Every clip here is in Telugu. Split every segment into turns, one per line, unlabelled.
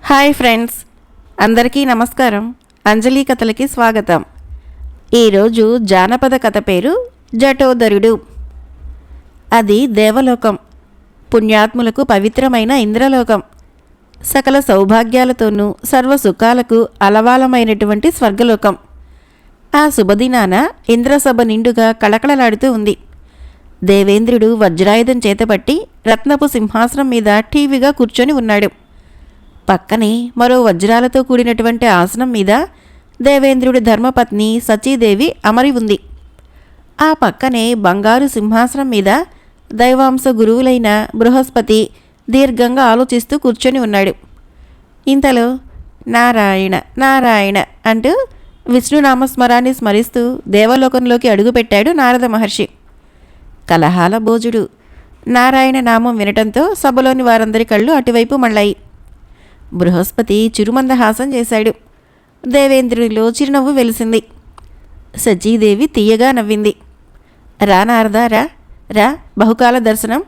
హాయ్ ఫ్రెండ్స్, అందరికీ నమస్కారం. అంజలి కథలకి స్వాగతం. ఈరోజు జానపద కథ పేరు జటోదరుడు. అది దేవలోకం, పుణ్యాత్ములకు పవిత్రమైన ఇంద్రలోకం, సకల సౌభాగ్యాలతోనూ సర్వసుఖాలకు అలవాలమైనటువంటి స్వర్గలోకం. ఆ శుభదినాన ఇంద్రసభ నిండుగా కళకళలాడుతూ ఉంది. దేవేంద్రుడు వజ్రాయుధం చేతపట్టి రత్నపు సింహాసనం మీద టీవీగా కూర్చొని ఉన్నాడు. పక్కనే మరో వజ్రాలతో కూడినటువంటి ఆసనం మీద దేవేంద్రుడి ధర్మపత్ని సచీదేవి అమరి ఉంది. ఆ పక్కనే బంగారు సింహాసనం మీద దైవాంశ గురువులైన బృహస్పతి దీర్ఘంగా ఆలోచిస్తూ కూర్చొని ఉన్నాడు. ఇంతలో నారాయణ నారాయణ అంటూ విష్ణునామస్మరాన్ని స్మరిస్తూ దేవలోకంలోకి అడుగుపెట్టాడు నారద మహర్షి. కలహాల భోజుడు నారాయణ నామం వినటంతో సభలోని వారందరి కళ్ళు అటువైపు మళ్ళాయి. బృహస్పతి చిరుమందహాసం చేశాడు. దేవేంద్రునిలో చిరునవ్వు వెలిసింది. సచీదేవి తీయగా నవ్వింది. రా నారదా, రా రా, బహుకాల దర్శనం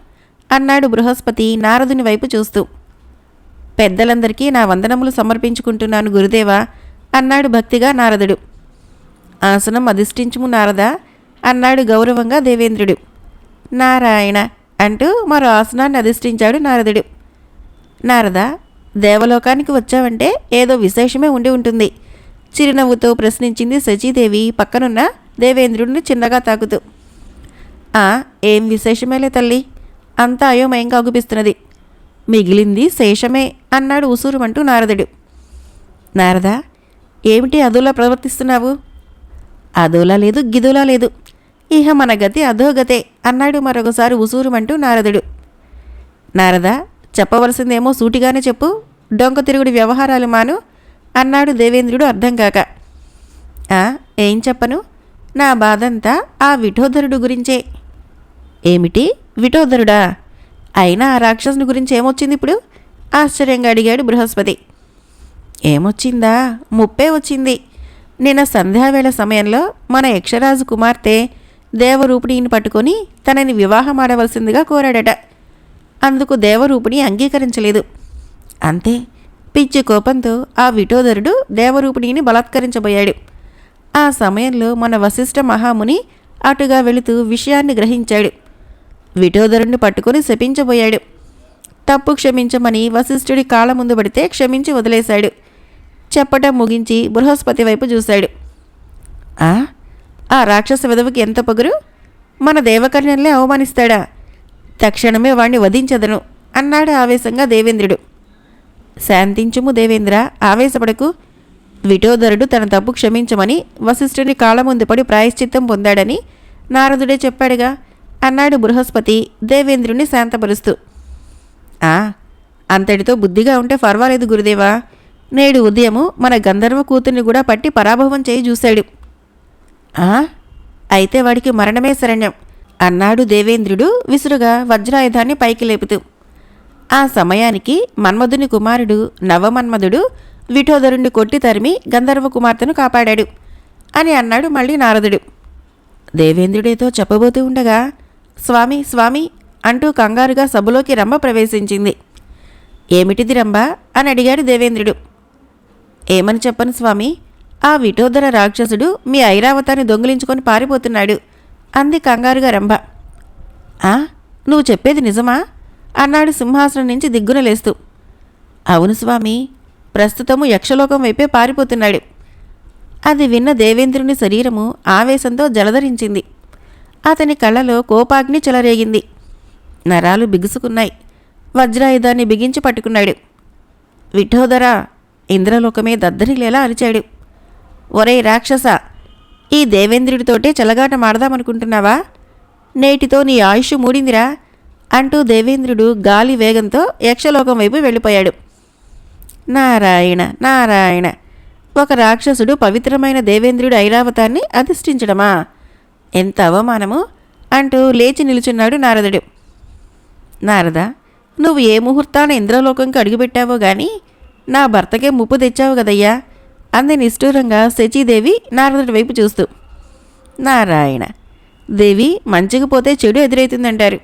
అన్నాడు బృహస్పతి నారదుని వైపు చూస్తూ. పెద్దలందరికీ నా వందనములు సమర్పించుకుంటున్నాను గురుదేవా అన్నాడు భక్తిగా నారదుడు. ఆసనం అధిష్ఠించుము నారదా అన్నాడు గౌరవంగా దేవేంద్రుడు. నారాయణ అంటూ మరో ఆసనాన్ని అధిష్ఠించాడు నారదుడు. నారదా, దేవలోకానికి వచ్చావంటే ఏదో విశేషమే ఉండి ఉంటుంది చిరునవ్వుతో ప్రశ్నించింది సచీదేవి పక్కనున్న దేవేంద్రుడిని చిన్నగా తాకుతూ. ఏం విశేషమేలే తల్లి, అంతా అయోమయంగా అగుపిస్తున్నది, మిగిలింది శేషమే అన్నాడు ఉసూరుమంటూ నారదుడు. నారదా, ఏమిటి అదోలా ప్రవర్తిస్తున్నావు? అదోలా లేదు, గిదోలా లేదు, ఇహ మన గతి అధోగతే అన్నాడు మరొకసారి ఉసూరుమంటూ నారదుడు. నారదా, చెప్పవలసిందేమో సూటిగానే చెప్పు, డొంక తిరుగుడి వ్యవహారాలు మాను అన్నాడు దేవేంద్రుడు అర్థం కాక. ఏం చెప్పను, నా బాధంతా ఆ విఠోదరుడు గురించే. ఏమిటి విఠోదరుడా? అయినా ఆ రాక్షసుని గురించి ఏమొచ్చింది ఇప్పుడు ఆశ్చర్యంగా అడిగాడు బృహస్పతి. ఏమొచ్చిందా, ముప్పే వచ్చింది. నిన్న సంధ్యావేళ సమయంలో మన యక్షరాజు కుమార్తె దేవరూపిణిని పట్టుకొని తనని వివాహమాడవలసిందిగా కోరాడట. అందుకు దేవరూపిణి అంగీకరించలేదు. అంతే, పిచ్చి కోపంతో ఆ విఠోదరుడు దేవరూపిణిని బలాత్కరించబోయాడు. ఆ సమయంలో మన వశిష్ఠ మహాముని అటుగా వెళుతూ విషయాన్ని గ్రహించాడు. విఠోదరుణ్ణి పట్టుకొని శపించబోయాడు. తప్పు క్షమించమని వశిష్ఠుడి కాళ్ళ ముందు పడితే క్షమించి వదిలేశాడు. చెప్పటం ముగించి బృహస్పతి వైపు చూశాడు. ఆ రాక్షస విధవకి ఎంత పొగరు, మన దేవకన్యల్ని అవమానిస్తాడా? తక్షణమే వాణ్ణి వధించదను అన్నాడు ఆవేశంగా దేవేంద్రుడు. శాంతించుము దేవేంద్ర, ఆవేశపడకు. విఠోదరుడు తన తప్పు క్షమించమని వశిష్ఠుని కాళ్ళ ముందు పడి ప్రాయశ్చిత్తం పొందాడని నారదుడే చెప్పాడుగా అన్నాడు బృహస్పతి దేవేంద్రుని శాంతపరుస్తూ. అంతటితో బుద్ధిగా ఉంటే పర్వాలేదు గురుదేవా, నేడు ఉదయము మన గంధర్వ కూతుర్ని కూడా పట్టి పరాభవం చేయి చూశాడు. అయితే వాడికి మరణమే శరణ్యం అన్నాడు దేవేంద్రుడు విసురుగా వజ్రాయుధాన్ని పైకి లేపుతూ. ఆ సమయానికి మన్మధుని కుమారుడు నవమన్మధుడు విఠోదరుణ్ణి కొట్టి తరిమి గంధర్వ కుమార్తెను కాపాడాడు అని అన్నాడు మళ్ళీ నారదుడు. దేవేంద్రుడేతో చెప్పబోతూ ఉండగా స్వామి స్వామి అంటూ కంగారుగా సభలోకి రంభ ప్రవేశించింది. ఏమిటిది రంభ అని అడిగాడు దేవేంద్రుడు. ఏమని చెప్పను స్వామి, ఆ విఠోదర రాక్షసుడు మీ ఐరావతాన్ని దొంగిలించుకొని పారిపోతున్నాడు అంది కంగారుగా రంభ. నువ్వు చెప్పేది నిజమా అన్నాడు సింహాసనం నుంచి దిగ్గున లేస్తూ. అవును స్వామి, ప్రస్తుతము యక్షలోకం వైపే పారిపోతున్నాడు. అది విన్న దేవేంద్రుని శరీరము ఆవేశంతో జలధరించింది. అతని కళ్ళలో కోపాగ్ని చెలరేగింది. నరాలు బిగుసుకున్నాయి. వజ్రాయుధాన్ని బిగించి పట్టుకున్నాడు. విఠోదరా, ఇంద్రలోకమే దద్దరిల్లేలా అరిచాడు. ఒరే రాక్షస, ఈ దేవేంద్రుడితోటే చెలగాట మాడదామనుకుంటున్నావా? నేటితో నీ ఆయుష్ మూడిందిరా అంటూ దేవేంద్రుడు గాలి వేగంతో యక్షలోకం వైపు వెళ్ళిపోయాడు. నారాయణ నారాయణ, ఒక రాక్షసుడు పవిత్రమైన దేవేంద్రుడి ఐరావతాన్ని అధిష్ఠించడమా? ఎంత అవమానము అంటూ లేచి నిలుచున్నాడు నారదుడు. నారద, నువ్వు ఏ ముహూర్తాన ఇంద్రలోకంకి అడుగుపెట్టావో గాని నా భర్తకే ముప్పు తెచ్చావు కదయ్యా అంది నిష్ఠూరంగా శచీదేవి నారదుడి వైపు చూస్తూ. నారాయణ, దేవి మంచికి పోతే చెడు ఎదురవుతుందంటారు,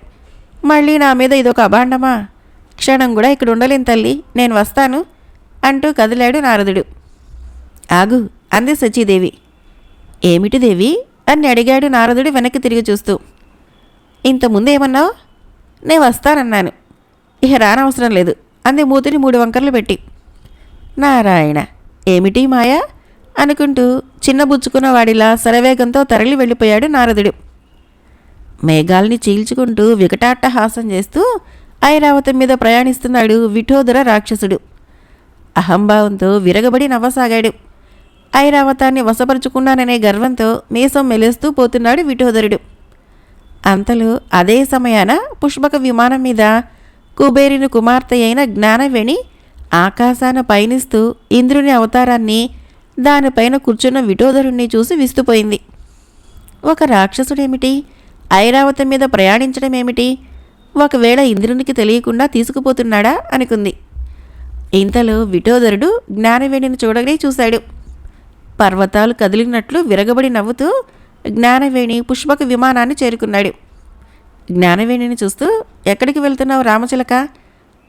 మళ్ళీ నా మీద ఇదొక అభాండమా? క్షణం కూడా ఇక్కడ ఉండలేను తల్లి, నేను వస్తాను అంటూ కదిలాడు నారదుడు. ఆగు అంది సచీదేవి. ఏమిటి దేవి అని అడిగాడు నారదుడు వెనక్కి తిరిగి చూస్తూ. ఇంతకుముందేమన్నావు? నేను వస్తానన్నాను. ఇహ రానవసరం లేదు అంది మూతిని 3 వంకర్లు పెట్టి. నారాయణ, ఏమిటి మాయా అనుకుంటూ చిన్నబుచ్చుకున్న వాడిలా శరవేగంతో తరలి వెళ్ళిపోయాడు నారదుడు. మేఘాల్ని చీల్చుకుంటూ వికటాట్టహాసం చేస్తూ ఐరావతం మీద ప్రయాణిస్తున్నాడు విఠోదర రాక్షసుడు. అహంభావంతో విరగబడి నవ్వసాగాడు. ఐరావతాన్ని వశపరుచుకున్నాననే గర్వంతో మీసం మెలేస్తూ పోతున్నాడు విఠోదరుడు. అంతలో అదే సమయాన పుష్పక విమానం మీద కుబేరుని కుమార్తె అయిన జ్ఞానవేణి ఆకాశాన పయనిస్తూ ఇంద్రుని అవతారాన్ని, దానిపైన కూర్చున్న విఠోదరుణ్ణి చూసి విస్తుపోయింది. ఒక రాక్షసుడేమిటి ఐరావతం మీద ప్రయాణించడమేమిటి, ఒకవేళ ఇంద్రునికి తెలియకుండా తీసుకుపోతున్నాడా అనుకుంది. ఇంతలో విఠోదరుడు జ్ఞానవేణిని చూడగానే చూశాడు. పర్వతాలు కదిలినట్లు విరగబడి నవ్వుతూ జ్ఞానవేణి పుష్పక విమానాన్ని చేరుకున్నాడు. జ్ఞానవేణిని చూస్తూ, ఎక్కడికి వెళ్తున్నావు రామచిలక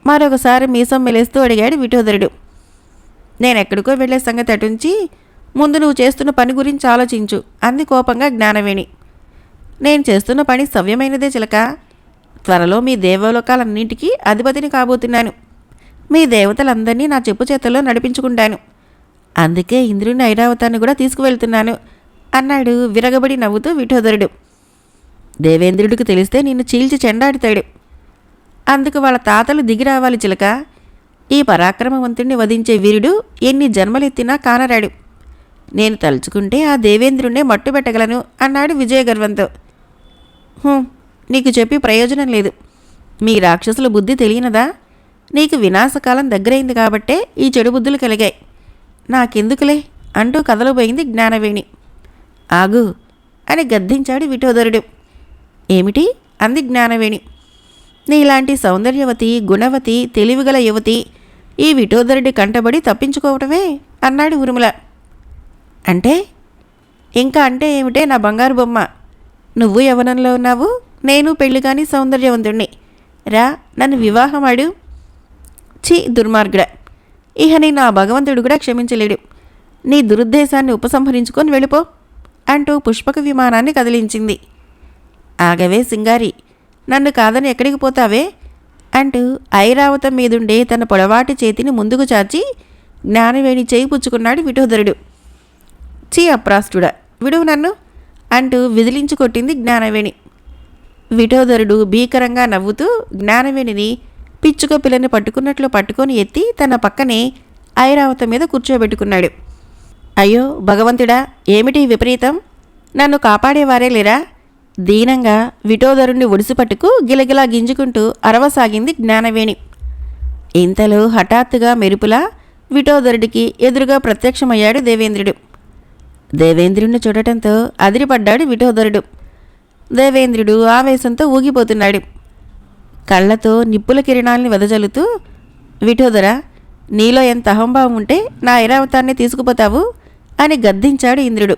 మరొకసారి మీసం మెలేస్తూ అడిగాడు విఠోదరుడు. నేనెక్కడికో వెళ్లే సంగతి అటుంచి ముందు నువ్వు చేస్తున్న పని గురించి ఆలోచించు అంది కోపంగా జ్ఞానవేణి. నేను చేస్తున్న పని సవ్యమైనదే చిలక. త్వరలో మీ దేవలోకాలన్నింటికీ అధిపతిని కాబోతున్నాను. మీ దేవతలందరినీ నా చెప్పు చేతుల్లో నడిపించుకుంటాను. అందుకే ఇంద్రుని ఐరావతాన్ని కూడా తీసుకువెళ్తున్నాను అన్నాడు విరగబడి నవ్వుతూ విఠోదరుడు. దేవేంద్రుడికి తెలిస్తే నిన్ను చీల్చి చెండాడుతాడు. అందుకు వాళ్ళ తాతలు దిగి రావాలి చిలక. ఈ పరాక్రమవంతుణ్ణి వధించే వీరుడు ఎన్ని జన్మలెత్తినా కానరాడు. నేను తలుచుకుంటే ఆ దేవేంద్రుణ్ణే మట్టుబెట్టగలను అన్నాడు విజయగర్వంతో. నీకు చెప్పి ప్రయోజనం లేదు. మీ రాక్షసుల బుద్ధి తెలియనదా? నీకు వినాశకాలం దగ్గరైంది కాబట్టే ఈ చెడు బుద్ధులు కలిగాయి. నాకెందుకులే అంటూ కదలబోయింది జ్ఞానవేణి. ఆగు అని గద్దించాడు విఠోదరుడు. ఏమిటి అంది జ్ఞానవేణి. నీలాంటి సౌందర్యవతి, గుణవతి, తెలివిగల యువతి ఈ విఠోదరుడి కంటబడి తప్పించుకోవటమే అన్నాడు ఉరుముల. అంటే? ఇంకా అంటే ఏమిటే నా బంగారు బొమ్మ. నువ్వు యవ్వనంలో ఉన్నావు, నేను పెళ్లి కాని సౌందర్యవంతుణ్ణి. రా నన్ను వివాహమాడు. ఛీ దుర్మార్గుడ, ఇహ నీ నా భగవంతుడు కూడా క్షమించలేడు. నీ దురుద్దేశాన్ని ఉపసంహరించుకొని వెళ్ళిపో అంటూ పుష్పక విమానాన్ని కదిలించింది. ఆగవే సింగారి, నన్ను కాదని ఎక్కడికి పోతావే అంటూ ఐరావతం మీదుండే తన పొడవాటి చేతిని ముందుకు చాచి జ్ఞానవేణి చేయి పుచ్చుకున్నాడు విఠోదరుడు. చీ అప్రాస్తుడా, విడువు నన్ను అంటూ విదిలించి కొట్టింది జ్ఞానవేణి. విఠోదరుడు భీకరంగా నవ్వుతూ జ్ఞానవేణిని పిచ్చుక పిల్లని పట్టుకున్నట్లు పట్టుకొని ఎత్తి తన పక్కనే ఐరావతం మీద కూర్చోబెట్టుకున్నాడు. అయ్యో భగవంతుడా, ఏమిటి విపరీతం? నన్ను కాపాడేవారే లేరా? దీనంగా విఠోదరుణ్ణి ఒడిసిపట్టుకు గిలగిలా గింజుకుంటూ అరవసాగింది జ్ఞానవేణి. ఇంతలో హఠాత్తుగా మెరుపులా విఠోదరుడికి ఎదురుగా ప్రత్యక్షమయ్యాడు దేవేంద్రుడు. దేవేంద్రుణ్ణి చూడటంతో అదిరిపడ్డాడు విఠోదరుడు. దేవేంద్రుడు ఆవేశంతో ఊగిపోతున్నాడు. కళ్ళతో నిప్పుల కిరణాల్ని వెదజల్లుతూ, విఠోదరా, నీలో ఎంత అహంభావం ఉంటే నా ఐరావతాన్ని తీసుకుపోతావు అని గద్దించాడు ఇంద్రుడు.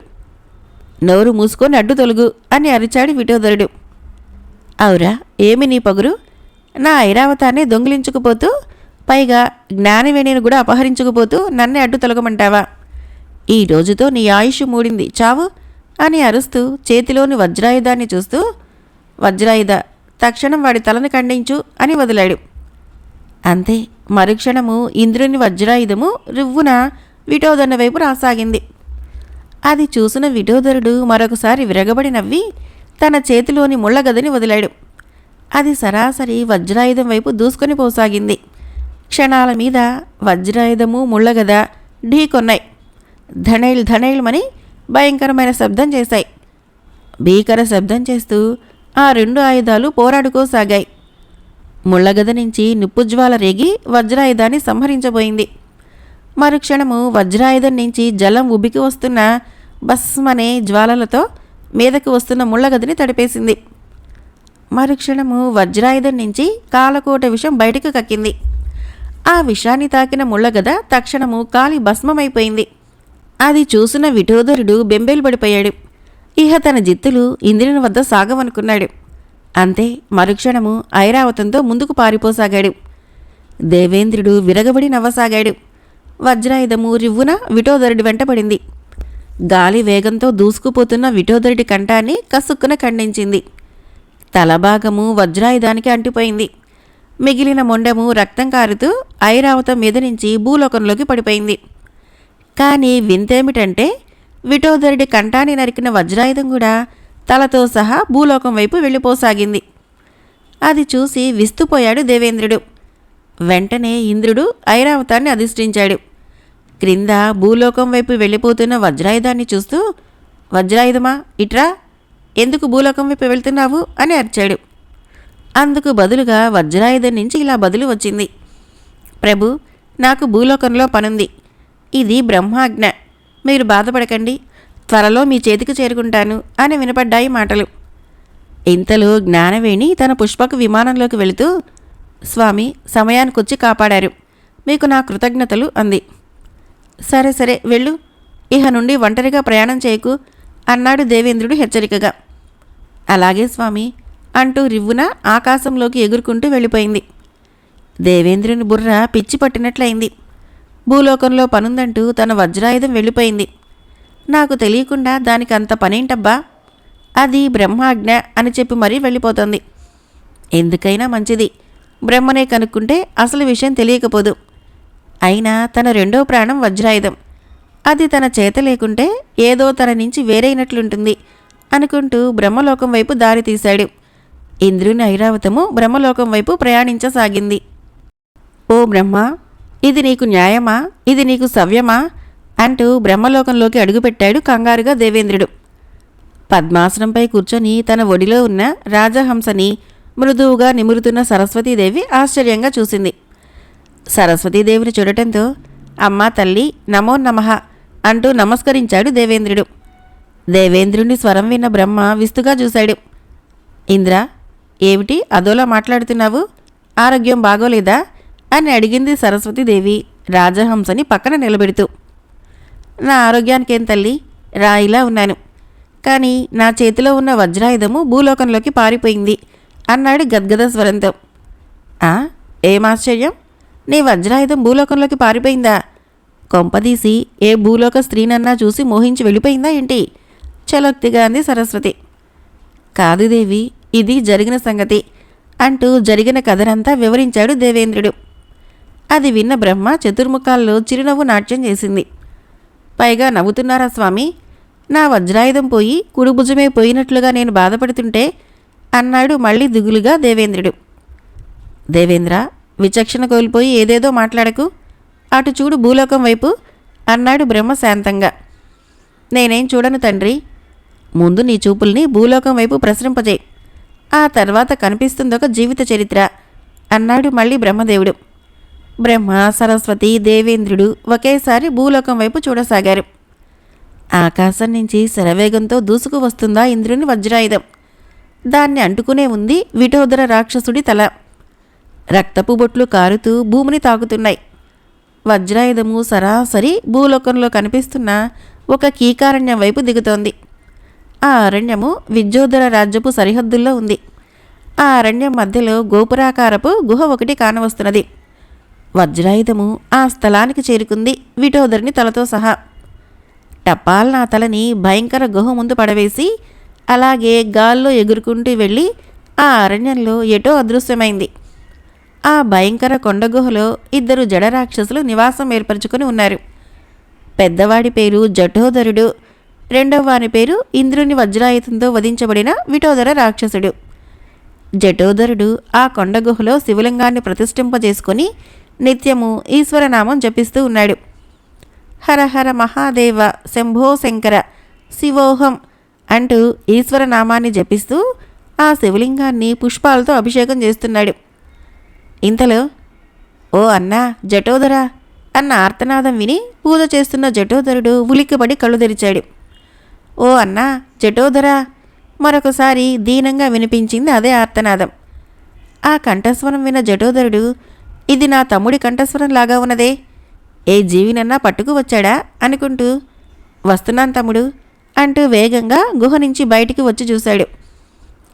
నోరు మూసుకొని అడ్డు తొలుగు అని అరిచాడు విఠోదరుడు. అవురా, ఏమి నీ పగురు? నా ఐరావతాన్ని దొంగిలించుకుపోతూ, పైగా జ్ఞానవేణిని కూడా అపహరించుకుపోతూ నన్నే అడ్డు తొలగమంటావా? ఈ రోజుతో నీ ఆయుష్ మూడింది, చావు అని అరుస్తూ చేతిలోని వజ్రాయుధాన్ని చూస్తూ, వజ్రాయుధ, తక్షణం వాడి తలను ఖండించు అని వదిలాడు. అంతే, మరుక్షణము ఇంద్రుని వజ్రాయుధము రివ్వున విఠోదరుని వైపు రాసాగింది. అది చూసిన విఠోదరుడు మరొకసారి విరగబడి నవ్వి తన చేతిలోని ముళ్ళగదని వదిలాడు. అది సరాసరి వజ్రాయుధం వైపు దూసుకొని పోసాగింది. క్షణాల మీద వజ్రాయుధము ముళ్ళగద ఢీకొన్నాయి. ధనైల్ ధనైల్మని భయంకరమైన శబ్దం చేశాయి. భీకర శబ్దం చేస్తూ ఆ 2 ఆయుధాలు పోరాడుకోసాగాయి. ముళ్ళగద నుంచి నిప్పుజ్వాల రేగి వజ్రాయుధాన్ని సంహరించబోయింది. మరుక్షణము వజ్రాయుధం నుంచి జలం ఉబికి వస్తున్న భస్మనే జ్వాలలతో మీదకి వస్తున్న ముళ్ళగదని తడిపేసింది. మరుక్షణము వజ్రాయుధం నుంచి కాలకోట విషం బయటకు కక్కింది. ఆ విషాన్ని తాకిన ముళ్ళగద తక్షణము కాలి భస్మమైపోయింది. అది చూసిన విఠోదరుడు బెంబేలు పడిపోయాడు. ఇహ తన జిత్తులు ఇంద్రుని వద్ద సాగవనుకున్నాడు. అంతే, మరుక్షణము ఐరావతంతో ముందుకు పారిపోసాగాడు. దేవేంద్రుడు విరగబడి నవ్వసాగాడు. వజ్రాయుధము రివ్వున విఠోదరుడి వెంటపడింది. గాలి వేగంతో దూసుకుపోతున్న విఠోదరుడి కంఠాన్ని కసుక్కున ఖండించింది. తలభాగము వజ్రాయుధానికి అంటిపోయింది. మిగిలిన మొండెము రక్తం కారుతూ ఐరావతం మీద నుంచి భూలోకంలోకి పడిపోయింది. కానీ వింతేమిటంటే విఠోదరుడి కంఠాన్ని నరికిన వజ్రాయుధం కూడా తలతో సహా భూలోకం వైపు వెళ్ళిపోసాగింది. అది చూసి విస్తుపోయాడు దేవేంద్రుడు. వెంటనే ఇంద్రుడు ఐరావతాన్ని అధిష్ఠించాడు. క్రింద భూలోకం వైపు వెళ్ళిపోతున్న వజ్రాయుధాన్ని చూస్తూ, వజ్రాయుధమా ఇట్రా, ఎందుకు భూలోకం వైపు వెళ్తున్నావు అని అరిచాడు. అందుకు బదులుగా వజ్రాయుధం నుంచి ఇలా బదులు వచ్చింది. ప్రభు, నాకు భూలోకంలో పనుంది. ఇది బ్రహ్మాజ్ఞ. మీరు బాధపడకండి, త్వరలో మీ చేతికి చేరుకుంటాను అని వినపడ్డాయి మాటలు. ఇంతలో జ్ఞానవేణి తన పుష్పక విమానంలోకి వెళుతూ, స్వామి సమయానికొచ్చి కాపాడారు, మీకు నా కృతజ్ఞతలు అంది. సరే సరే వెళ్ళు, ఇహ నుండి ఒంటరిగా ప్రయాణం చేయకు అన్నాడు దేవేంద్రుడు హెచ్చరికగా. అలాగే స్వామి అంటూ రివ్వున ఆకాశంలోకి ఎగురుకుంటూ వెళ్ళిపోయింది. దేవేంద్రుని బుర్ర పిచ్చి పట్టినట్లయింది. భూలోకంలో పనుందంటూ తన వజ్రాయుధం వెళ్ళిపోయింది. నాకు తెలియకుండా దానికి అంత పనేంటబ్బా, అది బ్రహ్మాజ్ఞ అని చెప్పి మరీ వెళ్ళిపోతుంది. ఎందుకైనా మంచిది, బ్రహ్మనే కనుక్కుంటే అసలు విషయం తెలియకపోదు. అయినా తన రెండో ప్రాణం వజ్రాయుధం, అది తన చేత లేకుంటే ఏదో తన నుంచి వేరైనట్లుంటుంది అనుకుంటూ బ్రహ్మలోకం వైపు దారి తీశాడు. ఇంద్రుని ఐరావతము బ్రహ్మలోకం వైపు ప్రయాణించసాగింది. ఓ బ్రహ్మ, ఇది నీకు న్యాయమా, ఇది నీకు సవ్యమా అంటూ బ్రహ్మలోకంలోకి అడుగుపెట్టాడు కంగారుగా దేవేంద్రుడు. పద్మాసనంపై కూర్చొని తన ఒడిలో ఉన్న రాజహంసని మృదువుగా నిమురుతున్న సరస్వతీదేవి ఆశ్చర్యంగా చూసింది. సరస్వతీదేవిని చూడటంతో, అమ్మా తల్లి నమో నమః అంటూ నమస్కరించాడు దేవేంద్రుడు. దేవేంద్రుని స్వరం విన్న బ్రహ్మ విస్తుగా చూశాడు. ఇంద్ర, ఏమిటి అదోలా మాట్లాడుతున్నావు, ఆరోగ్యం బాగోలేదా అని అడిగింది సరస్వతీదేవి రాజహంసని పక్కన నిలబెడుతూ. నా ఆరోగ్యానికేం తల్లి, రాయిలా ఉన్నాను, కానీ నా చేతిలో ఉన్న వజ్రాయుధము భూలోకంలోకి పారిపోయింది అన్నాడు గద్గద స్వరంతో. ఏం ఆశ్చర్యం, నీ వజ్రాయుధం భూలోకంలోకి పారిపోయిందా? కొంపదీసి ఏ భూలోక స్త్రీనన్నా చూసి మోహించి వెళ్ళిపోయిందా ఏంటి? చలోక్తిగా అంది సరస్వతి. కాదు దేవి, ఇది జరిగిన సంగతి అంటూ జరిగిన కథనంతా వివరించాడు దేవేంద్రుడు. అది విన్న బ్రహ్మ చతుర్ముఖాల్లో చిరునవ్వు నాట్యం చేసింది. పైగా నవ్వుతున్నారా స్వామి, నా వజ్రాయుధం పోయి కుడిభుజమే పోయినట్లుగా నేను బాధపడుతుంటే అన్నాడు మళ్ళీ దిగులుగా దేవేంద్రుడు. దేవేంద్ర, విచక్షణ కోల్పోయి ఏదేదో మాట్లాడకు, అటు చూడు భూలోకం వైపు అన్నాడు బ్రహ్మ శాంతంగా. నేనేం చూడను తండ్రి, ముందు నీ చూపుల్ని భూలోకం వైపు ప్రసరింపజేయి, ఆ తర్వాత కనిపిస్తుందొక జీవిత చరిత్ర అన్నాడు మళ్ళీ బ్రహ్మదేవుడు. బ్రహ్మ, సరస్వతి, దేవేంద్రుడు ఒకేసారి భూలోకం వైపు చూడసాగారు. ఆకాశం నుంచి శరవేగంతో దూసుకు వస్తుందా ఇంద్రుని వజ్రాయుధం. దాన్ని అంటుకునే ఉంది విఠోదర రాక్షసుడి తల. రక్తపు బొట్లు కారుతూ భూమిని తాకుతున్నాయి. వజ్రాయుధము సరాసరి భూలోకంలో కనిపిస్తున్న ఒక కీకారణ్యం వైపు దిగుతోంది. ఆ అరణ్యము విద్యోధర రాజ్యపు సరిహద్దుల్లో ఉంది. ఆ అరణ్యం మధ్యలో గోపురాకారపు గుహ ఒకటి కానవస్తున్నది. వజ్రాయుధము ఆ స్థలానికి చేరుకుంది విఠోదరుని తలతో సహా. టపాల్ నా తలని భయంకర గుహ ముందు పడవేసి అలాగే గాల్లో ఎగురుకుంటూ వెళ్ళి ఆ అరణ్యంలో ఎటో అదృశ్యమైంది. ఆ భయంకర కొండగుహలో ఇద్దరు జడరాక్షసులు నివాసం ఏర్పరచుకొని ఉన్నారు. పెద్దవాడి పేరు జఠోదరుడు, రెండవ వాని పేరు ఇంద్రుని వజ్రాయుధంతో వధించబడిన విఠోదర రాక్షసుడు. జఠోదరుడు ఆ కొండగుహలో శివలింగాన్ని ప్రతిష్ఠింపజేసుకొని నిత్యము ఈశ్వరనామం జపిస్తూ ఉన్నాడు. హర హర మహాదేవ, శంభో శంకర, శివోహం అంటూ ఈశ్వరనామాన్ని జపిస్తూ ఆ శివలింగాన్ని పుష్పాలతో అభిషేకం చేస్తున్నాడు. ఇంతలో, ఓ అన్నా జఠోదరా అన్న ఆర్తనాదం విని పూజ చేస్తున్న జఠోదరుడు ఉలిక్కిపడి కళ్ళు తెరిచాడు. ఓ అన్నా జఠోదరా, మరొకసారి దీనంగా వినిపించింది అదే ఆర్తనాదం. ఆ కంఠస్వరం విన్న జఠోదరుడు, ఇది నా తమ్ముడి కంఠస్వరం లాగా ఉన్నదే, ఏ జీవినన్నా పట్టుకు వచ్చాడా అనుకుంటూ, వస్తున్నాను తమ్ముడు అంటూ వేగంగా గుహ నుంచి బయటికి వచ్చి చూశాడు.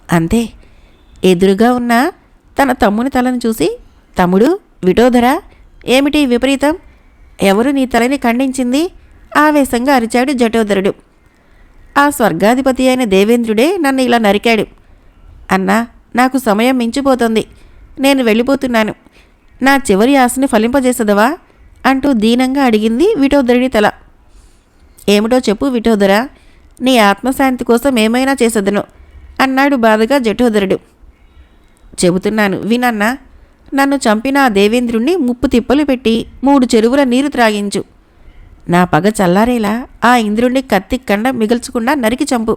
అంతే, ఎదురుగా ఉన్న తన తమ్ముని తలను చూసి, తమ్ముడు విఠోదరా, ఏమిటి విపరీతం, ఎవరు నీ తలని ఖండించింది? ఆవేశంగా అరిచాడు జటోదరుడు. ఆ స్వర్గాధిపతి అయిన దేవేంద్రుడే నన్ను ఇలా నరికాడు. అన్నా, నాకు సమయం మించిపోతుంది. నేను వెళ్ళిపోతున్నాను. నా చివరి ఆశని ఫలింపజేసదవా అంటూ దీనంగా అడిగింది విఠోదరుడి తల. ఏమిటో చెప్పు విఠోదరా, నీ ఆత్మశాంతి కోసం ఏమైనా చేసెదను అన్నాడు బాధగా జటోదరుడు. చెబుతున్నాను వినన్నా. నన్ను చంపిన ఆ దేవేంద్రుణ్ణి ముప్పు తిప్పలు పెట్టి 3 చెరువుల నీరు త్రాగించు. నా పగ చల్లారేలా ఆ ఇంద్రుణ్ణి కత్తి కండ మిగల్చకుండా నరికి చంపు.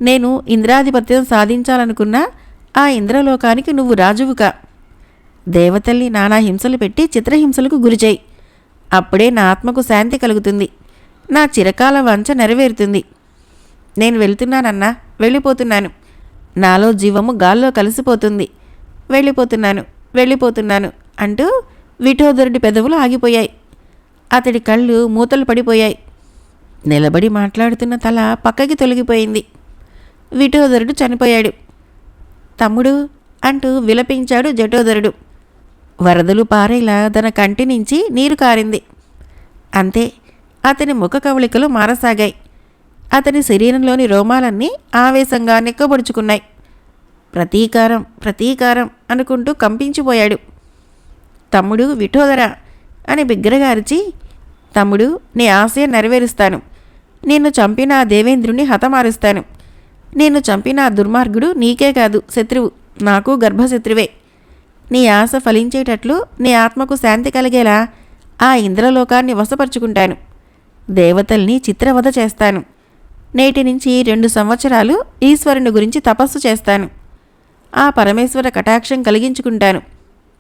నేను ఇంద్రాధిపత్యం సాధించాలనుకున్నా ఆ ఇంద్రలోకానికి నువ్వు రాజువుకా. దేవతల్ని నానా హింసలు పెట్టి చిత్రహింసలకు గురిచేయి. అప్పుడే నా ఆత్మకు శాంతి కలుగుతుంది. నా చిరకాల వంచ నెరవేరుతుంది. నేను వెళ్తున్నానన్నా, వెళ్ళిపోతున్నాను. నాలో జీవము గాల్లో కలిసిపోతుంది. వెళ్ళిపోతున్నాను అంటూ విఠోదరుడి పెదవులు ఆగిపోయాయి. అతడి కళ్ళు మూతలు పడిపోయాయి. నిలబడి మాట్లాడుతున్న తల పక్కకి తొలగిపోయింది. విఠోదరుడు చనిపోయాడు. తమ్ముడు అంటూ విలపించాడు జటోదరుడు. వరదలు పారేలా తన కంటి నుంచి నీరు కారింది. అంతే, అతని ముఖ కవళికలు మారసాగాయి. అతని శరీరంలోని రోమాలన్నీ ఆవేశంగా నెక్కబొడుచుకున్నాయి. ప్రతీకారం అనుకుంటూ కంపించిపోయాడు. తమ్ముడు విఠోదరా అని బిగ్గరగా అరిచి, తమ్ముడు, నీ ఆశయం నెరవేరుస్తాను. నిన్ను చంపిన ఆ దేవేంద్రుణ్ణి హతమారుస్తాను. నిన్ను చంపిన ఆ దుర్మార్గుడు నీకే కాదు శత్రువు, నాకు గర్భశత్రువే. నీ ఆశ ఫలించేటట్లు నీ ఆత్మకు శాంతి కలిగేలా ఆ ఇంద్రలోకాన్ని వశపరుచుకుంటాను. దేవతల్ని చిత్రవధ చేస్తాను. నేటి నుంచి 2 సంవత్సరాలు ఈశ్వరుని గురించి తపస్సు చేస్తాను. ఆ పరమేశ్వర కటాక్షం కలిగించుకుంటాను.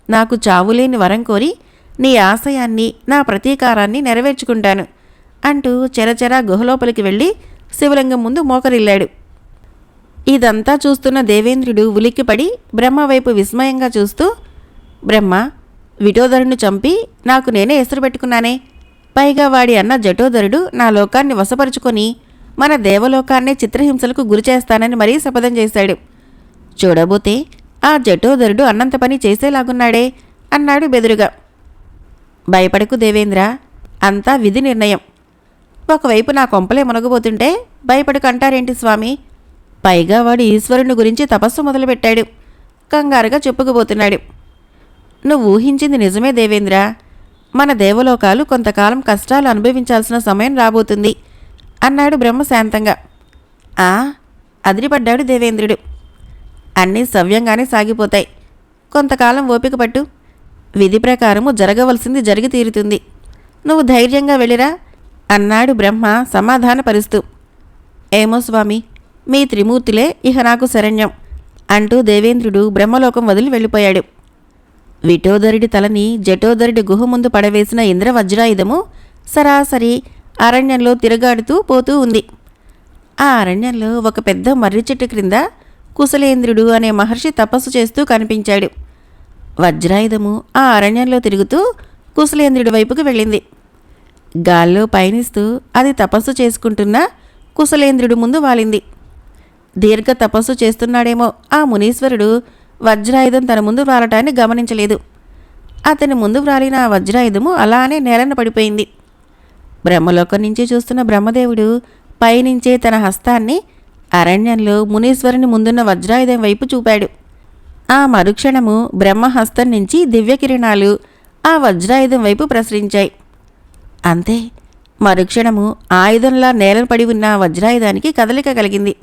నాకు చావులేని వరం కోరి నీ ఆశయాన్ని, నా ప్రతీకారాన్ని నెరవేర్చుకుంటాను అంటూ చెరచెరా గుహలోపలికి వెళ్ళి శివలింగం ముందు మోకరిల్లాడు. ఇదంతా చూస్తున్న దేవేంద్రుడు ఉలిక్కిపడి బ్రహ్మ వైపు విస్మయంగా చూస్తూ, బ్రహ్మ, విఠోదరుని చంపి నాకు నేనే ఎసరు పెట్టుకున్నానే. పైగా వాడి అన్న జటోదరుడు నా లోకాన్ని వశపరుచుకొని మన దేవలోకాన్నే చిత్రహింసలకు గురిచేస్తానని మరీ శపథం చేశాడు. చూడబోతే ఆ జటోదరుడు అన్నంత పని చేసేలాగున్నాడే అన్నాడు బెదురుగా. భయపడకు దేవేంద్ర, అంతా విధి నిర్ణయం. ఒకవైపు నా కొంపలే మునగబోతుంటే భయపడకు అంటారేంటి స్వామి? పైగా వాడు ఈశ్వరుని గురించి తపస్సు మొదలుపెట్టాడు. కంగారుగా చెప్పుకుపోతున్నాడు. నువ్వు ఊహించింది నిజమే దేవేంద్ర. మన దేవలోకాలు కొంతకాలం కష్టాలు అనుభవించాల్సిన సమయం రాబోతుంది అన్నాడు బ్రహ్మ శాంతంగా. అదిరిపడ్డాడు దేవేంద్రుడు. అన్నీ సవ్యంగానే సాగిపోతాయి. కొంతకాలం ఓపిక పట్టు. విధి ప్రకారము జరగవలసింది జరిగి తీరుతుంది. నువ్వు ధైర్యంగా వెళ్ళిరా అన్నాడు బ్రహ్మ సమాధానపరుస్తూ. ఏమో స్వామి, మీ త్రిమూర్తులే ఇహ నాకు శరణ్యం అంటూ దేవేంద్రుడు బ్రహ్మలోకం వదిలి వెళ్ళిపోయాడు. విఠోదరుడి తలని జటోదరుడి గుహ ముందు పడవేసిన ఇంద్రవజ్రాయుధము సరాసరి అరణ్యంలో తిరగాడుతూ పోతూ ఉంది. ఆ అరణ్యంలో ఒక పెద్ద మర్రి చెట్టు క్రింద కుశలేంద్రుడు అనే మహర్షి తపస్సు చేస్తూ కనిపించాడు. వజ్రాయుధము ఆ అరణ్యంలో తిరుగుతూ కుశలేంద్రుడి వైపుకు వెళ్ళింది. గాల్లో పయనిస్తూ అది తపస్సు చేసుకుంటున్న కుశలేంద్రుడు ముందు వాలింది. దీర్ఘ తపస్సు చేస్తున్నాడేమో ఆ మునీశ్వరుడు వజ్రాయుధం తన ముందు వ్రాలటాన్ని గమనించలేదు. అతని ముందు వ్రాలిన ఆ వజ్రాయుధము అలానే నేలన పడిపోయింది. బ్రహ్మలోకం నుంచి చూస్తున్న బ్రహ్మదేవుడు పైనుంచే తన హస్తాన్ని అరణ్యంలో మునీశ్వరుని ముందున్న వజ్రాయుధం వైపు చూపాడు. ఆ మరుక్షణము బ్రహ్మహస్తం నుంచి దివ్యకిరణాలు ఆ వజ్రాయుధం వైపు ప్రసరించాయి. అంతే, మరుక్షణము ఆయుధంలా నేలను పడి ఉన్న వజ్రాయుధానికి కదలిక కలిగింది.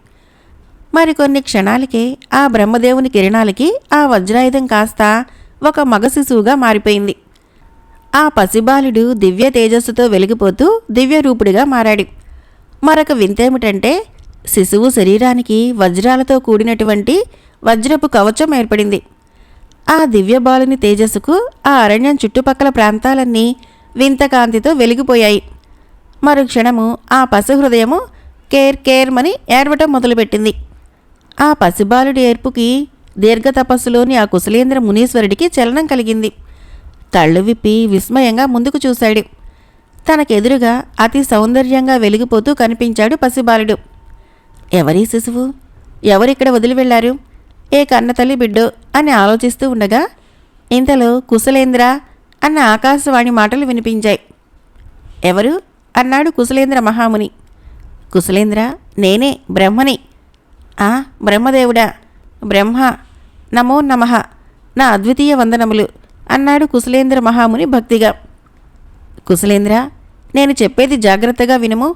మరికొన్ని క్షణాలకే ఆ బ్రహ్మదేవుని కిరణాలకి ఆ వజ్రాయుధం కాస్త ఒక మగ శిశువుగా మారిపోయింది. ఆ పసిబాలుడు దివ్య తేజస్సుతో వెలిగిపోతూ దివ్యరూపుడిగా మారాడు. మరొక వింతేమిటంటే శిశువు శరీరానికి వజ్రాలతో కూడినటువంటి వజ్రపు కవచం ఏర్పడింది. ఆ దివ్యబాలుని తేజస్సుకు ఆ అరణ్యం చుట్టుపక్కల ప్రాంతాలన్నీ వింతకాంతితో వెలిగిపోయాయి. మరుక్షణము ఆ పసిహృదయము కేర్ కేర్మని ఏడవటం మొదలుపెట్టింది. ఆ పసిబాలుడి ఏర్పుకి దీర్ఘతపస్సులోని ఆ కుశలేంద్ర మునీశ్వరుడికి చలనం కలిగింది. కళ్ళు విప్పి విస్మయంగా ముందుకు చూశాడు. తనకెదురుగా అతి సౌందర్యంగా వెలిగిపోతూ కనిపించాడు పసిబాలుడు. ఎవరీ శిశువు? ఎవరిక్కడ వదిలి వెళ్లారు? ఏ కన్నతల్లి బిడ్డో అని ఆలోచిస్తూ ఉండగా ఇంతలో కుశలేంద్ర అన్న ఆకాశవాణి మాటలు వినిపించాయి. ఎవరు అన్నాడు కుశలేంద్ర మహాముని. కుశలేంద్ర, నేనే బ్రహ్మని. ఆ బ్రహ్మదేవుడా, బ్రహ్మ, నమో నమః, నా అద్వితీయ వందనములు అన్నాడు కుశలేంద్ర మహాముని భక్తిగా. కుశలేంద్ర, నేను చెప్పేది జాగ్రత్తగా వినుము.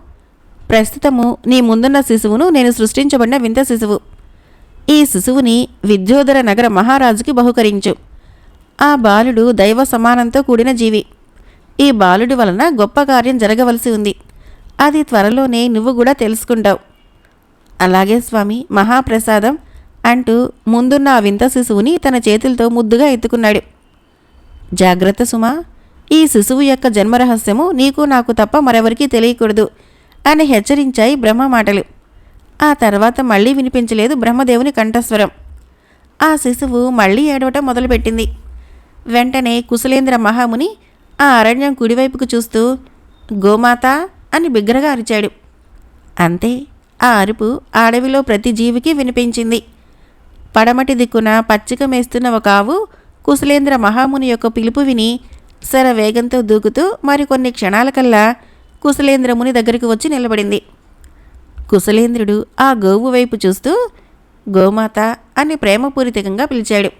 ప్రస్తుతము నీ ముందున్న శిశువును నేను సృష్టించబడిన వింత శిశువు. ఈ శిశువుని విద్యోధర నగర మహారాజుకి బహుకరించు. ఆ బాలుడు దైవ సమానంతో కూడిన జీవి. ఈ బాలుడి వలన గొప్ప కార్యం జరగవలసి ఉంది. అది త్వరలోనే నువ్వు కూడా తెలుసుకుంటావు. అలాగే స్వామి, మహాప్రసాదం అంటూ ముందున్న ఆ వింత శిశువుని తన చేతులతో ముద్దుగా ఎత్తుకున్నాడు. జాగ్రత్త సుమా, ఈ శిశువు యొక్క జన్మరహస్యము నీకు నాకు తప్ప మరెవరికీ తెలియకూడదు అని హెచ్చరించాయి బ్రహ్మ మాటలు. ఆ తర్వాత మళ్ళీ వినిపించలేదు బ్రహ్మదేవుని కంఠస్వరం. ఆ శిశువు మళ్ళీ ఏడవటం మొదలుపెట్టింది. వెంటనే కుశలేంద్ర మహాముని ఆ అరణ్యం కుడివైపుకు చూస్తూ గోమాత అని బిగ్గరగా అరిచాడు. అంతే, ఆ అరుపు అడవిలో ప్రతి జీవికి వినిపించింది. పడమటి దిక్కున పచ్చిక మేస్తున్న ఒక ఆవు కుశలేంద్ర మహాముని యొక్క పిలుపు విని శరవేగంతో దూకుతూ మరికొన్ని క్షణాలకల్లా కుశలేంద్రముని దగ్గరికి వచ్చి నిలబడింది. కుశలేంద్రుడు ఆ గోవు వైపు చూస్తూ గోమాత అని ప్రేమపూరితంగా పిలిచాడు.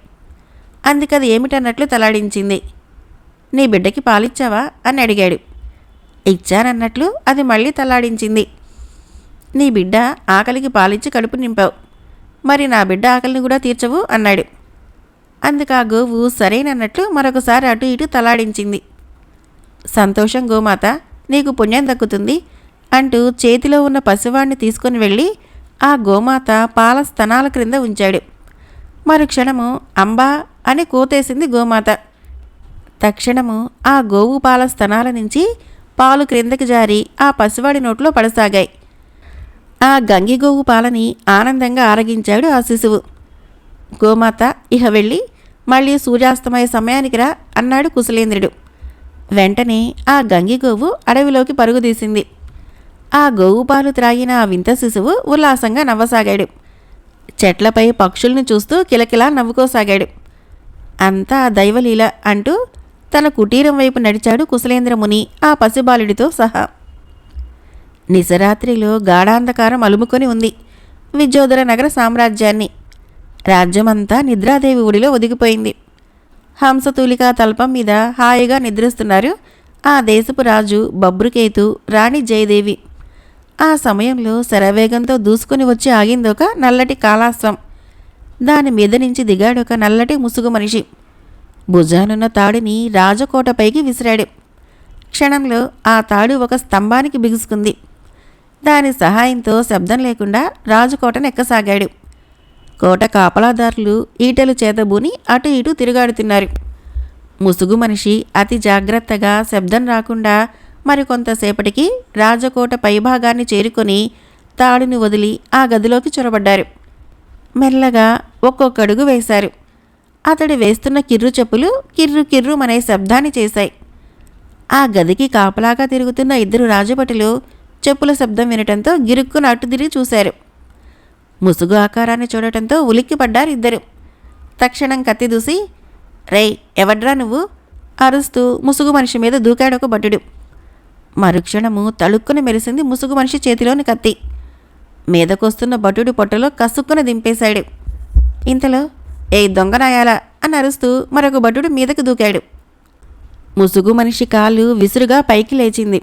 అందుకది ఏమిటన్నట్లు తలాడించింది. నీ బిడ్డకి పాలిచ్చావా అని అడిగాడు. ఇచ్చానన్నట్లు అది మళ్ళీ తలాడించింది. నీ బిడ్డ ఆకలికి పాలిచ్చి కడుపు నింపావు, మరి నా బిడ్డ ఆకలిని కూడా తీర్చవు అన్నాడు. అందుకు ఆ గోవు సరేనన్నట్లు మరొకసారి అటు ఇటు తలాడించింది. సంతోషం గోమాత, నీకు పుణ్యం దక్కుతుంది అంటూ చేతిలో ఉన్న పసివాణ్ణి తీసుకుని వెళ్ళి ఆ గోమాత పాల స్తనాల క్రింద ఉంచాడు. మరుక్షణము అంబా అని కూతేసింది గోమాత. తక్షణము ఆ గోవు పాల స్తనాల నుంచి పాలు క్రిందకి జారి ఆ పసివాడి నోట్లో పడసాగాయి. ఆ గంగిగోవు పాలని ఆనందంగా ఆరగించాడు ఆ శిశువు. గోమాత, ఇహ వెళ్ళి మళ్ళీ సూర్యాస్తమయ సమయానికి రా అన్నాడు కుశలేంద్రుడు. వెంటనే ఆ గంగిగోవు అడవిలోకి పరుగుదీసింది. ఆ గోవు పాలు త్రాగిన ఆ వింత శిశువు ఉల్లాసంగా నవ్వసాగాడు. చెట్లపై పక్షుల్ని చూస్తూ కిలకిలా నవ్వుకోసాగాడు. అంతా దైవలీల అంటూ తన కుటీరం వైపు నడిచాడు కుశలేంద్రముని ఆ పసిబాలుడితో సహా. నిశరాత్రిలో గాఢాంధకారం అలుముకొని ఉంది విద్యోధర నగర సామ్రాజ్యాన్ని. రాజ్యమంతా నిద్రాదేవి ఒడిలో ఒదిగిపోయింది. హంసతూలికా తల్పం మీద హాయిగా నిద్రిస్తున్నారు ఆ దేశపు రాజు బబ్రుకేతు, రాణి జయదేవి. ఆ సమయంలో శరవేగంతో దూసుకుని వచ్చి ఆగిందొక నల్లటి కాలాస్వం. దాని మీద నుంచి దిగాడొక నల్లటి ముసుగు మనిషి. భుజానున్న తాడుని రాజకోటపైకి విసిరాడు. క్షణంలో ఆ తాడు ఒక స్తంభానికి బిగుసుకుంది. దాని సహాయంతో శబ్దం లేకుండా రాజకోటను ఎక్కసాగాడు. కోట కాపలాదారులు ఈటెలు చేతబూని అటు ఇటు తిరుగాడుతున్నారు. ముసుగు మనిషి అతి జాగ్రత్తగా శబ్దం రాకుండా మరికొంతసేపటికి రాజకోట పైభాగాన్ని చేరుకొని తాడుని వదిలి ఆ గదిలోకి చొరబడ్డారు. మెల్లగా ఒక్కొక్కడుగు వేశారు. అతడు వేస్తున్న కిర్రు చెప్పులు కిర్రు కిర్రుమనే శబ్దాన్ని చేశాయి. ఆ గదికి కాపలాగా తిరుగుతున్న ఇద్దరు రాజభటులు చెప్పుల శబ్దం వినటంతో గిరుక్కున అటు తిరిగి చూశారు. ముసుగు ఆకారాన్ని చూడటంతో ఉలిక్కిపడ్డారు ఇద్దరు. తక్షణం కత్తి దూసి, రేయ్ ఎవడ్రా నువ్వు అరుస్తూ ముసుగు మనిషి మీద దూకాడొక భటుడు. మరుక్షణము తళుక్కున మెరిసింది ముసుగు మనిషి చేతిలోని కత్తి. మీదకొస్తున్న భటుడు పొట్టలో కసుక్కున దింపేశాడు. ఇంతలో ఏ దొంగనాయాలా అని అరుస్తూ మరొక భటుడు మీదకు దూకాడు. ముసుగు మనిషి కాలు విసురుగా పైకి లేచింది.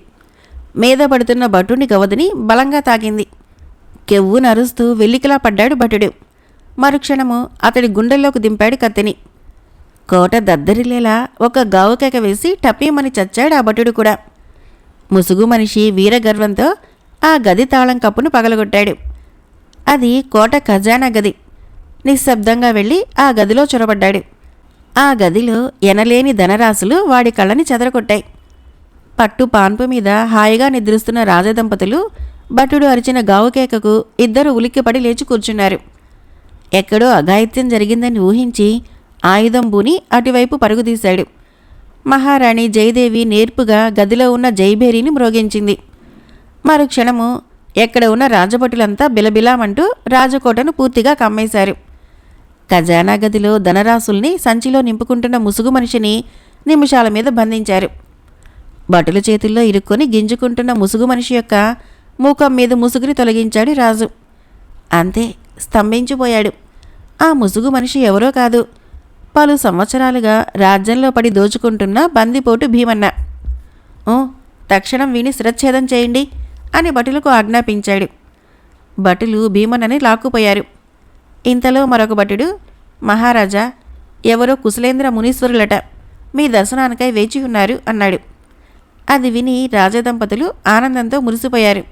మీద పడుతున్న భటుని గవదిని బలంగా తాకింది. కెవ్వు నరుస్తూ వెల్లికిలా పడ్డాడు భటుడు. మరుక్షణము అతడి గుండెల్లోకి దింపాడు కత్తిని. కోట దద్దరిల్లేలా ఒక గావుకేక వేసి టపీమని చచ్చాడు ఆ భటుడు కూడా. ముసుగు మనిషి వీరగర్వంతో ఆ గది తాళం కప్పును పగలగొట్టాడు. అది కోట ఖజానా గది. నిశ్శబ్దంగా వెళ్ళి ఆ గదిలో చొరబడ్డాడు. ఆ గదిలో ఎనలేని ధనరాశులు వాడి కళ్ళని చెదరగొట్టాయి. పట్టు పాన్పు మీద హాయిగా నిద్రిస్తున్న రాజదంపతులు భటుడు అరిచిన గావుకేకకు ఇద్దరు ఉలిక్కిపడి లేచి కూర్చున్నారు. ఎక్కడో అఘాయిత్యం జరిగిందని ఊహించి ఆయుధం బూని అటువైపు పరుగుదీశాడు. మహారాణి జయదేవి నేర్పుగా గదిలో ఉన్న జైభేరీని మ్రోగించింది. మరుక్షణము ఎక్కడ ఉన్న రాజభటులంతా బిలబిలామంటూ రాజకోటను పూర్తిగా కమ్మేశారు. ఖజానా గదిలో ధనరాశుల్ని సంచిలో నింపుకుంటున్న ముసుగు మనిషిని నిమిషాల మీద బంధించారు. భటుల చేతుల్లో ఇరుక్కొని గింజుకుంటున్న ముసుగు మనిషి యొక్క మూకం మీద ముసుగుని తొలగించాడు రాజు. అంతే, స్తంభించిపోయాడు. ఆ ముసుగు మనిషి ఎవరో కాదు, పలు సంవత్సరాలుగా రాజ్యంలో పడి దోచుకుంటున్న బందిపోటు భీమన్న. ఓ, తక్షణం వీణి శిరచ్ఛేదం చేయండి అని భటులకు ఆజ్ఞాపించాడు. భటులు భీమన్నని లాక్కుపోయారు. ఇంతలో మరొక భటుడు, మహారాజా, ఎవరో కుశలేంద్ర మునీశ్వరులట, మీ దర్శనానికై వేచి ఉన్నారు అన్నాడు. అది విని రాజదంపతులు ఆనందంతో మురిసిపోయారు.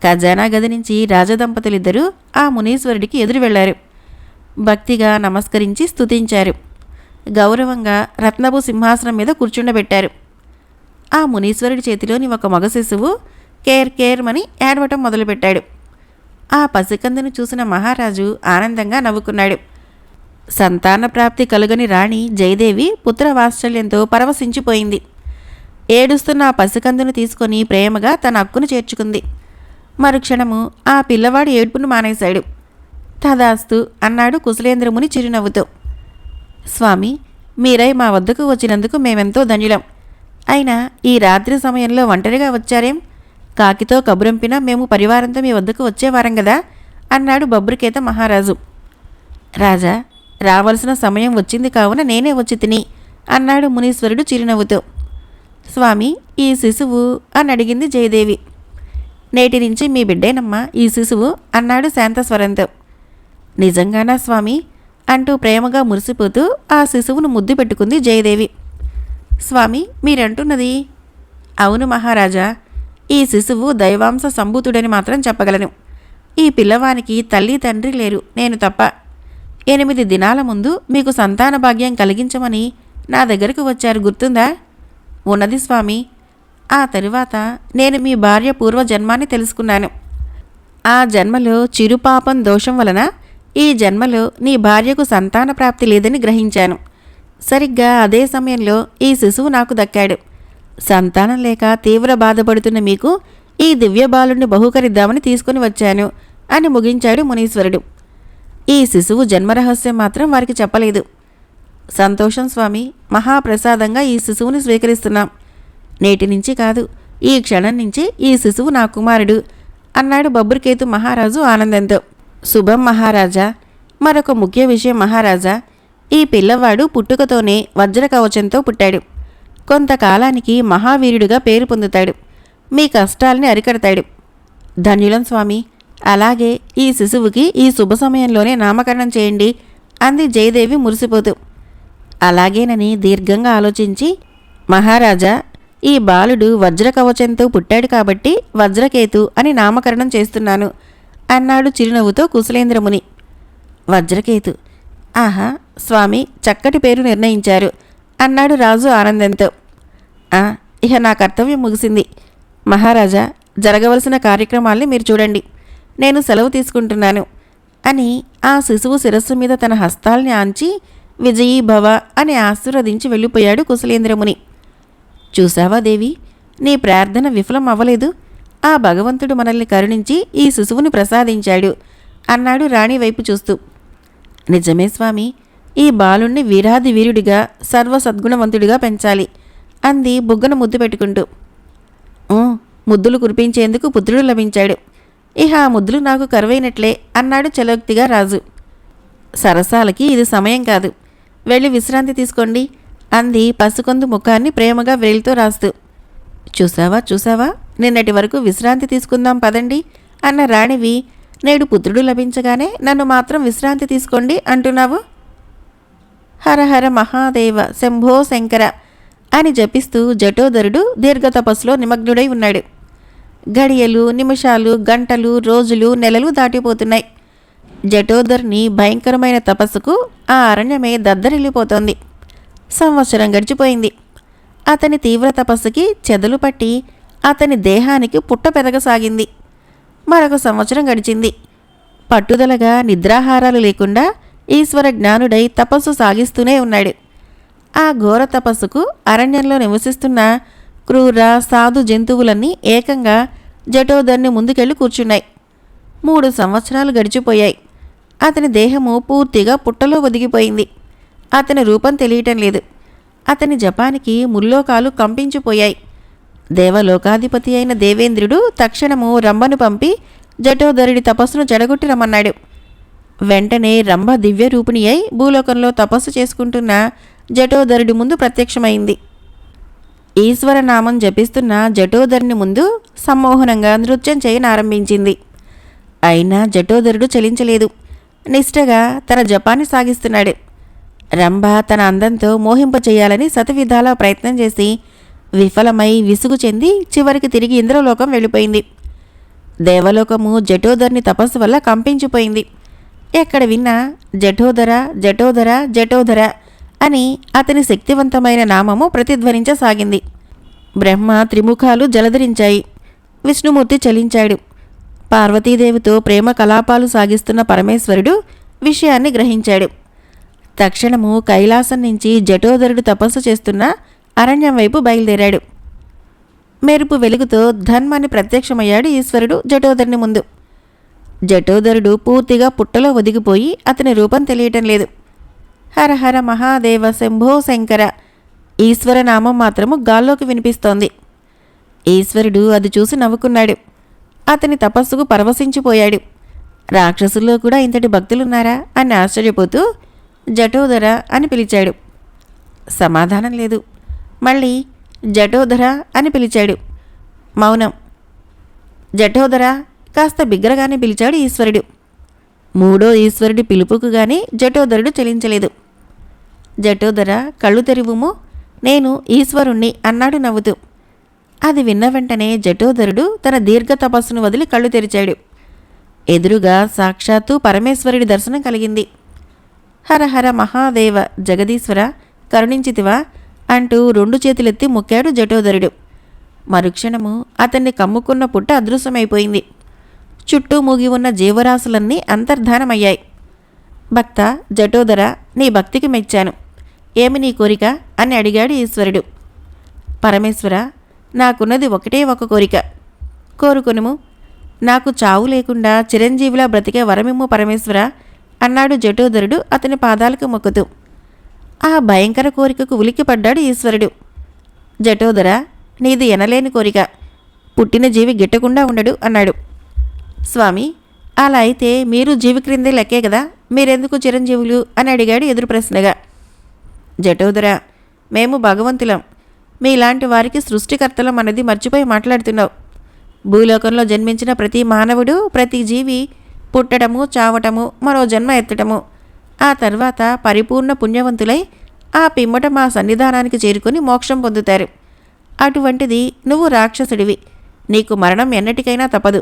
ఖజానా గది నుంచి రాజదంపతులిద్దరూ ఆ మునీశ్వరుడికి ఎదురు వెళ్లారు. భక్తిగా నమస్కరించి స్తుతించారు. గౌరవంగా రత్నపు సింహాసనం మీద కూర్చుండబెట్టారు. ఆ మునీశ్వరుడి చేతిలోని ఒక మగ శిశువు కేర్ కేర్మని ఏడవటం మొదలుపెట్టాడు. ఆ పసికందును చూసిన మహారాజు ఆనందంగా నవ్వుకున్నాడు. సంతాన ప్రాప్తి కలుగని రాణి జయదేవి పుత్రవాత్సల్యంతో పరవశించిపోయింది. ఏడుస్తున్న ఆ పసికందును తీసుకొని ప్రేమగా తన హక్కును చేర్చుకుంది. మరుక్షణము ఆ పిల్లవాడు ఏడ్పును మానేశాడు. తదాస్తు అన్నాడు కుశలేంద్రముని చిరునవ్వుతో. స్వామి, మీరై మా వద్దకు వచ్చినందుకు మేమెంతో ధన్యులం. అయినా ఈ రాత్రి సమయంలో ఒంటరిగా వచ్చారేం? కాకితో కబురంపినా మేము పరివారంతో మీ వద్దకు వచ్చేవారం కదా అన్నాడు బబ్రుకేత మహారాజు. రాజా, రావలసిన సమయం వచ్చింది కావున నేనే వచ్చి తిని అన్నాడు మునీశ్వరుడు చిరునవ్వుతో. స్వామి, ఈ శిశువు అని అడిగింది జయదేవి. నేటి నుంచి మీ బిడ్డేనమ్మా ఈ శిశువు అన్నాడు శాంతస్వరంతో. నిజంగానా స్వామి అంటూ ప్రేమగా మురిసిపోతూ ఆ శిశువును ముద్దు పెట్టుకుంది జయదేవి. స్వామి, మీరంటున్నది? అవును మహారాజా, ఈ శిశువు దైవాంశ సంభూతుడని మాత్రం చెప్పగలను. ఈ పిల్లవానికి తల్లి తండ్రి లేరు, నేను తప్ప. 8 దినాల ముందు మీకు సంతాన భాగ్యం కలిగించమని నా దగ్గరకు వచ్చారు, గుర్తుందా? ఉన్నది స్వామి. ఆ తరువాత నేను మీ భార్య పూర్వజన్మాన్ని తెలుసుకున్నాను. ఆ జన్మలో చిరుపాపం దోషం వలన ఈ జన్మలో నీ భార్యకు సంతాన ప్రాప్తి లేదని గ్రహించాను. సరిగ్గా అదే సమయంలో ఈ శిశువు నాకు దక్కాడు. సంతానం లేక తీవ్ర బాధపడుతున్న మీకు ఈ దివ్య బాలుడిని బహూకరిద్దామని తీసుకుని వచ్చాను అని ముగించాడు మునీశ్వరుడు. ఈ శిశువు జన్మరహస్యం మాత్రం వారికి చెప్పలేదు. సంతోషం స్వామి, మహాప్రసాదంగా ఈ శిశువుని స్వీకరిస్తున్నాం. నేటి నుంచి కాదు, ఈ క్షణం నుంచి ఈ శిశువు నా కుమారుడు అన్నాడు బబ్రుకేతు మహారాజు ఆనందంతో. శుభం మహారాజా. మరొక ముఖ్య విషయం మహారాజా, ఈ పిల్లవాడు పుట్టుకతోనే వజ్ర కవచంతో పుట్టాడు. కొంతకాలానికి మహావీరుడిగా పేరు పొందుతాడు. మీ కష్టాల్ని అరికడతాడు. ధన్యులం స్వామి. అలాగే ఈ శిశువుకి ఈ శుభ సమయంలోనే నామకరణం చేయండి అంది జయదేవి మురిసిపోతూ. అలాగేనని దీర్ఘంగా ఆలోచించి, మహారాజా, ఈ బాలుడు వజ్ర కవచంతో పుట్టాడు కాబట్టి వజ్రకేతు అని నామకరణం చేస్తున్నాను అన్నాడు చిరునవ్వుతో కుశలేంద్రముని. వజ్రకేతు, ఆహా స్వామి, చక్కటి పేరు నిర్ణయించారు అన్నాడు రాజు ఆనందంతో. ఇక నా కర్తవ్యం ముగిసింది. మహారాజా, జరగవలసిన కార్యక్రమాల్ని మీరు చూడండి. నేను సెలవు తీసుకుంటున్నాను అని ఆ శిశువు శిరస్సు మీద తన హస్తాల్ని ఆంచి విజయీ భవ అని ఆశీర్వదించి వెళ్ళిపోయాడు కుశలేంద్రముని. చూసావా దేవి, నీ ప్రార్థన విఫలం అవ్వలేదు. ఆ భగవంతుడు మనల్ని కరుణించి ఈ శిశువుని ప్రసాదించాడు అన్నాడు రాణి వైపు చూస్తూ. నిజమే స్వామి, ఈ బాలుణ్ణి వీరాది వీరుడిగా సర్వసద్గుణవంతుడిగా పెంచాలి అంది బుగ్గన ముద్దు పెట్టుకుంటూ. ముద్దులు కురిపించేందుకు పుత్రుడు లభించాడు. ఇహ ఆ ముద్దులు నాకు కరువైనట్లే అన్నాడు చలోక్తిగా రాజు. సరసాలకి ఇది సమయం కాదు, వెళ్ళి విశ్రాంతి తీసుకోండి అంది పసుకొందు ముఖాన్ని ప్రేమగా వేలితో రాస్తూ. చూసావా, నిన్నటి వరకు విశ్రాంతి తీసుకుందాం పదండి అన్న రాణివి నేడు పుత్రుడు లభించగానే నన్ను మాత్రం విశ్రాంతి తీసుకోండి అంటున్నావు. హరహర మహాదేవ శంభో శంకర అని జపిస్తూ జటోదరుడు దీర్ఘతపస్సులో నిమగ్నుడై ఉన్నాడు. గడియలు, నిమిషాలు, గంటలు, రోజులు, నెలలు దాటిపోతున్నాయి. జటోదర్ని భయంకరమైన తపస్సుకు ఆ అరణ్యమే దద్దరిల్లిపోతోంది. సంవత్సరం గడిచిపోయింది. అతని తీవ్ర తపస్సుకి చెదలు పట్టి అతని దేహానికి పుట్ట పెరగసాగింది. మరొక సంవత్సరం గడిచింది. పట్టుదలగా నిద్రాహారాలు లేకుండా ఈశ్వర జ్ఞానుడై తపస్సు సాగిస్తూనే ఉన్నాడు. ఆ ఘోర తపస్సుకు అరణ్యంలో నివసిస్తున్న క్రూర సాధు జంతువులన్నీ ఏకంగా జటోదర్ని ముందుకెళ్ళి కూర్చున్నాయి. 3 సంవత్సరాలు గడిచిపోయాయి. అతని దేహము పూర్తిగా పుట్టలో ఒదిగిపోయింది. అతని రూపం తెలియటం లేదు. అతని జపానికి ముల్లోకాలు కంపించిపోయాయి. దేవలోకాధిపతి అయిన దేవేంద్రుడు తక్షణము రంభను పంపి జటోదరుడి తపస్సును చెడగొట్టి రమ్మన్నాడు. వెంటనే రంభ దివ్యరూపిణి అయి భూలోకంలో తపస్సు చేసుకుంటున్న జటోదరుడి ముందు ప్రత్యక్షమైంది. ఈశ్వరనామం జపిస్తున్న జటోదరుని ముందు సమ్మోహనంగా నృత్యం చేయనారంభించింది. అయినా జటోదరుడు చలించలేదు. నిష్ఠగా తన జపాన్ని సాగిస్తున్నాడు. రంభ తన అందంతో మోహింపచేయాలని శతవిధాలా ప్రయత్నం చేసి విఫలమై విసుగు చెంది చివరికి తిరిగి ఇంద్రలోకం వెళ్ళిపోయింది. దేవలోకము జటోదరుని తపస్సు వల్ల కంపించిపోయింది. ఎక్కడ విన్నా జటోదర జటోదర జటోదర అని అతని శక్తివంతమైన నామము ప్రతిధ్వనించసాగింది. బ్రహ్మ త్రిముఖాలు జలధరించాయి. విష్ణుమూర్తి చలించాడు. పార్వతీదేవితో ప్రేమ కలాపాలు సాగిస్తున్న పరమేశ్వరుడు విషయాన్ని గ్రహించాడు. తక్షణము కైలాసం నుంచి జటోదరుడు తపస్సు చేస్తున్న అరణ్యం వైపు బయలుదేరాడు. మెరుపు వెలుగుతో ధన్మని ప్రత్యక్షమయ్యాడు ఈశ్వరుడు జటోదరుని ముందు. జటోదరుడు పూర్తిగా పుట్టలో ఒదిగిపోయి అతని రూపం తెలియటం లేదు. హరహర మహాదేవ శంభో శంకర ఈశ్వరనామం మాత్రము గాల్లోకి వినిపిస్తోంది. ఈశ్వరుడు అది చూసి నవ్వుకున్నాడు. అతని తపస్సుకు పరవశించిపోయాడు. రాక్షసుల్లో కూడా ఇంతటి భక్తులున్నారా అని ఆశ్చర్యపోతూ జటోదర అని పిలిచాడు. సమాధానం లేదు. మళ్ళీ జటోదర అని పిలిచాడు. మౌనం. జటోదర కాస్త బిగ్గరగానే పిలిచాడు ఈశ్వరుడు. మూడో ఈశ్వరుడి పిలుపుకు గాని జటోదరుడు చలించలేదు. జటోదర కళ్ళు తెరువుము, నేను ఈశ్వరుణ్ణి అన్నాడు నవ్వుతూ. అది విన్న వెంటనే జటోదరుడు తన దీర్ఘ తపస్సును వదిలి కళ్ళు తెరిచాడు. ఎదురుగా సాక్షాత్తు పరమేశ్వరుడి దర్శనం కలిగింది. హరహర మహాదేవ జగదీశ్వర కరుణించితివా అంటూ 2 చేతులెత్తి మొక్కాడు జటోదరుడు. మరుక్షణము అతన్ని కమ్ముకున్న పుట్ట అదృశ్యమైపోయింది. చుట్టూ మూగి ఉన్న జీవరాశులన్నీ అంతర్ధానమయ్యాయి. భక్త జటోదర, నీ భక్తికి మెచ్చాను. ఏమి నీ కోరిక అని అడిగాడు ఈశ్వరుడు. పరమేశ్వర, నాకున్నది ఒకటే ఒక కోరిక. కోరుకొనుము. నాకు చావు లేకుండా చిరంజీవిలా బ్రతికే వరమిమ్ము పరమేశ్వర అన్నాడు జటోదరుడు అతని పాదాలకు మొక్కుతూ. ఆ భయంకర కోరికకు ఉలిక్కిపడ్డాడు ఈశ్వరుడు. జటోదర, నీది ఎనలేని కోరిక. పుట్టిన జీవి గిట్టకుండా ఉండడు అన్నాడు. స్వామి, అలా అయితే మీరు జీవి క్రిందే లెక్కే కదా, మీరెందుకు చిరంజీవులు అని అడిగాడు ఎదురు ప్రశ్నగా. జటోదర, మేము భగవంతులం. మీలాంటి వారికి సృష్టికర్తలం అన్నది మర్చిపోయి మాట్లాడుతున్నావు. భూలోకంలో జన్మించిన ప్రతి మానవుడు, ప్రతి జీవి పుట్టడము, చావటము, మరో జన్మ ఎత్తటము, ఆ తర్వాత పరిపూర్ణ పుణ్యవంతులై ఆ పిమ్మట మా సన్నిధానానికి చేరుకుని మోక్షం పొందుతారు. అటువంటిది నువ్వు రాక్షసుడివి. నీకు మరణం ఎన్నటికైనా తప్పదు.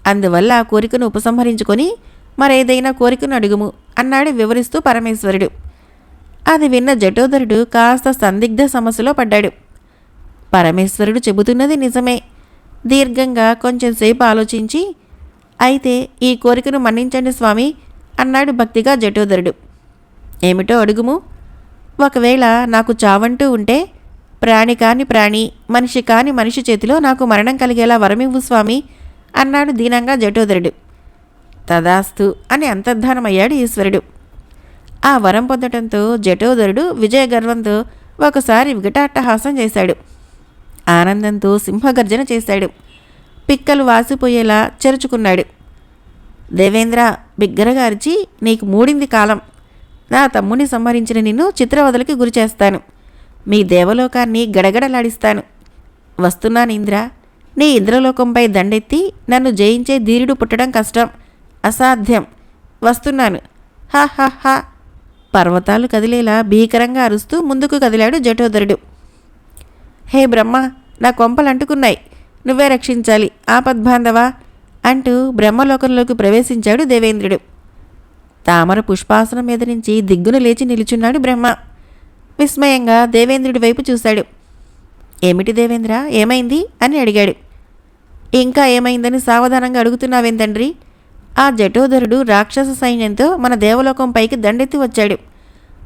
అందువల్ల ఆ కోరికను ఉపసంహరించుకొని మరేదైనా కోరికను అడుగుము అన్నాడు వివరిస్తూ పరమేశ్వరుడు. అది విన్న జటోదరుడు కాస్త సందిగ్ధ సమస్యలో పడ్డాడు. పరమేశ్వరుడు చెబుతున్నది నిజమే. దీర్ఘంగా కొంచెంసేపు ఆలోచించి, అయితే ఈ కోరికను మన్నించండి స్వామి అన్నాడు భక్తిగా జటోదరుడు. ఏమిటో అడుగుము. ఒకవేళ నాకు చావంటూ ఉంటే ప్రాణి కాని ప్రాణి, మనిషి కాని మనిషి చేతిలో నాకు మరణం కలిగేలా వరమివ్వు స్వామి అన్నాడు దీనంగా జటోదరుడు. తదాస్తు అని అంతర్ధానమయ్యాడు ఈశ్వరుడు. ఆ వరం పొందటంతో జటోదరుడు విజయగర్వంతో ఒకసారి వికటాట్టహాసం చేశాడు. ఆనందంతో సింహగర్జన చేశాడు. పిక్కలు వాసిపోయేలా చెరుచుకున్నాడు. దేవేంద్ర, బిగ్గరగా అరిచి, నీకు మూడింది కాలం. నా తమ్ముని సంహరించిన నిన్ను చిత్రవదలకి గురిచేస్తాను. మీ దేవలోకాన్ని గడగడలాడిస్తాను. వస్తున్నాను ఇంద్ర. నీ ఇంద్రలోకంపై దండెత్తి నన్ను జయించే ధీరుడు పుట్టడం కష్టం, అసాధ్యం. వస్తున్నాను. హా హా హా. పర్వతాలు కదిలేలా భీకరంగా అరుస్తూ ముందుకు కదిలాడు జటోదరుడు. హే బ్రహ్మ, నా కొంపలు అంటుకున్నాయి, నువ్వే రక్షించాలి ఆపద్బాంధవా అంటూ బ్రహ్మలోకంలోకి ప్రవేశించాడు దేవేంద్రుడు. తామర పుష్పాసనం మీద నుంచి దిగ్గున లేచి నిలుచున్నాడు బ్రహ్మ. విస్మయంగా దేవేంద్రుడి వైపు చూశాడు. ఏమిటి దేవేంద్ర, ఏమైంది అని అడిగాడు. ఇంకా ఏమైందని సావధానంగా అడుగుతున్నావేం తండ్రి? ఆ జటోదరుడు రాక్షస సైన్యంతో మన దేవలోకం పైకి దండెత్తి వచ్చాడు.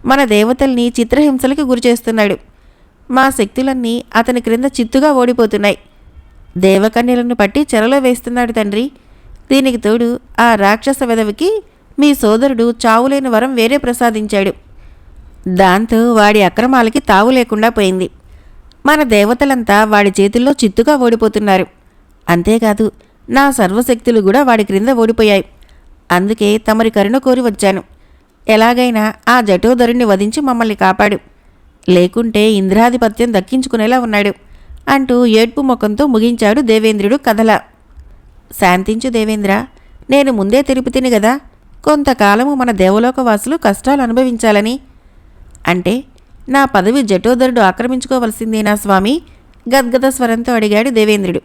మన దేవతల్ని చిత్రహింసలకి గురిచేస్తున్నాడు. మా శక్తులన్నీ అతని క్రింద చిత్తుగా ఓడిపోతున్నాయి. దేవకన్యలను పట్టి చెరలో వేస్తున్నాడు తండ్రి. దీనికి తోడు ఆ రాక్షస వెధవికి మీ సోదరుడు చావులేని వరం వేరే ప్రసాదించాడు. దాంతో వాడి అక్రమాలకి తావు లేకుండా పోయింది. మన దేవతలంతా వాడి చేతుల్లో చిత్తుగా ఓడిపోతున్నారు. అంతేకాదు నా సర్వశక్తులు కూడా వాడి క్రింద ఓడిపోయాయి. అందుకే తమరి కరుణ కోరి వచ్చాను. ఎలాగైనా ఆ జటోదరుణ్ణి వధించి మమ్మల్ని కాపాడు, లేకుంటే ఇంద్రాధిపత్యం దక్కించుకునేలా ఉన్నాడు అంటూ ఏడ్పు ముఖంతో ముగించాడు దేవేంద్రుడు కథలా. శాంతించు దేవేంద్ర, నేను ముందే తెలుపుతిని గదా కొంతకాలము మన దేవలోకవాసులు కష్టాలు అనుభవించాలని. అంటే నా పదవి జటోదరుడు ఆక్రమించుకోవలసిందేనా స్వామి? గద్గద స్వరంతో అడిగాడు దేవేంద్రుడు.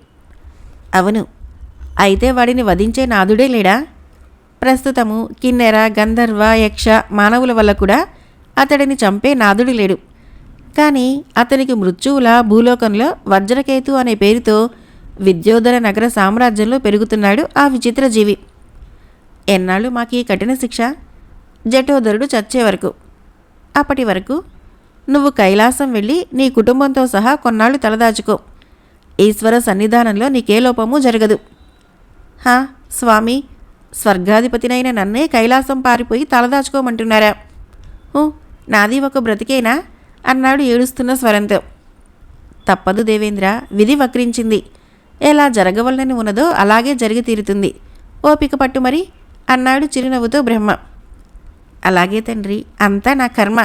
అవును, అయితే వాడిని వధించే నాదుడే లేడా? ప్రస్తుతము కిన్నెర, గంధర్వ, యక్ష, మానవుల వల్ల కూడా అతడిని చంపే నాదుడు లేడు. కానీ అతనికి మృత్యువుల భూలోకంలో వజ్రకేతు అనే పేరుతో విద్యోధర నగర సామ్రాజ్యంలో పెరుగుతున్నాడు ఆ విచిత్ర జీవి. ఎన్నాళ్ళు మాకీ కఠిన శిక్ష? జటోదరుడు చచ్చే వరకు. అప్పటి వరకు నువ్వు కైలాసం వెళ్ళి నీ కుటుంబంతో సహా కొన్నాళ్ళు తలదాచుకో. ఈశ్వర సన్నిధానంలో నీకే లోపము జరగదు. హా స్వామి, స్వర్గాధిపతినైన నన్నే కైలాసం పారిపోయి తలదాచుకోమంటున్నారా? నాది ఒక బ్రతికేనా అన్నాడు ఏడుస్తున్న స్వరంతో. తప్పదు దేవేంద్ర, విధి వక్రించింది. ఎలా జరగవలనని ఉన్నదో అలాగే జరిగి తీరుతుంది. ఓపిక పట్టు మరి అన్నాడు చిరునవ్వుతో బ్రహ్మ. అలాగే తండ్రి, అంతా నా కర్మ.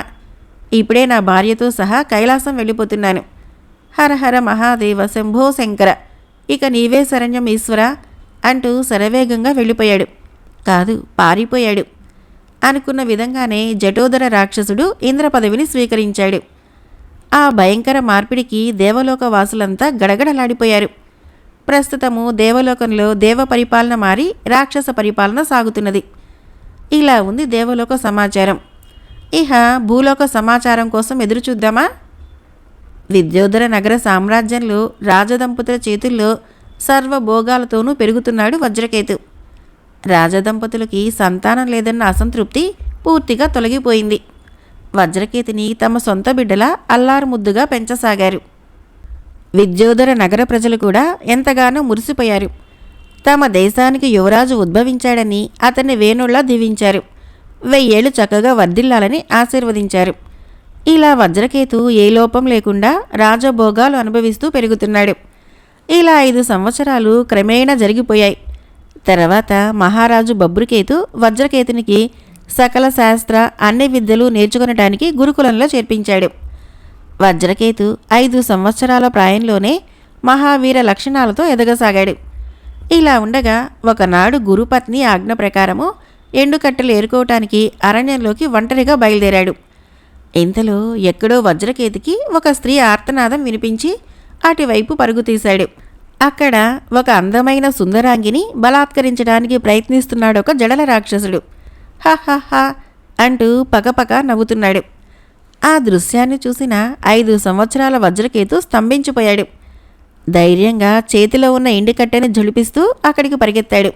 ఇప్పుడే నా భార్యతో సహా కైలాసం వెళ్ళిపోతున్నాను. హర హర మహాదేవ శంభో శంకర, ఇక నీవే శరణ్యం ఈశ్వర అంటూ శరవేగంగా వెళ్ళిపోయాడు. కాదు, పారిపోయాడు. అనుకున్న విధంగానే జటోదర రాక్షసుడు ఇంద్ర పదవిని స్వీకరించాడు. ఆ భయంకర మార్పిడికి దేవలోక వాసులంతా గడగడలాడిపోయారు. ప్రస్తుతము దేవలోకంలో దేవ పరిపాలన మారి రాక్షస పరిపాలన సాగుతున్నది. ఇలా ఉంది దేవలోక సమాచారం. ఇహ భూలోక సమాచారం కోసం ఎదురుచూద్దామా? విద్యోధర నగర సామ్రాజ్యంలో రాజదంపతుల చేతుల్లో సర్వభోగాలతోనూ పెరుగుతున్నాడు వజ్రకేతు. రాజదంపతులకి సంతానం లేదన్న అసంతృప్తి పూర్తిగా తొలగిపోయింది. వజ్రకేతుని తమ సొంత బిడ్డలా అల్లారు ముద్దుగా పెంచసాగారు. విద్యోధర నగర ప్రజలు కూడా ఎంతగానో మురిసిపోయారు. తమ దేశానికి యువరాజు ఉద్భవించాడని అతన్ని వేణుళ్లా దీవించారు. 1000 ఏళ్లు చక్కగా వర్ధిల్లాలని ఆశీర్వదించారు. ఇలా వజ్రకేతు ఏ లోపం లేకుండా రాజభోగాలు అనుభవిస్తూ పెరుగుతున్నాడు. ఇలా 5 సంవత్సరాలు క్రమేణా జరిగిపోయాయి. తర్వాత మహారాజు బబ్రుకేతు వజ్రకేతునికి సకల శాస్త్ర అన్ని విద్యలు నేర్చుకునటానికి గురుకులంలో చేర్పించాడు. వజ్రకేతు 5 సంవత్సరాల ప్రాయంలోనే మహావీర లక్షణాలతో ఎదగసాగాడు. ఇలా ఉండగా ఒకనాడు గురుపత్ని ఆజ్ఞ ప్రకారము ఎండుకట్టెలు ఏరుకోవటానికి అరణ్యంలోకి ఒంటరిగా బయలుదేరాడు. ఇంతలో ఎక్కడో వజ్రకేతుకి ఒక స్త్రీ ఆర్తనాదం వినిపించి అటువైపు పరుగు తీశాడు. అక్కడ ఒక అందమైన సుందరాంగిని బలాత్కరించడానికి ప్రయత్నిస్తున్నాడొక జడల రాక్షసుడు. హహహా అంటూ పకపక నవ్వుతున్నాడు. ఆ దృశ్యాన్ని చూసిన 5 సంవత్సరాల వజ్రకేతు స్తంభించిపోయాడు. ధైర్యంగా చేతిలో ఉన్న ఎండికట్టెని జులిపిస్తూ అక్కడికి పరిగెత్తాడు.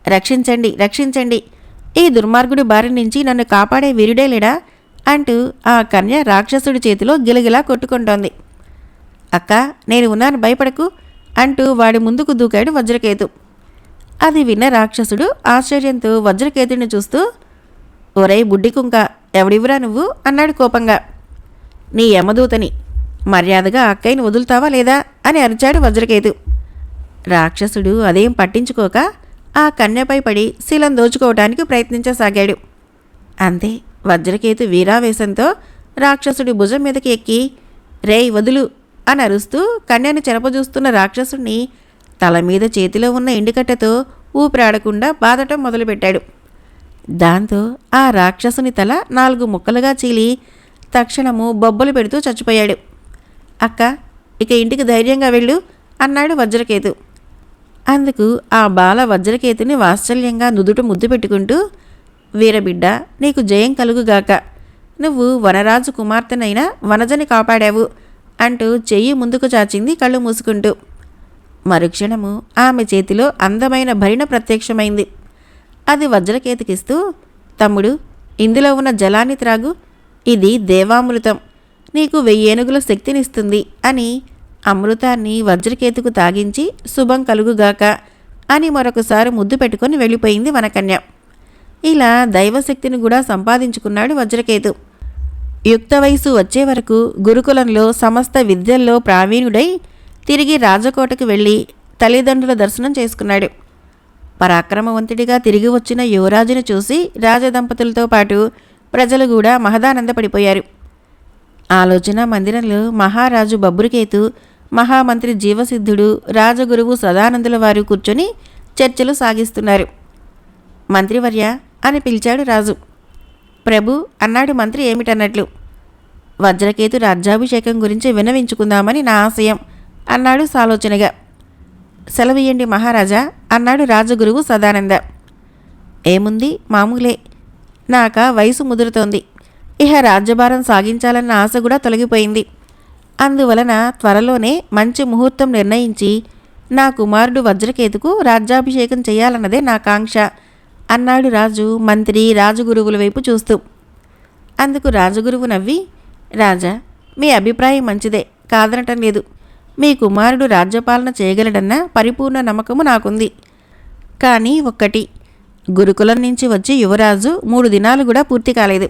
రక్షించండి, రక్షించండి, ఈ దుర్మార్గుడి బారి నుంచి నన్ను కాపాడే వీరుడే లేడా అంటూ ఆ కన్య రాక్షసుడి చేతిలో గిలగిలా కొట్టుకుంటోంది. అక్క, నేను ఉన్నాను, భయపడకు అంటూ వాడి ముందుకు దూకాడు వజ్రకేతు. అది విన్న రాక్షసుడు ఆశ్చర్యంతో వజ్రకేతుడిని చూస్తూ, ఒరై బుడ్డి కుంక, ఎవడివురా నువ్వు అన్నాడు కోపంగా. నీ యమదూతని, మర్యాదగా అక్కయ్యని వదులుతావా లేదా అని అరిచాడు వజ్రకేతు. రాక్షసుడు అదేం పట్టించుకోక ఆ కన్యపై పడి శీలం దోచుకోవటానికి ప్రయత్నించసాగాడు. అంతే, వజ్రకేతు వీరావేశంతో రాక్షసుడి భుజం మీదకి ఎక్కి, రేయ్ వదులు అని అరుస్తూ కన్యను చెరపజూస్తున్న రాక్షసుడిని తల మీద చేతిలో ఉన్న ఎండుకట్టెతో ఊపిరాడకుండా బాదటం మొదలుపెట్టాడు. దాంతో ఆ రాక్షసుని తల 4 ముక్కలుగా చీలి తక్షణము బొబ్బలు పెడుతూ చచ్చిపోయాడు. అక్క, ఇక ఇంటికి ధైర్యంగా వెళ్ళు అన్నాడు వజ్రకేతు. అందుకు ఆ బాల వజ్రకేతుని వాత్సల్యంగా నుదుట ముద్దు పెట్టుకుంటూ, వీరబిడ్డ, నీకు జయం కలుగుగాక, నువ్వు వనరాజు కుమార్తెనైనా వనజని కాపాడావు అంటూ చెయ్యి ముందుకు చాచింది కళ్ళు మూసుకుంటూ. మరుక్షణము ఆమె చేతిలో అందమైన భరిణ ప్రత్యక్షమైంది. అది వజ్రకేతుకిస్తూ, తమ్ముడు, ఇందులో ఉన్న జలాన్ని త్రాగు, ఇది దేవామృతం, నీకు 1000 ఏనుగుల శక్తినిస్తుంది అని అమృతాన్ని వజ్రకేతుకు తాగించి శుభం కలుగుగాక అని మరొకసారి ముద్దు పెట్టుకొని వెళ్ళిపోయింది వనకన్య. ఇలా దైవశక్తిని కూడా సంపాదించుకున్నాడు వజ్రకేతు. యుక్త వయసు వచ్చే వరకు గురుకులంలో సమస్త విద్యల్లో ప్రావీణుడై తిరిగి రాజకోటకు వెళ్ళి తల్లిదండ్రుల దర్శనం చేసుకున్నాడు. పరాక్రమవంతుడిగా తిరిగి వచ్చిన యువరాజును చూసి రాజదంపతులతో పాటు ప్రజలు కూడా మహదానందపడిపోయారు. ఆలోచన మందిరంలో మహారాజు బబ్బురుకేతు, మహామంత్రి జీవసిద్ధుడు, రాజగురువు సదానందుల వారు కూర్చొని చర్చలు సాగిస్తున్నారు. మంత్రివర్య అని పిలిచాడు రాజు. ప్రభు అన్నాడు మంత్రి ఏమిటన్నట్లు. వజ్రకేతు రాజ్యాభిషేకం గురించి విన్నవించుకుందామని నా ఆశయం అన్నాడు సాలోచనగా. సెలవియ్యండి మహారాజా అన్నాడు రాజగురువు సదానంద. ఏముంది మామూలే, నాక వయసు ముదురుతోంది. ఇహ రాజ్యభారం సాగించాలన్న ఆశ కూడా తొలగిపోయింది. అందువలన త్వరలోనే మంచి ముహూర్తం నిర్ణయించి నా కుమారుడు వజ్రకేతుకు రాజ్యాభిషేకం చేయాలన్నదే నా కాంక్ష అన్నాడు రాజు మంత్రి రాజగురువుల వైపు చూస్తూ. అందుకు రాజగురువు నవ్వి, రాజా మీ అభిప్రాయం మంచిదే, కాదనటం లేదు. మీ కుమారుడు రాజ్యపాలన చేయగలడన్న పరిపూర్ణ నమ్మకము నాకుంది. కానీ ఒక్కటి, గురుకులం నుంచి వచ్చి యువరాజు 3 దినాలు కూడా పూర్తి కాలేదు.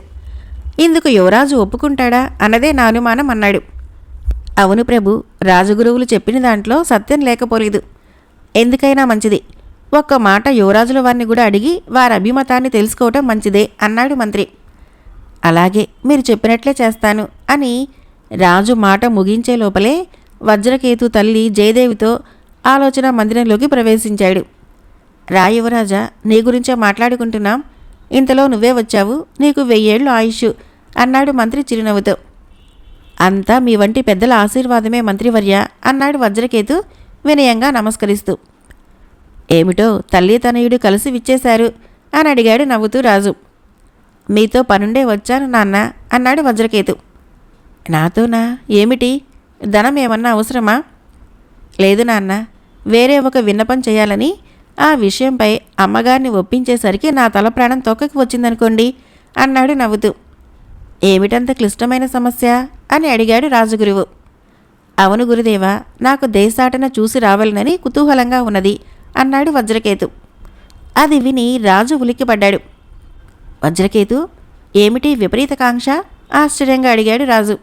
ఇందుకు యువరాజు ఒప్పుకుంటాడా అన్నదే నా అనుమానం అన్నాడు. అవును ప్రభు, రాజగురువులు చెప్పిన దాంట్లో సత్యం లేకపోలేదు. ఎందుకైనా మంచిది, ఒక్క మాట యువరాజుల వారిని కూడా అడిగి వారి అభిమతాన్ని తెలుసుకోవటం మంచిదే అన్నాడు మంత్రి. అలాగే మీరు చెప్పినట్లే చేస్తాను అని రాజు మాట ముగించే లోపలే వజ్రకేతు తల్లి జయదేవితో ఆలోచన మందిరంలోకి ప్రవేశించాడు. రా యువరాజా, నీ గురించే మాట్లాడుకుంటున్నాం, ఇంతలో నువ్వే వచ్చావు, నీకు 1000 ఏళ్ళు ఆయుష్ అన్నాడు మంత్రి చిరునవ్వుతో. అంతా మీ వంటి పెద్దల ఆశీర్వాదమే మంత్రివర్య అన్నాడు వజ్రకేతు వినయంగా నమస్కరిస్తూ. ఏమిటో తల్లి తనయుడు కలిసి విచ్చేశారు అని అడిగాడు నవ్వుతూ రాజు. మీతో పనుండే వచ్చాను నాన్న అన్నాడు వజ్రకేతు. నాతోనా? ఏమిటి, ధనం ఏమన్నా అవసరమా? లేదు నాన్న, వేరే ఒక విన్నపం చేయాలని, ఆ విషయంపై అమ్మగారిని ఒప్పించేసరికి నా తల ప్రాణం తొక్కకి వచ్చిందనుకోండి అన్నాడు నవ్వుతూ. ఏమిటంత క్లిష్టమైన సమస్య అని అడిగాడు రాజగురువు. అవును గురుదేవా, నాకు దేశాటన చూసి రావాలనని కుతూహలంగా ఉన్నది అన్నాడు వజ్రకేతు. అది విని రాజు ఉలిక్కిపడ్డాడు. వజ్రకేతు, ఏమిటి విపరీత కాంక్ష ఆశ్చర్యంగా అడిగాడు రాజు.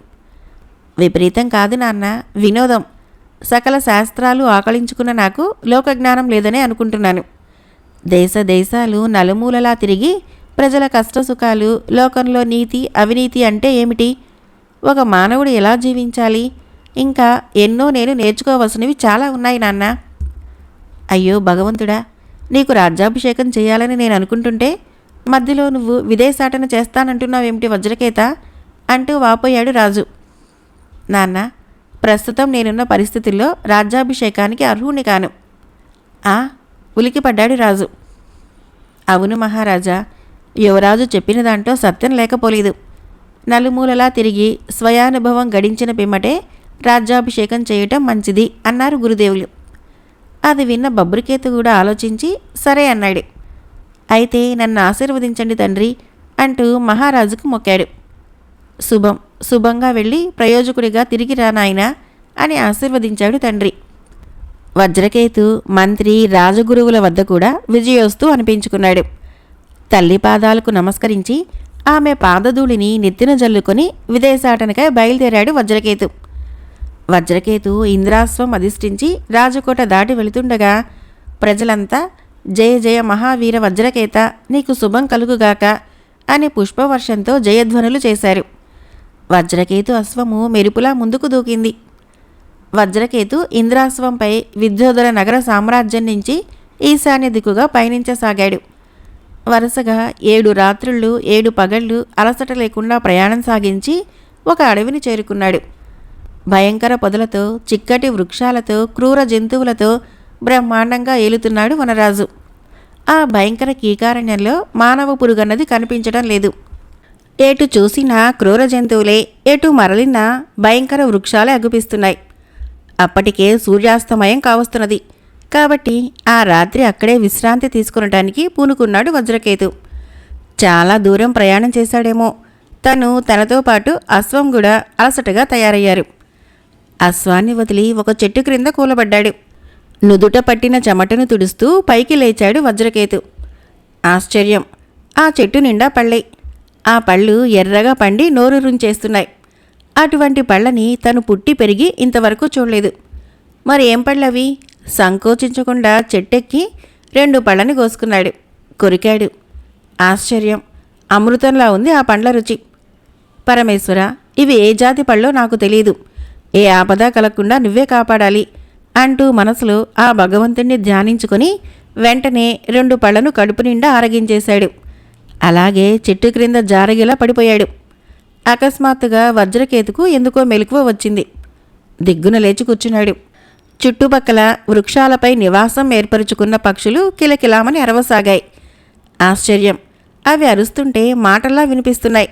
విపరీతం కాదు నాన్న, వినోదం. సకల శాస్త్రాలు ఆకళించుకున్న నాకు లోకజ్ఞానం లేదనే అనుకుంటున్నాను. దేశాలు నలుమూలలా తిరిగి ప్రజల కష్టసుఖాలు, లోకంలో నీతి అవినీతి అంటే ఏమిటి, ఒక మానవుడు ఎలా జీవించాలి, ఇంకా ఎన్నో నేను నేర్చుకోవలసినవి చాలా ఉన్నాయి నాన్న. అయ్యో భగవంతుడా, నీకు రాజ్యాభిషేకం చేయాలని నేను అనుకుంటుంటే మధ్యలో నువ్వు విదేశాటన చేస్తానంటున్నావేమిటి వజ్రకేత అంటూ వాపోయాడు రాజు. నాన్న, ప్రస్తుతం నేనున్న పరిస్థితుల్లో రాజ్యాభిషేకానికి అర్హుని కాను. ఉలికిపడ్డాడు రాజు. అవును మహారాజా, యువరాజు చెప్పిన దాంట్లో సత్యం లేకపోలేదు. నలుమూలలా తిరిగి స్వయానుభవం గడించిన పిమ్మటే రాజ్యాభిషేకం చేయటం మంచిది అన్నారు గురుదేవులు. అది విన్న బబ్బురుకేతు కూడా ఆలోచించి సరే అన్నాడు. అయితే నన్ను ఆశీర్వదించండి తండ్రి అంటూ మహారాజుకు మొక్కాడు. శుభంగా వెళ్ళి ప్రయోజకుడిగా తిరిగి రా నాయనా అని ఆశీర్వదించాడు తండ్రి. వజ్రకేతు మంత్రి రాజగురువుల వద్ద కూడా విజయోస్తు అనిపించుకున్నాడు. తల్లి పాదాలకు నమస్కరించి ఆమె పాదధూళిని నెత్తిన జల్లుకొని విదేశాటనకై బయలుదేరాడు వజ్రకేతు. వజ్రకేతు ఇంద్రాశ్వం అధిష్ఠించి రాజకోట దాటి వెళుతుండగా ప్రజలంతా జయ జయ మహావీర వజ్రకేత, నీకు శుభం కలుగుగాక అని పుష్పవర్షంతో జయధ్వనులు చేశారు. వజ్రకేతు అశ్వము మెరుపులా ముందుకు దూకింది. వజ్రకేతు ఇంద్రాశ్వంపై విద్యోధర నగర సామ్రాజ్యం నుంచి ఈశాన్య దిక్కుగా పయనించసాగాడు. వరుసగా 7 రాత్రుళ్ళు 7 పగళ్ళు అలసట లేకుండా ప్రయాణం సాగించి ఒక అడవిని చేరుకున్నాడు. భయంకర పొదలతో, చిక్కటి వృక్షాలతో, క్రూర జంతువులతో బ్రహ్మాండంగా ఏలుతున్నాడు వనరాజు. ఆ భయంకర కీకారణ్యంలో మానవ పురుగన్నది కనిపించడం లేదు. ఎటు చూసినా క్రూర జంతువులే, ఎటు మరలినా భయంకర వృక్షాలే అగుపిస్తున్నాయి. అప్పటికే సూర్యాస్తమయం కావస్తున్నది. కాబట్టి ఆ రాత్రి అక్కడే విశ్రాంతి తీసుకునటానికి పూనుకున్నాడు వజ్రకేతు. చాలా దూరం ప్రయాణం చేశాడేమో. తనతో పాటు అశ్వం కూడా అలసటగా తయారయ్యారు. అశ్వాన్ని వదిలి ఒక చెట్టు క్రింద కూలబడ్డాడు. నుదుట పట్టిన చెమటను తుడుస్తూ పైకి లేచాడు వజ్రకేతు. ఆశ్చర్యం, ఆ చెట్టు నిండా పళ్ళే. ఆ పళ్ళు ఎర్రగా పండి నోరూరుంచేస్తున్నాయి. అటువంటి పళ్ళని తను పుట్టి పెరిగి ఇంతవరకు చూడలేదు. మరి ఏం పళ్ళవి? సంకోచించకుండా చెట్టెక్కి 2 పళ్ళని కోసుకున్నాడు. కొరికాడు. ఆశ్చర్యం! అమృతంలా ఉంది ఆ పండ్ల రుచి. పరమేశ్వర, ఇవి ఏ జాతి పళ్ళో నాకు తెలియదు. ఏ ఆపద కలగకుండా నువ్వే కాపాడాలి అంటూ మనసులో ఆ భగవంతుణ్ణి ధ్యానించుకొని వెంటనే 2 పళ్ళను కడుపు నిండా ఆరగించేశాడు. అలాగే చెట్టు క్రింద జారగిలా పడిపోయాడు. అకస్మాత్తుగా వజ్రకేతుకు ఎందుకో మెలకువ వచ్చింది. దిగ్గున లేచి కూర్చున్నాడు. చుట్టుపక్కల వృక్షాలపై నివాసం ఏర్పరుచుకున్న పక్షులు కిలకిలామని అరవసాగాయి. ఆశ్చర్యం! అవి అరుస్తుంటే మాటల్లా వినిపిస్తున్నాయి.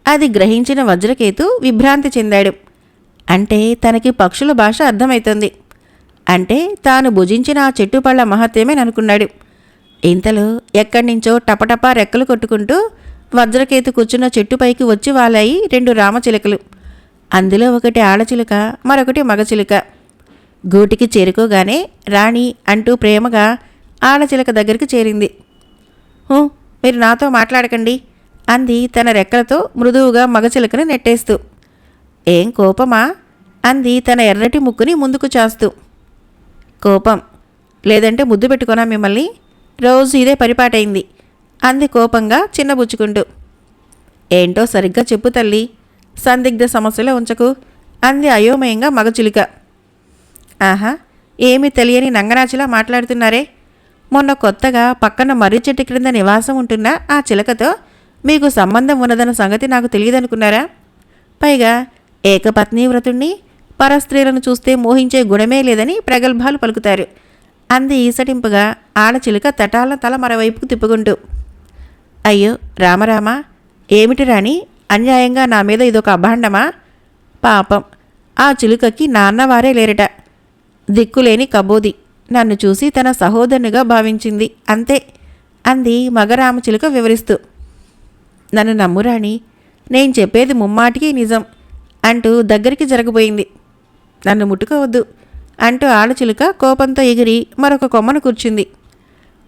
అది గ్రహించిన వజ్రకేతు విభ్రాంతి చెందాడు. అంటే తనకి పక్షుల భాష అర్థమవుతుంది. అంటే తాను భుజించిన ఆ చెట్టుపళ్ళ మహత్యమేననుకున్నాడు. ఇంతలో ఎక్కడి నుంచో టపటపా రెక్కలు కొట్టుకుంటూ వజ్రకేతు కూర్చున్న చెట్టుపైకి వచ్చి వాలాయి 2 రామచిలుకలు. అందులో ఒకటి ఆడచిలుక, మరొకటి మగచిలుక. గూటికి చేరుకోగానే రాణి అంటూ ప్రేమగా ఆడచిలుక దగ్గరికి చేరింది. మీరు నాతో మాట్లాడకండి అంది తన రెక్కలతో మృదువుగా మగచిలుకను నెట్టేస్తూ. ఏం కోపమా అంది తన ఎర్రటి ముక్కుని ముందుకు చాస్తూ. కోపం లేదంటే ముద్దు పెట్టుకోనా మిమ్మల్ని? రోజు ఇదే పరిపాటైంది అంది కోపంగా చిన్నబుచ్చుకుంటూ. ఏంటో సరిగ్గా చెప్పు తల్లి, సందిగ్ధ సమస్యలో ఉంచకు అంది అయోమయంగా మగచిలుక. ఆహా, ఏమీ తెలియని నంగనాచిలా మాట్లాడుతున్నారే. మొన్న కొత్తగా పక్కన మర్రి చెట్టు క్రింద నివాసం ఉంటున్న ఆ చిలకతో మీకు సంబంధం ఉన్నదన్న సంగతి నాకు తెలియదనుకున్నారా? పైగా ఏకపత్ని వ్రతుణ్ణి, పరస్త్రీలను చూస్తే మోహించే గుణమే లేదని ప్రగల్భాలు పలుకుతారు అంది ఈసటింపుగా ఆడచిలుక తటాల తల మరోవైపుకు తిప్పుకుంటూ. అయ్యో రామరామ, ఏమిటి రాణి, అన్యాయంగా నా మీద ఇదొక అభాండమా? పాపం, ఆ చిలుకకి నాన్నవారే లేరట. దిక్కులేని కబోది నన్ను చూసి తన సహోదరునిగా భావించింది అంతే అంది మగరామచిలుక వివరిస్తూ. నన్ను నమ్మురాణి, నేను చెప్పేది ముమ్మాటికి నిజం అంటూ దగ్గరికి జరగబోయింది. నన్ను ముట్టుకోవద్దు అంటూ ఆడచిలుక కోపంతో ఎగిరి మరొక కొమ్మను కూర్చుంది.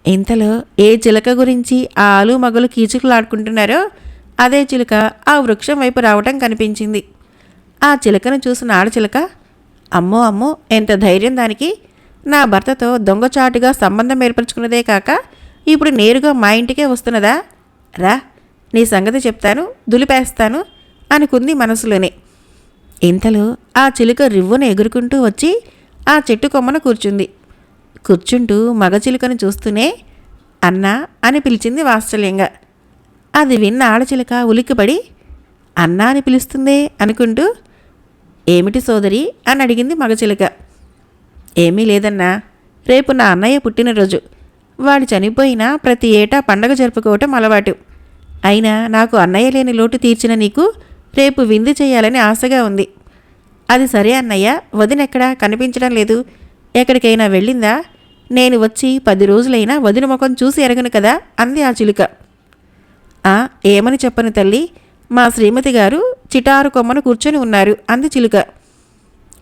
ఇంతలో ఏ చిలుక గురించి ఆ ఆలు మగలు కీచుకులాడుకుంటున్నారో అదే చిలుక ఆ వృక్షం వైపు రావటం కనిపించింది. ఆ చిలుకను చూసిన ఆడచిలుక, అమ్మో అమ్మో, ఎంత ధైర్యం దానికి! నా భర్తతో దొంగచాటుగా సంబంధం ఏర్పరచుకున్నదే కాక ఇప్పుడు నేరుగా మా ఇంటికే వస్తున్నదా? రా, నీ సంగతి చెప్తాను, దులిపేస్తాను అనుకుంది మనసులోనే. ఇంతలో ఆ చిలుక రివ్వున ఎగురుకుంటూ వచ్చి ఆ చెట్టు కొమ్మన కూర్చుంది. కూర్చుంటూ మగ చిలుకను చూస్తూనే అన్నా అని పిలిచింది వాత్సల్యంగా. అది విన్న ఆడచిలుక ఉలిక్కిపడి అన్నా అని పిలుస్తుందే అనుకుంటూ, ఏమిటి సోదరి అని అడిగింది మగచిలుక. ఏమీ లేదన్నా, రేపు నా అన్నయ్య పుట్టినరోజు. వాడు చనిపోయినా ప్రతి ఏటా పండగ జరుపుకోవటం అలవాటు. అయినా నాకు అన్నయ్య లేని లోటు తీర్చిన నీకు రేపు విందు చేయాలని ఆశగా ఉంది. అది సరే అన్నయ్య, వదినెక్కడా కనిపించడం లేదు. ఎక్కడికైనా వెళ్ళిందా? నేను వచ్చి 10 రోజులైనా వదిన ముఖం చూసి ఎరగను కదా అంది ఆ చిలుక. ఏమని చెప్పను తల్లి, మా శ్రీమతి గారు చిటారు కొమ్మను కూర్చొని ఉన్నారు అంది చిలుక.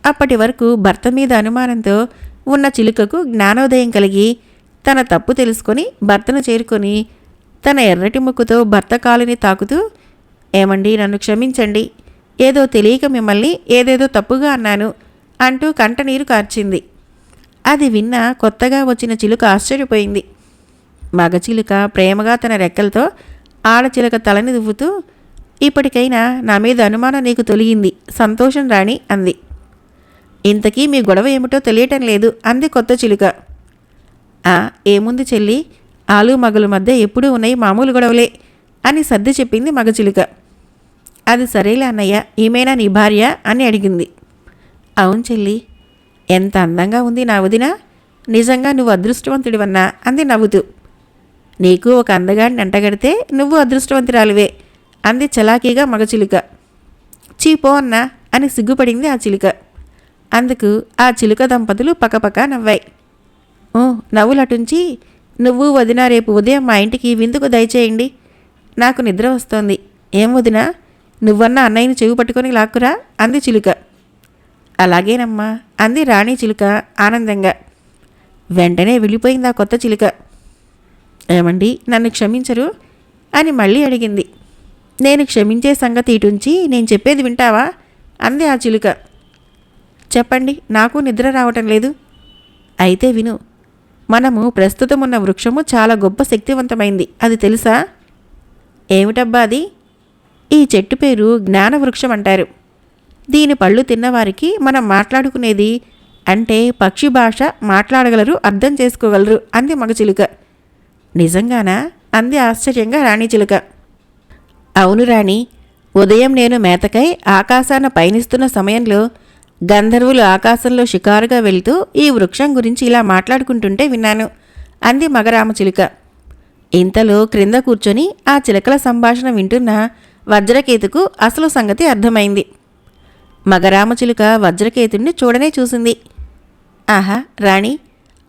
అప్పటి వరకు భర్త మీద అనుమానంతో ఉన్న చిలుకకు జ్ఞానోదయం కలిగి తన తప్పు తెలుసుకొని భర్తను చేరుకొని తన ఎర్రటి ముక్కుతో భర్త కాలుని తాకుతూ, ఏమండి, నన్ను క్షమించండి, ఏదో తెలియక మిమ్మల్ని ఏదేదో తప్పుగా అన్నాను అంటూ కంటనీరు కార్చింది. అది విన్న కొత్తగా వచ్చిన చిలుక ఆశ్చర్యపోయింది. మగచిలుక ప్రేమగా తన రెక్కలతో ఆడచిలుక తలని దువ్వుతూ, ఇప్పటికైనా నా మీద అనుమానం నీకు తొలగింది, సంతోషం రాణి అంది. ఇంతకీ మీ గొడవ ఏమిటో తెలియటం లేదు అంది కొత్త చిలుక. ఏముంది చెల్లి, ఆలు మగల మధ్య ఎప్పుడూ ఉన్నాయి మామూలు గొడవలే అని సర్ది చెప్పింది మగచిలుక. అది సరేలే అన్నయ్య, ఈమెనా నీ భార్య అని అడిగింది. అవును చెల్లి. ఎంత అందంగా ఉంది నా వదిన, నిజంగా నువ్వు అదృష్టవంతుడివన్నా అంది నవ్వుతూ. నీకు ఒక అందగాడిని అంటగడితే నువ్వు అదృష్టవంతురాలివే అంది చలాకీగా మగచిలుక. చీపో అన్నా అని సిగ్గుపడింది ఆ చిలుక. అందుకు ఆ చిలుక దంపతులు పకపక నవ్వాయి. నవ్వులటుంచి, నువ్వు వదిన రేపు ఉదయం మా ఇంటికి విందుకు దయచేయండి, నాకు నిద్ర వస్తోంది. ఏం వదినా, నువ్వన్నా అన్నయ్యని చెవి పట్టుకొని లాక్కురా అంది చిలుక. అలాగేనమ్మా అంది రాణి చిలుక ఆనందంగా. వెంటనే వెళ్ళిపోయింది ఆ కొత్త చిలుక. ఏమండి, నన్ను క్షమించరు అని మళ్ళీ అడిగింది. నేను క్షమించే సంగతి ఇటుంచి నేను చెప్పేది వింటావా అంది ఆ చిలుక. చెప్పండి, నాకు నిద్ర రావటం లేదు. అయితే విను. మనము ప్రస్తుతం ఉన్న వృక్షము చాలా గొప్ప శక్తివంతమైంది, అది తెలుసా? ఏమిటబ్బా అది? ఈ చెట్టు పేరు జ్ఞానవృక్షం అంటారు. దీని పళ్ళు తిన్నవారికి మనం మాట్లాడుకునేది అంటే పక్షి భాష మాట్లాడగలరు, అర్థం చేసుకోగలరు అంది మగ చిలుక. నిజంగానా అంది ఆశ్చర్యంగా రాణి చిలుక. అవును రాణి, ఉదయం నేను మేతకై ఆకాశాన పయనిస్తున్న సమయంలో గంధర్వులు ఆకాశంలో షికారుగా వెళ్తూ ఈ వృక్షం గురించి ఇలా మాట్లాడుకుంటుంటే విన్నాను అంది మగరామచిలుక. ఇంతలో క్రింద కూర్చొని ఆ చిలకల సంభాషణ వింటున్న వజ్రకేతుకు అసలు సంగతి అర్థమైంది. మగరామచిలుక వజ్రకేతుణ్ణి చూడనే చూసింది. ఆహా రాణి,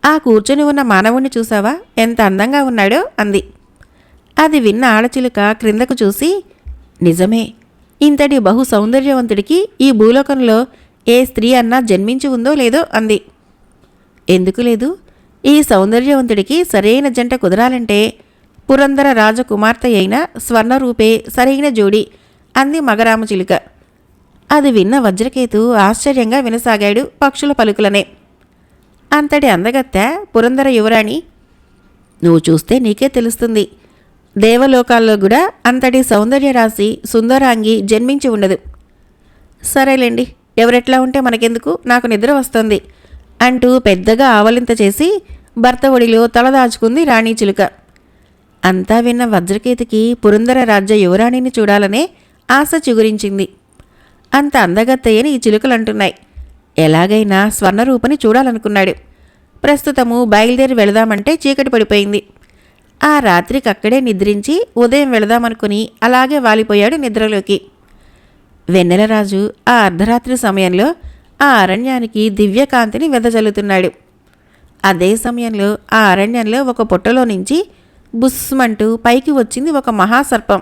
ఆ కూర్చొని ఉన్న మానవుణ్ణి చూసావా, ఎంత అందంగా ఉన్నాడో అంది. అది విన్న ఆడచిలుక క్రిందకు చూసి, నిజమే, ఇంతటి బహు సౌందర్యవంతుడికి ఈ భూలోకంలో ఏ స్త్రీ అన్నా జన్మించి ఉందో లేదో అంది. ఎందుకు లేదు? ఈ సౌందర్యవంతుడికి సరైన జంట కుదరాలంటే పురందర రాజకుమార్తె అయిన స్వర్ణరూపే సరైన జోడి అంది మగరామచిలుక. అది విన్న వజ్రకేతు ఆశ్చర్యంగా వినసాగాడు పక్షుల పలుకులనే. అంతటి అందగత్తె పురందర యువరాణి? నువ్వు చూస్తే నీకే తెలుస్తుంది. దేవలోకాల్లో కూడా అంతటి సౌందర్య రాశి సుందరాంగి జన్మించి ఉండదు. సరేలేండి, ఎవరెట్లా ఉంటే మనకెందుకు, నాకు నిద్ర వస్తుంది అంటూ పెద్దగా ఆవలింత చేసి భర్త ఒడిలో తలదాచుకుంది రాణి చిలుక. అంతా విన్న వజ్రకేతుకి పురందర రాజ్య యువరాణిని చూడాలనే ఆశ చిగురించింది. అంత అందగత్తయ్యని ఈ చిలుకలంటున్నాయి. ఎలాగైనా స్వర్ణరూపని చూడాలనుకున్నాడు. ప్రస్తుతము బయలుదేరి వెళదామంటే చీకటి పడిపోయింది. ఆ రాత్రికి అక్కడే నిద్రించి ఉదయం వెళదామనుకుని అలాగే వాలిపోయాడు నిద్రలోకి. వెన్నెలరాజు ఆ అర్ధరాత్రి సమయంలో ఆ అరణ్యానికి దివ్యకాంతిని వెదజల్లుతున్నాడు. అదే సమయంలో ఆ అరణ్యంలో ఒక పుట్టలో నుంచి బుస్మంటూ పైకి వచ్చింది ఒక మహాసర్పం.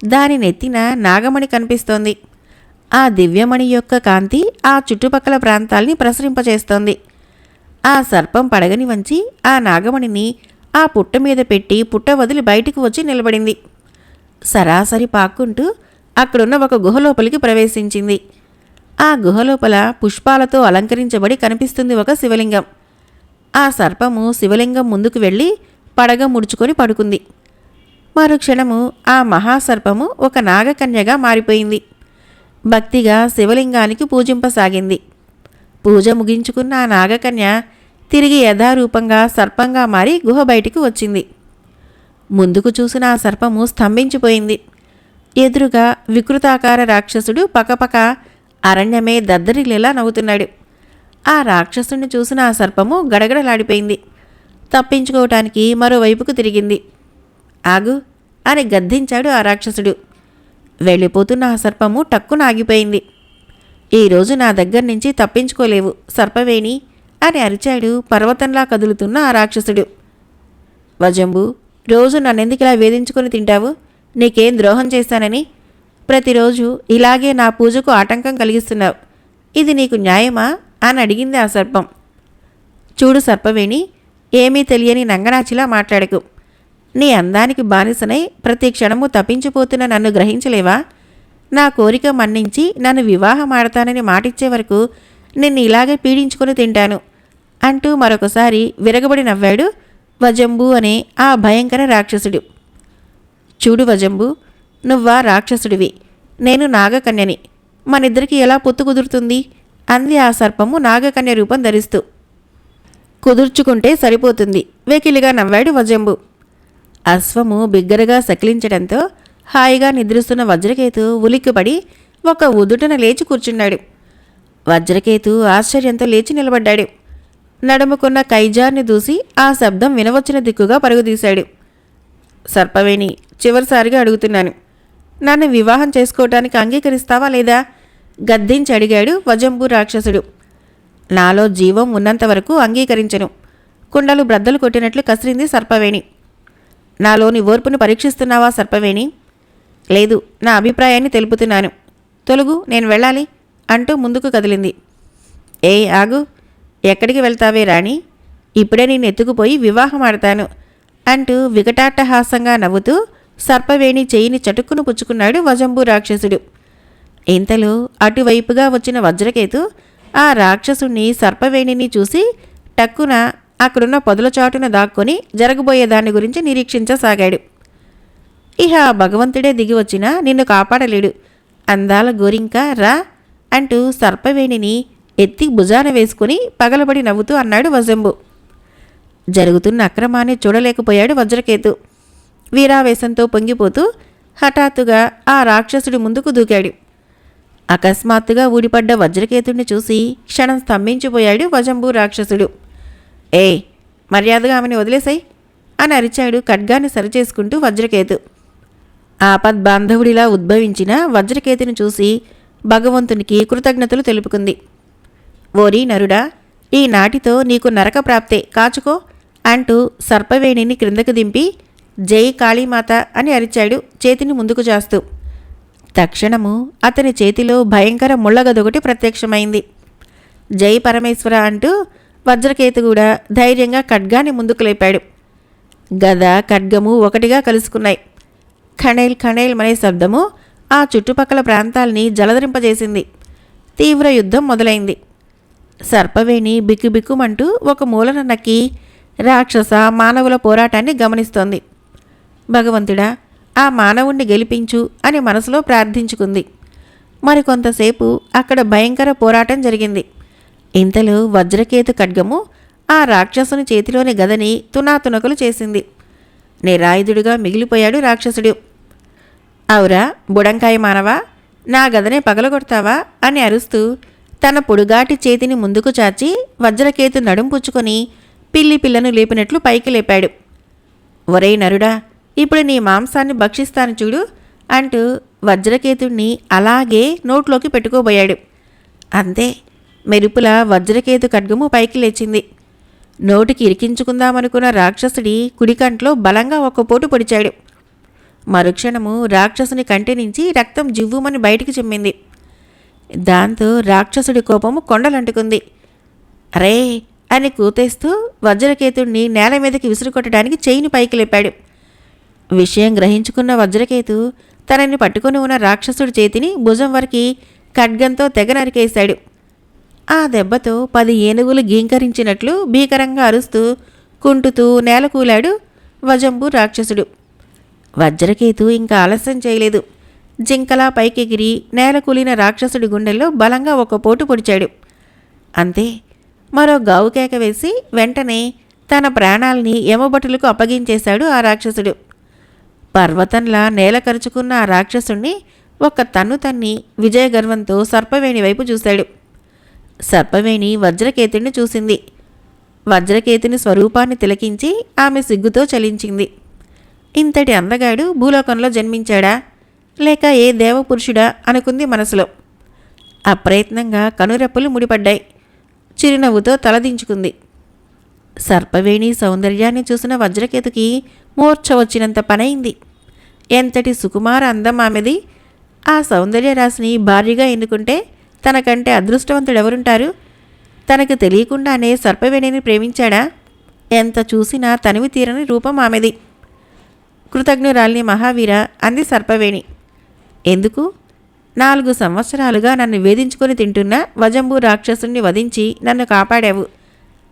దాని నెత్తిన నాగమణి కనిపిస్తోంది. ఆ దివ్యమణి యొక్క కాంతి ఆ చుట్టుపక్కల ప్రాంతాల్ని ప్రసరింపచేస్తోంది. ఆ సర్పం పడగని వంచి ఆ నాగమణిని ఆ పుట్ట మీద పెట్టి పుట్ట వదిలి బయటికి వచ్చి నిలబడింది. సరాసరి పాక్కుంటూ అక్కడున్న ఒక గుహలోపలికి ప్రవేశించింది. ఆ గుహలోపల పుష్పాలతో అలంకరించబడి కనిపిస్తుంది ఒక శివలింగం. ఆ సర్పము శివలింగం ముందుకు వెళ్ళి పడగ ముడుచుకొని పడుకుంది. మరుక్షణము ఆ మహాసర్పము ఒక నాగకన్యగా మారిపోయింది. భక్తిగా శివలింగానికి పూజింపసాగింది. పూజ ముగించుకున్న ఆ నాగకన్య తిరిగి యథారూపంగా సర్పంగా మారి గుహ బయటికి వచ్చింది. ముందుకు చూసిన ఆ సర్పము స్తంభించిపోయింది. ఎదురుగా వికృతాకార రాక్షసుడు పకపక అరణ్యమే దద్దరిల్లేలా నవ్వుతున్నాడు. ఆ రాక్షసుడిని చూసిన ఆ సర్పము గడగడలాడిపోయింది. తప్పించుకోవటానికి మరోవైపుకు తిరిగింది. ఆగు అని గద్దించాడు ఆ రాక్షసుడు. వెళ్ళిపోతున్న ఆ సర్పము టక్కున ఆగిపోయింది. ఈరోజు నా దగ్గర నుంచి తప్పించుకోలేవు సర్పవేణి అని అరిచాడు పర్వతంలా కదులుతున్న ఆ రాక్షసుడు. వజంబు, రోజు నన్నెందుకిలా వేధించుకొని తింటావు? నీకేం ద్రోహం చేశానని? ప్రతిరోజు ఇలాగే నా పూజకు ఆటంకం కలిగిస్తున్నావు. ఇది నీకు న్యాయమా అని అడిగింది ఆ సర్పం. చూడు సర్పవేణి, ఏమీ తెలియని నంగనాచిలా మాట్లాడకు. నీ అందానికి బానిసనై ప్రతి క్షణము తప్పించిపోతున్న నన్ను గ్రహించలేవా? నా కోరిక మన్నించి నన్ను వివాహం ఆడతానని మాటిచ్చే వరకు నిన్ను ఇలాగే పీడించుకొని తింటాను అంటూ మరొకసారి విరగబడి నవ్వాడు వజంబు అనే ఆ భయంకర రాక్షసుడు. చూడు వజంబు, నువ్వా రాక్షసుడివి, నేను నాగకన్యని. మనిద్దరికి ఎలా పొత్తు కుదురుతుంది అంది ఆ సర్పము నాగకన్య రూపం ధరిస్తూ. కుదుర్చుకుంటే సరిపోతుంది వెకిలిగా నవ్వాడు వజంబు. అశ్వము బిగ్గరగా సకిలించడంతో హాయిగా నిద్రిస్తున్న వజ్రకేతు ఉలిక్కిపడి ఒక ఉదుటన లేచి కూర్చున్నాడు. వజ్రకేతు ఆశ్చర్యంతో లేచి నిలబడ్డాడు. నడుముకున్న కైజార్ని దూసి ఆ శబ్దం వినవచ్చిన దిక్కుగా పరుగుదీశాడు. సర్పవేణి, చివరిసారిగా అడుగుతున్నాను, నన్ను వివాహం చేసుకోవటానికి అంగీకరిస్తావా లేదా? గద్దించి అడిగాడు వజంబు రాక్షసుడు. నాలో జీవం ఉన్నంతవరకు అంగీకరించను, కుండలు బ్రద్దలు కొట్టినట్లు కసిరింది సర్పవేణి. నాలోని ఓర్పును పరీక్షిస్తున్నావా సర్పవేణి? లేదు, నా అభిప్రాయాన్ని తెలుపుతున్నాను. తొలుగు, నేను వెళ్ళాలి అంటూ ముందుకు కదిలింది. ఆగు, ఎక్కడికి వెళ్తావే రాణి? ఇప్పుడే నేను ఎత్తుకుపోయి వివాహం ఆడతాను అంటూ వికటాట్టహాసంగా నవ్వుతూ సర్పవేణి చేయిని చటుక్కును పుచ్చుకున్నాడు వజంబు రాక్షసుడు. ఇంతలో అటువైపుగా వచ్చిన వజ్రకేతు ఆ రాక్షసుణ్ణి సర్పవేణిని చూసి టక్కున అక్కడున్న పొదల చాటున దాక్కొని జరగబోయే దాని గురించి నిరీక్షించసాగాడు. ఇహ భగవంతుడే దిగి వచ్చినా నిన్ను కాపాడలేడు, అందాల గోరింక రా అంటూ సర్పవేణిని ఎత్తి భుజాన వేసుకుని పగలబడి నవ్వుతూ అన్నాడు వజంబు. జరుగుతున్న అక్రమాన్ని చూడలేకపోయాడు వజ్రకేతు. వీరావేశంతో పొంగిపోతూ హఠాత్తుగా ఆ రాక్షసుడి ముందుకు దూకాడు. అకస్మాత్తుగా ఊడిపడ్డ వజ్రకేతుడిని చూసి క్షణం స్తంభించిపోయాడు వజంబు రాక్షసుడు. ఏ మర్యాదగా ఆమెని వదిలేసాయి అని అరిచాడు ఖడ్గాన్ని సరిచేసుకుంటూ వజ్రకేతు. ఆపద్బాంధవుడిలా ఉద్భవించిన వజ్రకేతుని చూసి భగవంతునికి కృతజ్ఞతలు తెలుపుకుంది. ఓరి నరుడా, ఈ నాటితో నీకు నరక ప్రాప్తే, కాచుకో అంటూ సర్పవేణిని క్రిందకు దింపి జై కాళీమాత అని అరిచాడు చేతిని ముందుకు చేస్తూ. తక్షణము అతని చేతిలో భయంకర ముళ్ళగదొకటి ప్రత్యక్షమైంది. జై పరమేశ్వర అంటూ వజ్రకేతు కూడా ధైర్యంగా ఖడ్గాన్ని ముందుకు లేపాడు. గద ఖడ్గము ఒకటిగా కలుసుకున్నాయి. ఖణేల్ ఖణేల్ అనే శబ్దము ఆ చుట్టుపక్కల ప్రాంతాల్ని జలధరింపజేసింది. తీవ్ర యుద్ధం మొదలైంది. సర్పవేణి బిక్కుబిక్కుమంటూ ఒక మూలన నక్కి రాక్షస మానవుల పోరాటాన్ని గమనిస్తోంది. భగవంతుడా, ఆ మానవుణ్ణి గెలిపించు అని మనసులో ప్రార్థించుకుంది. మరికొంతసేపు అక్కడ భయంకర పోరాటం జరిగింది. ఇంతలో వజ్రకేతు ఖడ్గము ఆ రాక్షసుని చేతిలోని గదని తునాతునకలు చేసింది. నిరాయుధుడిగా మిగిలిపోయాడు రాక్షసుడు. అవురా బుడంకాయ మానవా, నా గదనే పగలగొడతావా అని అరుస్తూ తన పొడుగాటి చేతిని ముందుకు చాచి వజ్రకేతు నడుం పుచ్చుకొని పిల్లి పిల్లను లేపినట్లు పైకి లేపాడు. ఒరే నరుడా, ఇప్పుడు నీ మాంసాన్ని భక్షిస్తాను చూడు అంటూ వజ్రకేతుణ్ణి అలాగే నోట్లోకి పెట్టుకోబోయాడు. అంతే, మెరుపుల వజ్రకేతు ఖడ్గము పైకి లేచింది. నోటికి ఇరికించుకుందామనుకున్న రాక్షసుడి కుడికంట్లో బలంగా ఒక పోటు పొడిచాడు. మరుక్షణము రాక్షసుని కంటి నుంచి రక్తం జివ్వుమని బయటికి చిమ్మింది. దాంతో రాక్షసుడి కోపము కొండలంటుకుంది. అరే అని కూతేస్తూ వజ్రకేతుణ్ణి నేల మీదకి విసురుకొట్టడానికి చేయిని పైకి లేపాడు. విషయం గ్రహించుకున్న వజ్రకేతు తనని పట్టుకుని ఉన్న రాక్షసుడి చేతిని భుజం వరకు ఖడ్గంతో తెగ నరికేశాడు. ఆ దెబ్బతో 10 ఏనుగులు గీంకరించినట్లు భీకరంగా అరుస్తూ కుంటుతూ నేలకూలాడు వజంబు రాక్షసుడు. వజ్రకేతు ఇంకా ఆలస్యం చేయలేదు. జింకలా పైకెగిరి నేలకూలిన రాక్షసుడి గుండెల్లో బలంగా ఒక పోటు పొడిచాడు. అంతే, మరో గావు కేక వేసి వెంటనే తన ప్రాణాల్ని యమభటులకు అప్పగించేశాడు ఆ రాక్షసుడు. పర్వతంలా నేల కరుచుకున్న ఆ రాక్షసుణ్ణి ఒక్క తన్ను తన్ని విజయగర్వంతో సర్పవేణి వైపు చూశాడు. సర్పవేణి వజ్రకేతుడిని చూసింది. వజ్రకేతుని స్వరూపాన్ని తిలకించి ఆమె సిగ్గుతో చలించింది. ఇంతటి అందగాడు భూలోకంలో జన్మించాడా, లేక ఏ దేవపురుషుడా అనుకుంది మనసులో. అప్రయత్నంగా కనురెప్పలు ముడిపడ్డాయి. చిరునవ్వుతో తలదించుకుంది. సర్పవేణి సౌందర్యాన్ని చూసిన వజ్రకేతుకి మూర్ఛ వచ్చినంత పనైంది. ఎంతటి సుకుమార అందం ఆమెది. ఆ సౌందర్య రాశిని భార్యగా ఎన్నుకుంటే తనకంటే అదృష్టవంతుడెవరుంటారు? తనకు తెలియకుండానే సర్పవేణిని ప్రేమించాడా? ఎంత చూసినా తనివి తీరని రూపం ఆమెది. కృతజ్ఞురాల్ని మహావీర అంది సర్పవేణి. ఎందుకు? 4 సంవత్సరాలుగా నన్ను వేధించుకొని తింటున్న వజంబు రాక్షసుని వధించి నన్ను కాపాడావు,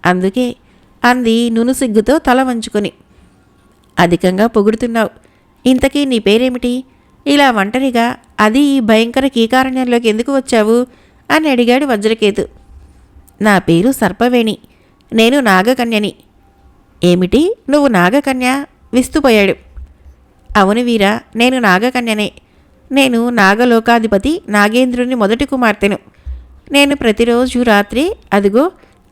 అందుకే అంది నునుసిగ్గుతో తల వంచుకొని. అధికంగా పొగుడుతున్నావు. ఇంతకీ నీ పేరేమిటి? ఇలా ఒంటరిగా అది ఈ భయంకర కీకారణ్యంలోకి ఎందుకు వచ్చావు అని అడిగాడు వజ్రకేతు. నా పేరు సర్పవేణి, నేను నాగకన్యని. ఏమిటి నువ్వు నాగకన్య? విస్తుపోయాడు. అవును వీరా, నేను నాగకన్యనే. నేను నాగలోకాధిపతి నాగేంద్రుని మొదటి కుమార్తెను. నేను ప్రతిరోజు రాత్రి అదిగో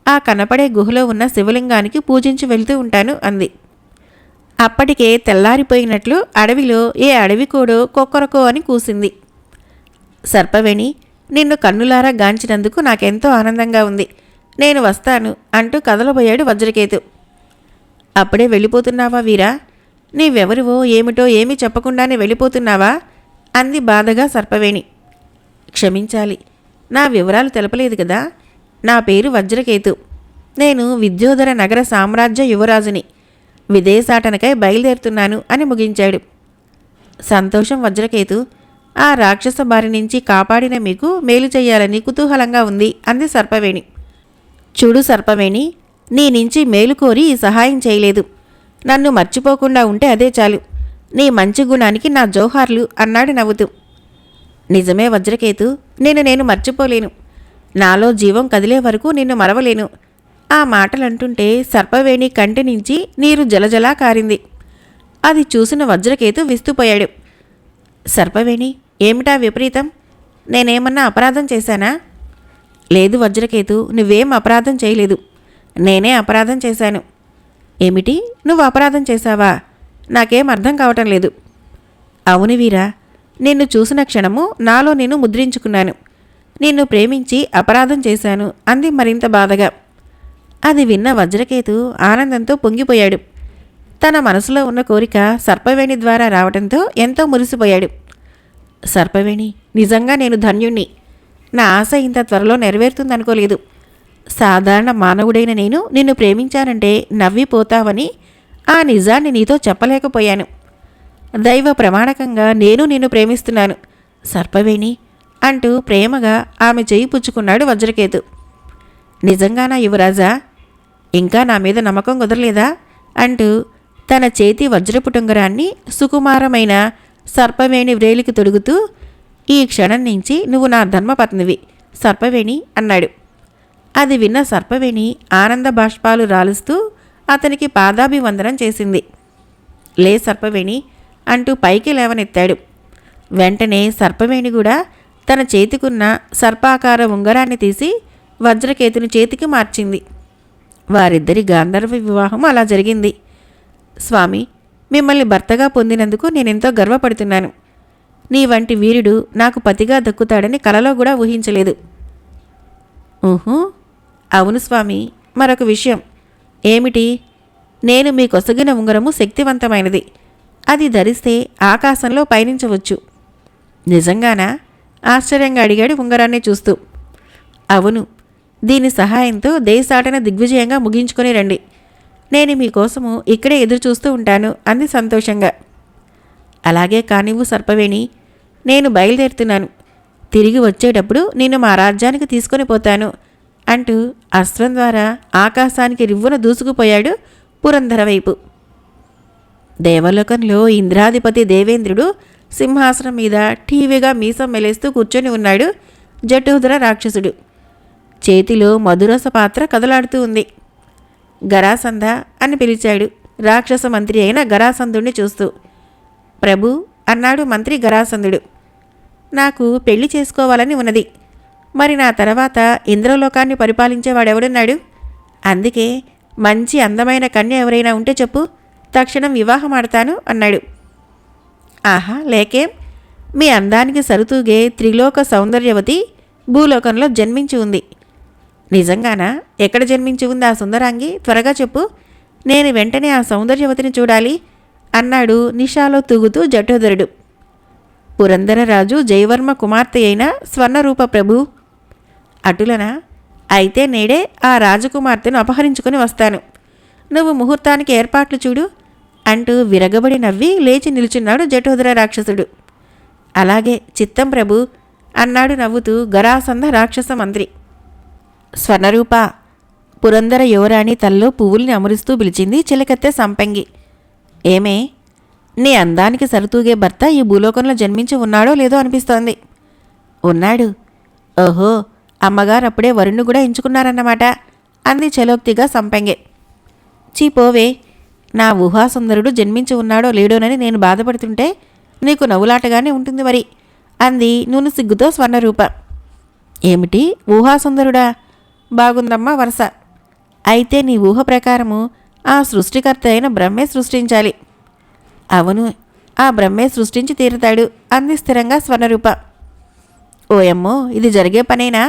ఆ కనపడే గుహలో ఉన్న శివలింగానికి పూజించి వెళ్తూ ఉంటాను అంది. అప్పటికే తెల్లారిపోయినట్లు అడవిలో ఏ అడవికోడో కొక్కరకో అని కూసింది. సర్పవేణి, నిన్ను కన్నులారా గాంచినందుకు నాకెంతో ఆనందంగా ఉంది. నేను వస్తాను అంటూ కదలబోయాడు వజ్రకేతు. అప్పుడే వెళ్ళిపోతున్నావా వీరా? నీవెవరివో ఏమిటో ఏమీ చెప్పకుండానే వెళ్ళిపోతున్నావా అంది బాధగా సర్పవేణి. క్షమించాలి, నా వివరాలు తెలపలేదు కదా. నా పేరు వజ్రకేతు. నేను విద్యోధర నగర సామ్రాజ్య యువరాజుని. విదేశాటనకై బయలుదేరుతున్నాను అని ముగించాడు. సంతోషం వజ్రకేతు. ఆ రాక్షస బారి నుంచి కాపాడిన మీకు మేలు చెయ్యాలని కుతూహలంగా ఉంది అంది సర్పవేణి. చూడు సర్పవేణి, నీ నుంచి మేలు కోరి ఈ సహాయం చేయలేదు. నన్ను మర్చిపోకుండా ఉంటే అదే చాలు. నీ మంచి గుణానికి నా జోహార్లు అన్నాడు నవ్వుతూ. నిజమే వజ్రకేతు, నేను మర్చిపోలేను. నాలో జీవం కదిలే వరకు నిన్ను మరవలేను. ఆ మాటలంటుంటే సర్పవేణి కంటి నుంచి నీరు జలజలా కారింది. అది చూసిన వజ్రకేతు విస్తుపోయాడు. సర్పవేణి, ఏమిటా విపరీతం? నేనేమన్నా అపరాధం చేశానా? లేదు వజ్రకేతు, నువ్వేం అపరాధం చేయలేదు. నేనే అపరాధం చేశాను. ఏమిటి, నువ్వు అపరాధం చేశావా? నాకేం అర్థం కావటం లేదు. అవును వీరా, నిన్ను చూసిన క్షణము నాలో నేను ముద్రించుకున్నాను. నిన్ను ప్రేమించి అపరాధం చేశాను అంది మరింత బాధగా. అది విన్న వజ్రకేతు ఆనందంతో పొంగిపోయాడు. తన మనసులో ఉన్న కోరిక సర్పవేణి ద్వారా రావడంతో ఎంతో మురిసిపోయాడు. సర్పవేణి, నిజంగా నేను ధన్యుణ్ణి. నా ఆశ ఇంత త్వరలో నెరవేరుతుందనుకోలేదు. సాధారణ మానవుడైన నేను నిన్ను ప్రేమించానంటే నవ్విపోతావని ఆ నిజాన్ని నీతో చెప్పలేకపోయాను. దైవ ప్రమాణకంగా నేను నిన్ను ప్రేమిస్తున్నాను సర్పవేణి అంటూ ప్రేమగా ఆమె చేయి పుచ్చుకున్నాడు వజ్రకేతు. నిజంగానా యువరాజా? ఇంకా నా మీద నమ్మకం కుదరలేదా అంటూ తన చేతి వజ్రపుటుంగరాన్ని సుకుమారమైన సర్పవేణి వ్రేలికి తొడుగుతూ, ఈ క్షణం నుంచి నువ్వు నా ధర్మపత్నివి సర్పవేణి అన్నాడు. అది విన్న సర్పవేణి ఆనంద బాష్పాలు రాలుస్తూ అతనికి పాదాభివందనం చేసింది. లే సర్పవేణి అంటూ పైకి లేవనెత్తాడు. వెంటనే సర్పవేణి కూడా తన చేతికున్న సర్పాకార ఉంగరాన్ని తీసి వజ్రకేతుని చేతికి మార్చింది. వారిద్దరి గాంధర్వ వివాహం అలా జరిగింది. స్వామి, మిమ్మల్ని భర్తగా పొందినందుకు నేనెంతో గర్వపడుతున్నాను. నీ వంటి వీరుడు నాకు పతిగా దక్కుతాడని కలలో కూడా ఊహించలేదు. అవును స్వామి, మరొక విషయం. ఏమిటి? నేను మీ కొసగిన ఉంగరము శక్తివంతమైనది. అది ధరిస్తే ఆకాశంలో పయనించవచ్చు. నిజంగానా? ఆశ్చర్యంగా అడిగాడు ఉంగరాన్ని చూస్తూ. అవును, దీని సహాయంతో దేశాటన దిగ్విజయంగా ముగించుకొని రండి. నేను మీకోసము ఇక్కడే ఎదురు చూస్తూ ఉంటాను అంది సంతోషంగా. అలాగే కానివ్వు సర్పవేణి, నేను బయలుదేరుతున్నాను. తిరిగి వచ్చేటప్పుడు నిన్ను మా రాజ్యానికి తీసుకొని పోతాను అంటూ అస్త్రం ద్వారా ఆకాశానికి రివ్వున దూసుకుపోయాడు పురంధర వైపు. దేవలోకంలో ఇంద్రాధిపతి దేవేంద్రుడు సింహాసనం మీద ఠీవిగా మీసం మెలేస్తూ కూర్చొని ఉన్నాడు జటోధర రాక్షసుడు. చేతిలో మధురస పాత్ర కదలాడుతూ ఉంది. గరాసంధ అని పిలిచాడు రాక్షస మంత్రి అయిన గరాసంధుణ్ణి చూస్తూ. ప్రభు అన్నాడు మంత్రి గరాసంధుడు. నాకు పెళ్లి చేసుకోవాలని ఉన్నది. మరి నా తర్వాత ఇంద్రలోకాన్ని పరిపాలించేవాడెవడున్నాడు? అందుకే మంచి అందమైన కన్య ఎవరైనా ఉంటే చెప్పు, తక్షణం వివాహం ఆడతాను అన్నాడు. ఆహా, లేకేం, మీ అందానికి సరుతూగే త్రిలోక సౌందర్యవతి భూలోకంలో జన్మించి ఉంది. నిజంగానా? ఎక్కడ జన్మించి ఉంది ఆ సుందరాంగి? త్వరగా చెప్పు, నేను వెంటనే ఆ సౌందర్యవతిని చూడాలి అన్నాడు నిషాలో తూగుతూ జటోధరుడు. పురంధరరాజు జయవర్మ కుమార్తె అయిన స్వర్ణరూప ప్రభు. అటులనా? అయితే నేడే ఆ రాజకుమార్తెను అపహరించుకొని వస్తాను. నువ్వు ముహూర్తానికి ఏర్పాట్లు చూడు అంటూ విరగబడి నవ్వి లేచి నిలుచున్నాడు జటోధర రాక్షసుడు. అలాగే చిత్తం ప్రభు అన్నాడు నవ్వుతూ గరాసంధ రాక్షస మంత్రి. స్వర్ణరూప, పురంధర యువరాణి తల్లో పువ్వుల్ని అమరుస్తూ పిలిచింది చిలకత్తె సంపంగి. ఏమే, నీ అందానికి సరితూగే భర్త ఈ భూలోకంలో జన్మించి ఉన్నాడో లేదో అనిపిస్తోంది. ఉన్నాడు. ఓహో, అమ్మగారు అప్పుడే వరుణ్ణి కూడా ఎంచుకున్నారన్నమాట అంది చలోక్తిగా సంపంగే. చీపోవే, నా ఊహాసుందరుడు జన్మించి ఉన్నాడో లేడోనని నేను బాధపడుతుంటే నీకు నవ్వులాటగానే ఉంటుంది మరి అంది నూనె సిగ్గుతో స్వర్ణరూప. ఏమిటి ఊహాసుందరుడా? బాగుందమ్మా వరస. అయితే నీ ఊహ ప్రకారము ఆ సృష్టికర్త అయిన బ్రహ్మే సృష్టించాలి. అవును, ఆ బ్రహ్మే సృష్టించి తీరుతాడు అంది స్థిరంగా స్వర్ణరూప. ఓయమ్మో, ఇది జరిగే పనేనా?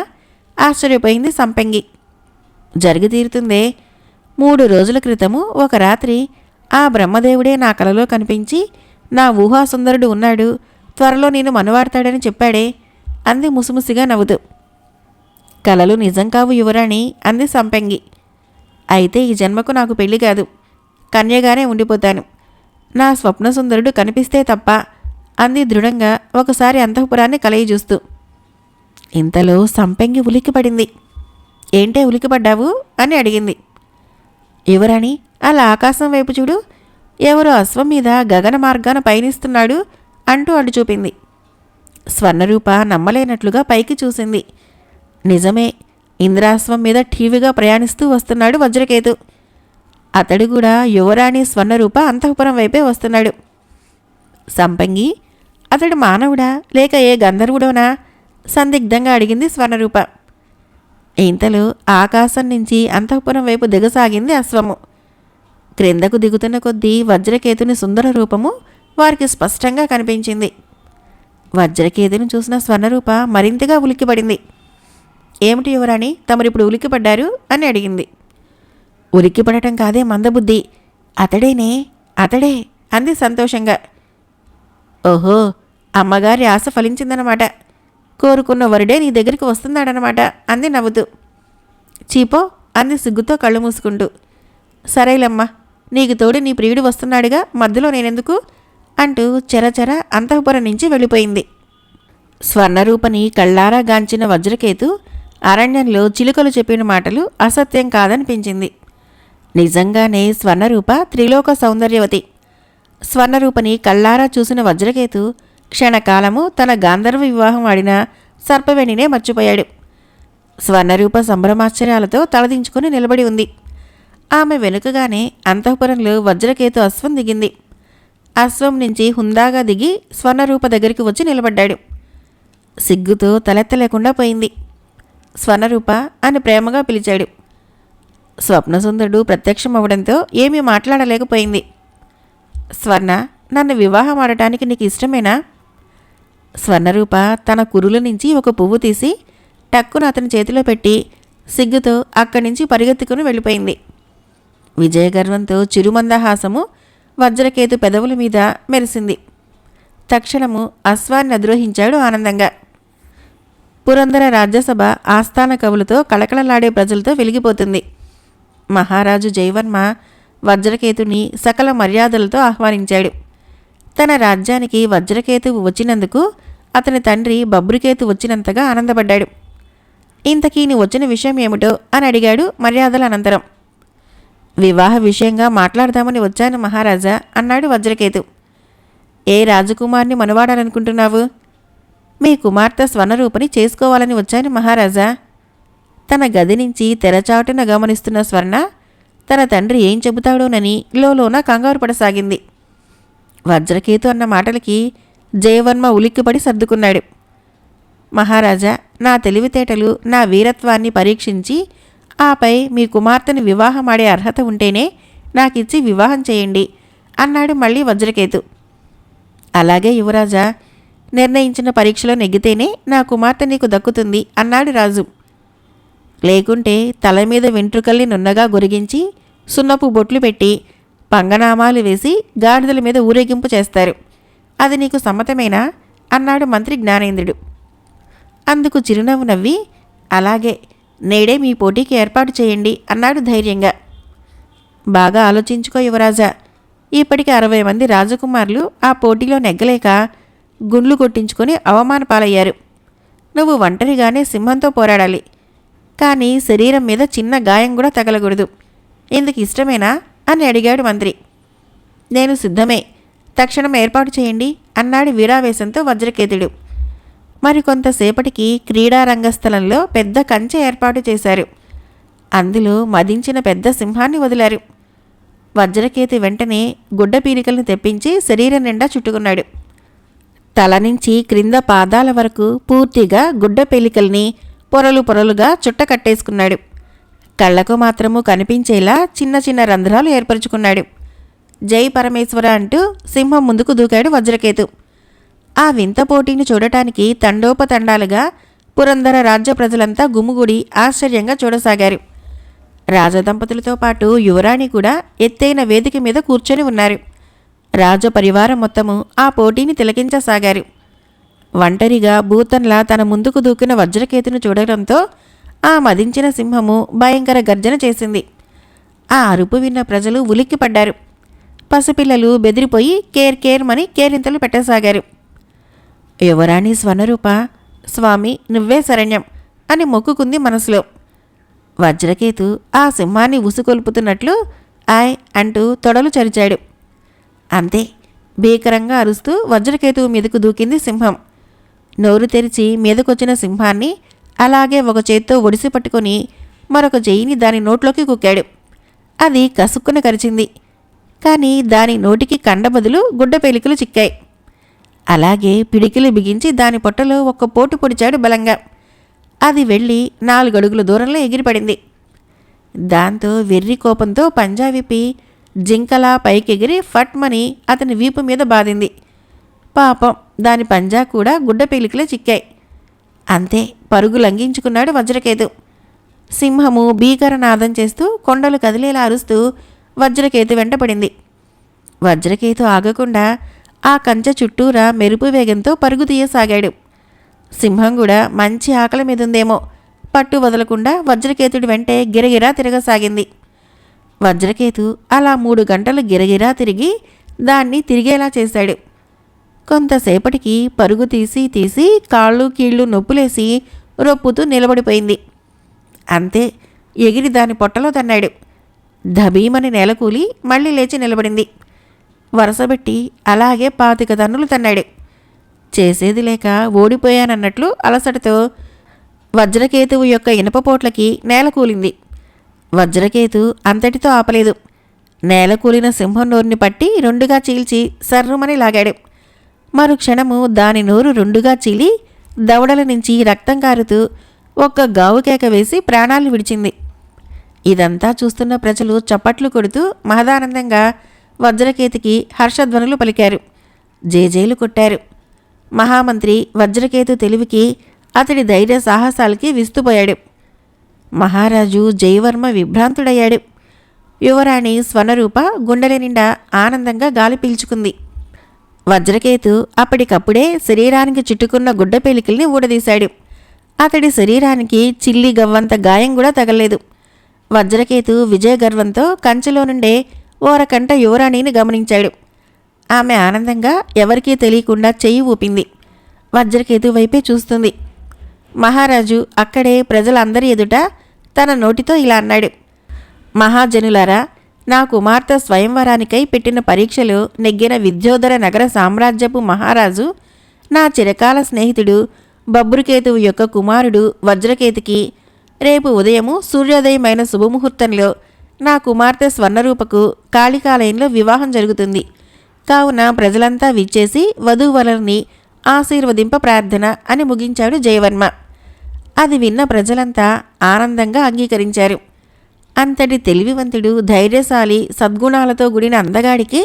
ఆశ్చర్యపోయింది సంపంగి. జరిగి తీరుతుందే. 3 రోజుల క్రితము ఒక రాత్రి ఆ బ్రహ్మదేవుడే నా కలలో కనిపించి నా ఊహాసుందరుడు ఉన్నాడు, త్వరలో నేను మనవాడతాడని చెప్పాడే అంది ముసిముసిగా నవ్వుతూ. కలలు నిజం కావు యువరాణి అంది సంపంగి. అయితే ఈ జన్మకు నాకు పెళ్లి కాదు, కన్యగానే ఉండిపోతాను. నా స్వప్నసుందరుడు కనిపిస్తే తప్ప అంది దృఢంగా ఒకసారి అంతఃపురాన్ని కలయి చూస్తూ. ఇంతలో సంపెంగి ఉలిక్కిపడింది. ఏంటే ఉలిక్కిపడ్డావు అని అడిగింది. యువరాణి, అలా ఆకాశం వైపు చూడు, ఎవరో అశ్వం మీద గగన మార్గాన పయనిస్తున్నాడు అంటూ అడ్డు చూపింది. స్వర్ణరూప నమ్మలేనట్లుగా పైకి చూసింది. నిజమే, ఇంద్రాశ్వం మీద ఠీవిగా ప్రయాణిస్తూ వస్తున్నాడు వజ్రకేతు. అతడు కూడా యువరాణి స్వర్ణరూప అంతఃపురం వైపే వస్తున్నాడు. సంపంగి, అతడు మానవుడా లేక ఏ గంధర్వుడోనా సందిగ్ధంగా అడిగింది స్వర్ణరూప. ఇంతలో ఆకాశం నుంచి అంతఃపురం వైపు దిగసాగింది అశ్వము. క్రిందకు దిగుతున్న కొద్దీ వజ్రకేతుని సుందర రూపము వారికి స్పష్టంగా కనిపించింది. వజ్రకేతుని చూసిన స్వర్ణరూప మరింతగా ఉలిక్కిపడింది. ఏమిటి యువరాణి, తమరిప్పుడు ఉలిక్కిపడ్డారు అని అడిగింది. ఉలిక్కిపడటం కాదే మందబుద్ధి, అతడేనే, అతడే అంది సంతోషంగా. ఓహో, అమ్మగారి ఆశ ఫలించిందనమాట. కోరుకున్న వరుడే నీ దగ్గరికి వస్తున్నాడనమాట అంది నవ్వుతూ. చీపో అంది సిగ్గుతో కళ్ళు మూసుకుంటూ. సరేలమ్మా, నీకు తోడు నీ ప్రియుడు వస్తున్నాడుగా, మధ్యలో నేనెందుకు అంటూ చెరచెర అంతఃపురం నుంచి వెళ్ళిపోయింది. స్వర్ణరూపని కళ్ళారా గాంచిన వజ్రకేతు అరణ్యంలో చిలుకలు చెప్పిన మాటలు అసత్యం కాదనిపించింది. నిజంగానే స్వర్ణరూప త్రిలోక సౌందర్యవతి. స్వర్ణరూపని కళ్ళారా చూసిన వజ్రకేతు క్షణకాలము తన గాంధర్వ వివాహం ఆడిన సర్పవేణినే మర్చిపోయాడు. స్వర్ణరూప సంభ్రమాశ్చర్యాలతో తలదించుకుని నిలబడి ఉంది. ఆమె వెనుకగానే అంతఃపురంలో వజ్రకేతు అశ్వం దిగింది. అశ్వం నుంచి హుందాగా దిగి స్వర్ణరూప దగ్గరికి వచ్చి నిలబడ్డాడు. సిగ్గుతో తలెత్తలేకుండా పోయింది. స్వర్ణరూప అని ప్రేమగా పిలిచాడు. స్వప్నసుందరుడు ప్రత్యక్షమవ్వడంతో ఏమీ మాట్లాడలేకపోయింది. స్వర్ణ, నన్ను వివాహం ఆడటానికి నీకు ఇష్టమేనా? స్వర్ణరూప తన కురుల నుంచి ఒక పువ్వు తీసి టక్కున అతని చేతిలో పెట్టి సిగ్గుతో అక్కడి నుంచి పరిగెత్తుకుని వెళ్ళిపోయింది. విజయగర్వంతో చిరుమందహాసము వజ్రకేతు పెదవుల మీద మెరిసింది. తక్షణము అశ్వాన్ని అధిరోహించాడు ఆనందంగా. పురందర రాజ్యసభ ఆస్థాన కవులతో కళకళలాడే ప్రజలతో వెలిగిపోతుంది. మహారాజు జయవర్మ వజ్రకేతుని సకల మర్యాదలతో ఆహ్వానించాడు. తన రాజ్యానికి వజ్రకేతువు వచ్చినందుకు అతని తండ్రి బబ్రుకేతు వచ్చినంతగా ఆనందపడ్డాడు. ఇంతకీ నీ వచ్చిన విషయం ఏమిటో అని అడిగాడు మర్యాదల అనంతరం. వివాహ విషయంగా మాట్లాడదామని వచ్చాను మహారాజా అన్నాడు వజ్రకేతు. ఏ రాజకుమార్ని మనవాడాలనుకుంటున్నావు? మీ కుమార్తె స్వర్ణరూపని చేసుకోవాలని వచ్చాను మహారాజా. తన గది నుంచి తెరచాటున గమనిస్తున్న స్వర్ణ తన తండ్రి ఏం చెబుతాడోనని లోలోన కంగారు పడసాగింది. వజ్రకేతు అన్న మాటలకి జయవర్మ ఉలిక్కిపడి సర్దుకున్నాడు. మహారాజా, నా తెలివితేటలు, నా వీరత్వాన్ని పరీక్షించి ఆపై మీ కుమార్తెని వివాహమాడే అర్హత ఉంటేనే నాకిచ్చి వివాహం చేయండి అన్నాడు మళ్ళీ వజ్రకేతు. అలాగే యువరాజా, నిర్ణయించిన పరీక్షలో నెగ్గితేనే నా కుమార్తె నీకు దక్కుతుంది అన్నాడు రాజు. లేకుంటే తల మీద వెంట్రుకల్ని నున్నగా గొరిగించి సున్నపు బొట్లు పెట్టి పంగనామాలు వేసి గాడిదల మీద ఊరేగింపు చేస్తారు. అది నీకు సమ్మతమేనా అన్నాడు మంత్రి జ్ఞానేంద్రుడు. అందుకు చిరునవ్వు నవ్వి, అలాగే, నేడే మీ పోటీకి ఏర్పాటు చేయండి అన్నాడు ధైర్యంగా. బాగా ఆలోచించుకో యువరాజా, ఇప్పటికి 60 మంది రాజకుమారులు ఆ పోటీలో నెగ్గలేక గుండ్లు కొట్టించుకొని అవమాన పాలయ్యారు. నువ్వు ఒంటరిగానే సింహంతో పోరాడాలి. కానీ శరీరం మీద చిన్న గాయం కూడా తగలకూడదు. ఇందుకు ఇష్టమేనా అని అడిగాడు మంత్రి. నేను సిద్ధమే, తక్షణం ఏర్పాటు చేయండి అన్నాడు వీరావేశంతో వజ్రకేతుడు. మరికొంతసేపటికి క్రీడారంగస్థలంలో పెద్ద కంచె ఏర్పాటు చేశారు. అందులో మదించిన పెద్ద సింహాన్ని వదిలారు. వజ్రకేతు వెంటనే గుడ్డ పీలికలను తెప్పించి శరీరం నిండా చుట్టుకున్నాడు. తల నుంచి క్రింద పాదాల వరకు పూర్తిగా గుడ్డ పేలికల్ని పొరలు పొరలుగా చుట్ట కట్టేసుకున్నాడు. కళ్లకు మాత్రము కనిపించేలా చిన్న చిన్న రంధ్రాలు ఏర్పరచుకున్నాడు. జై పరమేశ్వర అంటూ సింహం ముందుకు దూకాడు వజ్రకేతు. ఆ వింత పోటీని చూడటానికి తండోపతండాలుగా పురందర రాజ్య ప్రజలంతా గుమ్ముగూడి ఆశ్చర్యంగా చూడసాగారు. రాజదంపతులతో పాటు యువరాణి కూడా ఎత్తైన వేదిక మీద కూర్చొని ఉన్నారు. రాజపరివారం మొత్తము ఆ పోటీని తిలకించసాగారు. ఒంటరిగా భూతంలా తన ముందుకు దూకిన వజ్రకేతును చూడడంతో ఆ మదించిన సింహము భయంకర గర్జన చేసింది. ఆ అరుపు విన్న ప్రజలు ఉలిక్కిపడ్డారు. పసిపిల్లలు బెదిరిపోయి కేర్ కేర్మని కేరింతలు పెట్టసాగారు. యువరాణి స్వర్ణరూప, స్వామి నువ్వే శరణ్యం అని మొక్కుకుంది మనసులో. వజ్రకేతు ఆ సింహాన్ని ఉసుకొల్పుతున్నట్లు ఆయ్ అంటూ తొడలు చరిచాడు. అంతే, భీకరంగా అరుస్తూ వజ్రకేతువు మీదకు దూకింది సింహం. నోరు తెరిచి మీదకొచ్చిన సింహాన్ని అలాగే ఒక చేత్తో ఒడిసి పట్టుకొని మరొక చెయ్యిని దాని నోట్లోకి కుక్కాడు. అది కసుక్కున కరిచింది. కానీ దాని నోటికి కండ బదులు గుడ్డ పేలికలు చిక్కాయి. అలాగే పిడికిలు బిగించి దాని పొట్టలో ఒక్క పోటు పొడిచాడు బలంగా. అది వెళ్ళి 4 అడుగుల దూరంలో ఎగిరిపడింది. దాంతో వెర్రి కోపంతో పంజా విప్పి జింకలా పైకెగిరి ఫట్మని అతని వీపు మీద బాదింది. పాపం, దాని పంజా కూడా గుడ్డ పేలికలే చిక్కాయి. అంతే, పరుగు లంఘించుకున్నాడు వజ్రకేతు. సింహము భీకరనాదం చేస్తూ కొండలు కదిలేలా అరుస్తూ వజ్రకేతు వెంటపడింది. వజ్రకేతు ఆగకుండా ఆ కంచె చుట్టూరా మెరుపు వేగంతో పరుగు తీయసాగాడు. సింహం కూడా మంచి ఆకలి మీదుందేమో పట్టు వదలకుండా వజ్రకేతుడి వెంటే గిరగిరా తిరగసాగింది. వజ్రకేతు అలా 3 గంటలు గిరగిరా తిరిగి దాన్ని తిరిగేలా చేశాడు. కొంతసేపటికి పరుగు తీసి తీసి కాళ్ళు కీళ్ళు నొప్పులేసి రొప్పుతూ నిలబడిపోయింది. అంతే, ఎగిరి దాని పొట్టలో తన్నాడు. ధబీమని నేలకూలి మళ్ళీ లేచి నిలబడింది. వరసబెట్టి అలాగే 25 తన్నులు తన్నాడు. చేసేది లేక ఓడిపోయానన్నట్లు అలసటతో వజ్రకేతువు యొక్క ఇనపపోట్లకి నేల కూలింది. వజ్రకేతు అంతటితో ఆపలేదు. నేల కూలిన సింహం నోరుని పట్టి 2గా చీల్చి సర్రుమని లాగాడు. మరుక్షణము దాని నోరు 2గా చీలి దవడల నుంచి రక్తం కారుతూ ఒక్క గావుకేక వేసి ప్రాణాలు విడిచింది. ఇదంతా చూస్తున్న ప్రజలు చప్పట్లు కొడుతూ మహదానందంగా వజ్రకేతుకి హర్షధ్వనులు పలికారు. జేజేలు కొట్టారు. మహామంత్రి వజ్రకేతు తెలివికి, అతడి ధైర్య సాహసాలకి విస్తుపోయాడు. మహారాజు జయవర్మ విభ్రాంతుడయ్యాడు. యువరాణి స్వర్ణరూప గుండెల నిండా ఆనందంగా గాలి పీల్చుకుంది. వజ్రకేతు అప్పటికప్పుడే శరీరానికి చుట్టుకున్న గుడ్డ పేలికల్ని ఊడదీశాడు. అతడి శరీరానికి చిల్లి గవ్వంత గాయం కూడా తగలేదు. వజ్రకేతు విజయగర్వంతో కంచెలో నుండే ఓరకంట యువరాణిని గమనించాడు. ఆమె ఆనందంగా ఎవరికీ తెలియకుండా చెయ్యి ఊపింది. వజ్రకేతు వైపే చూస్తుంది. మహారాజు అక్కడే ప్రజలందరి ఎదుట తన నోటితో ఇలా అన్నాడు. మహాజనులారా, నా కుమార్తె స్వయంవరానికై పెట్టిన పరీక్షలో నెగ్గిన విద్యోధర నగర సామ్రాజ్యపు మహారాజు, నా చిరకాల స్నేహితుడు బబ్రుకేతువు యొక్క కుమారుడు వజ్రకేతుకి రేపు ఉదయము సూర్యోదయమైన శుభముహూర్తంలో నా కుమార్తె స్వర్ణరూపకు కాళికాలయంలో వివాహం జరుగుతుంది. కావున ప్రజలంతా విచ్చేసి వధూవరుల్ని ఆశీర్వదింప ప్రార్థన అని ముగించాడు జయవర్మ. అది విన్న ప్రజలంతా ఆనందంగా అంగీకరించారు. అంతటి తెలివివంతుడు, ధైర్యశాలి, సద్గుణాలతో కూడిన అందగాడికి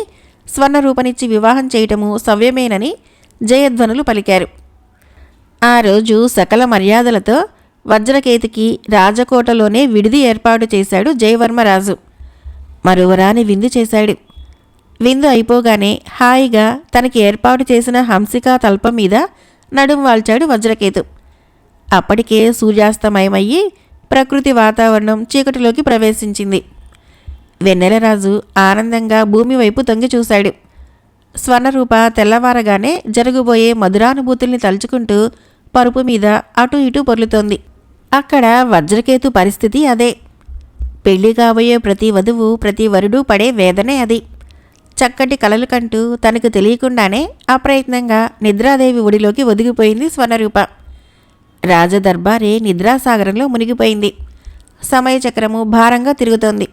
స్వర్ణరూపనిచ్చి వివాహం చేయటము సవ్యమేనని జయధ్వనులు పలికారు. ఆ రోజు సకల మర్యాదలతో వజ్రకేతుకి రాజకోటలోనే విడిది ఏర్పాటు చేశాడు జయవర్మరాజు. మరువరాని విందు చేశాడు. విందు అయిపోగానే హాయిగా తనకి ఏర్పాటు చేసిన హంసికా తల్పం మీద నడుం వాల్చాడు వజ్రకేతు. అప్పటికే సూర్యాస్తమయమయ్యి ప్రకృతి వాతావరణం చీకటిలోకి ప్రవేశించింది. వెన్నెలరాజు ఆనందంగా భూమి వైపు తొంగి చూశాడు. స్వర్ణరూప తెల్లవారగానే జరగబోయే మధురానుభూతుల్ని తలుచుకుంటూ పరుపు మీద అటు ఇటు పొర్లుతోంది. అక్కడ వజ్రకేతు పరిస్థితి అదే. పెళ్లి కాబోయే ప్రతి వధువు, ప్రతి వరుడు పడే వేదనే అది. చక్కటి కలలు కంటూ తనకు తెలియకుండానే అప్రయత్నంగా నిద్రాదేవి ఒడిలోకి ఒదిగిపోయింది స్వర్ణరూప. రాజదర్బారే నిద్రాసాగరంలో మునిగిపోయింది. సమయచక్రము భారంగా తిరుగుతోంది.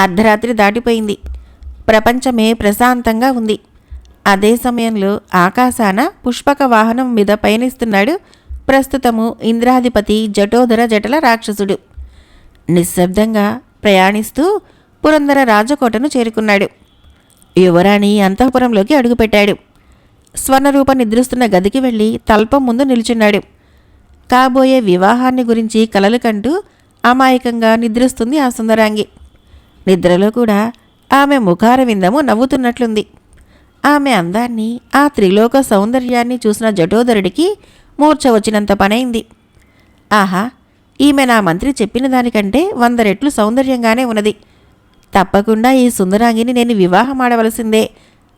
అర్ధరాత్రి దాటిపోయింది. ప్రపంచమే ప్రశాంతంగా ఉంది. అదే సమయంలో ఆకాశాన పుష్పక వాహనం మీద పయనిస్తున్నాడు ప్రస్తుతము ఇంద్రాధిపతి జటోధర జటల రాక్షసుడు. నిశ్శబ్దంగా ప్రయాణిస్తూ పురందర రాజకోటను చేరుకున్నాడు. యువరాణి అంతఃపురంలోకి అడుగుపెట్టాడు. స్వర్ణరూప నిద్రిస్తున్న గదికి వెళ్ళి తల్పం ముందు నిల్చున్నాడు. కాబోయే వివాహాన్ని గురించి కలలు కంటూ అమాయకంగా నిద్రిస్తుంది ఆ సుందరాంగి. నిద్రలో కూడా ఆమె ముఖార విందము నవ్వుతున్నట్లుంది. ఆమె అందాన్ని, ఆ త్రిలోక సౌందర్యాన్ని చూసిన జటోధరుడికి మూర్ఛ వచ్చినంత పనైంది. ఆహా, ఈమె నా మంత్రి చెప్పిన దానికంటే 100 రెట్లు సౌందర్యంగానే ఉన్నది. తప్పకుండా ఈ సుందరాంగిని నేను వివాహమాడవలసిందే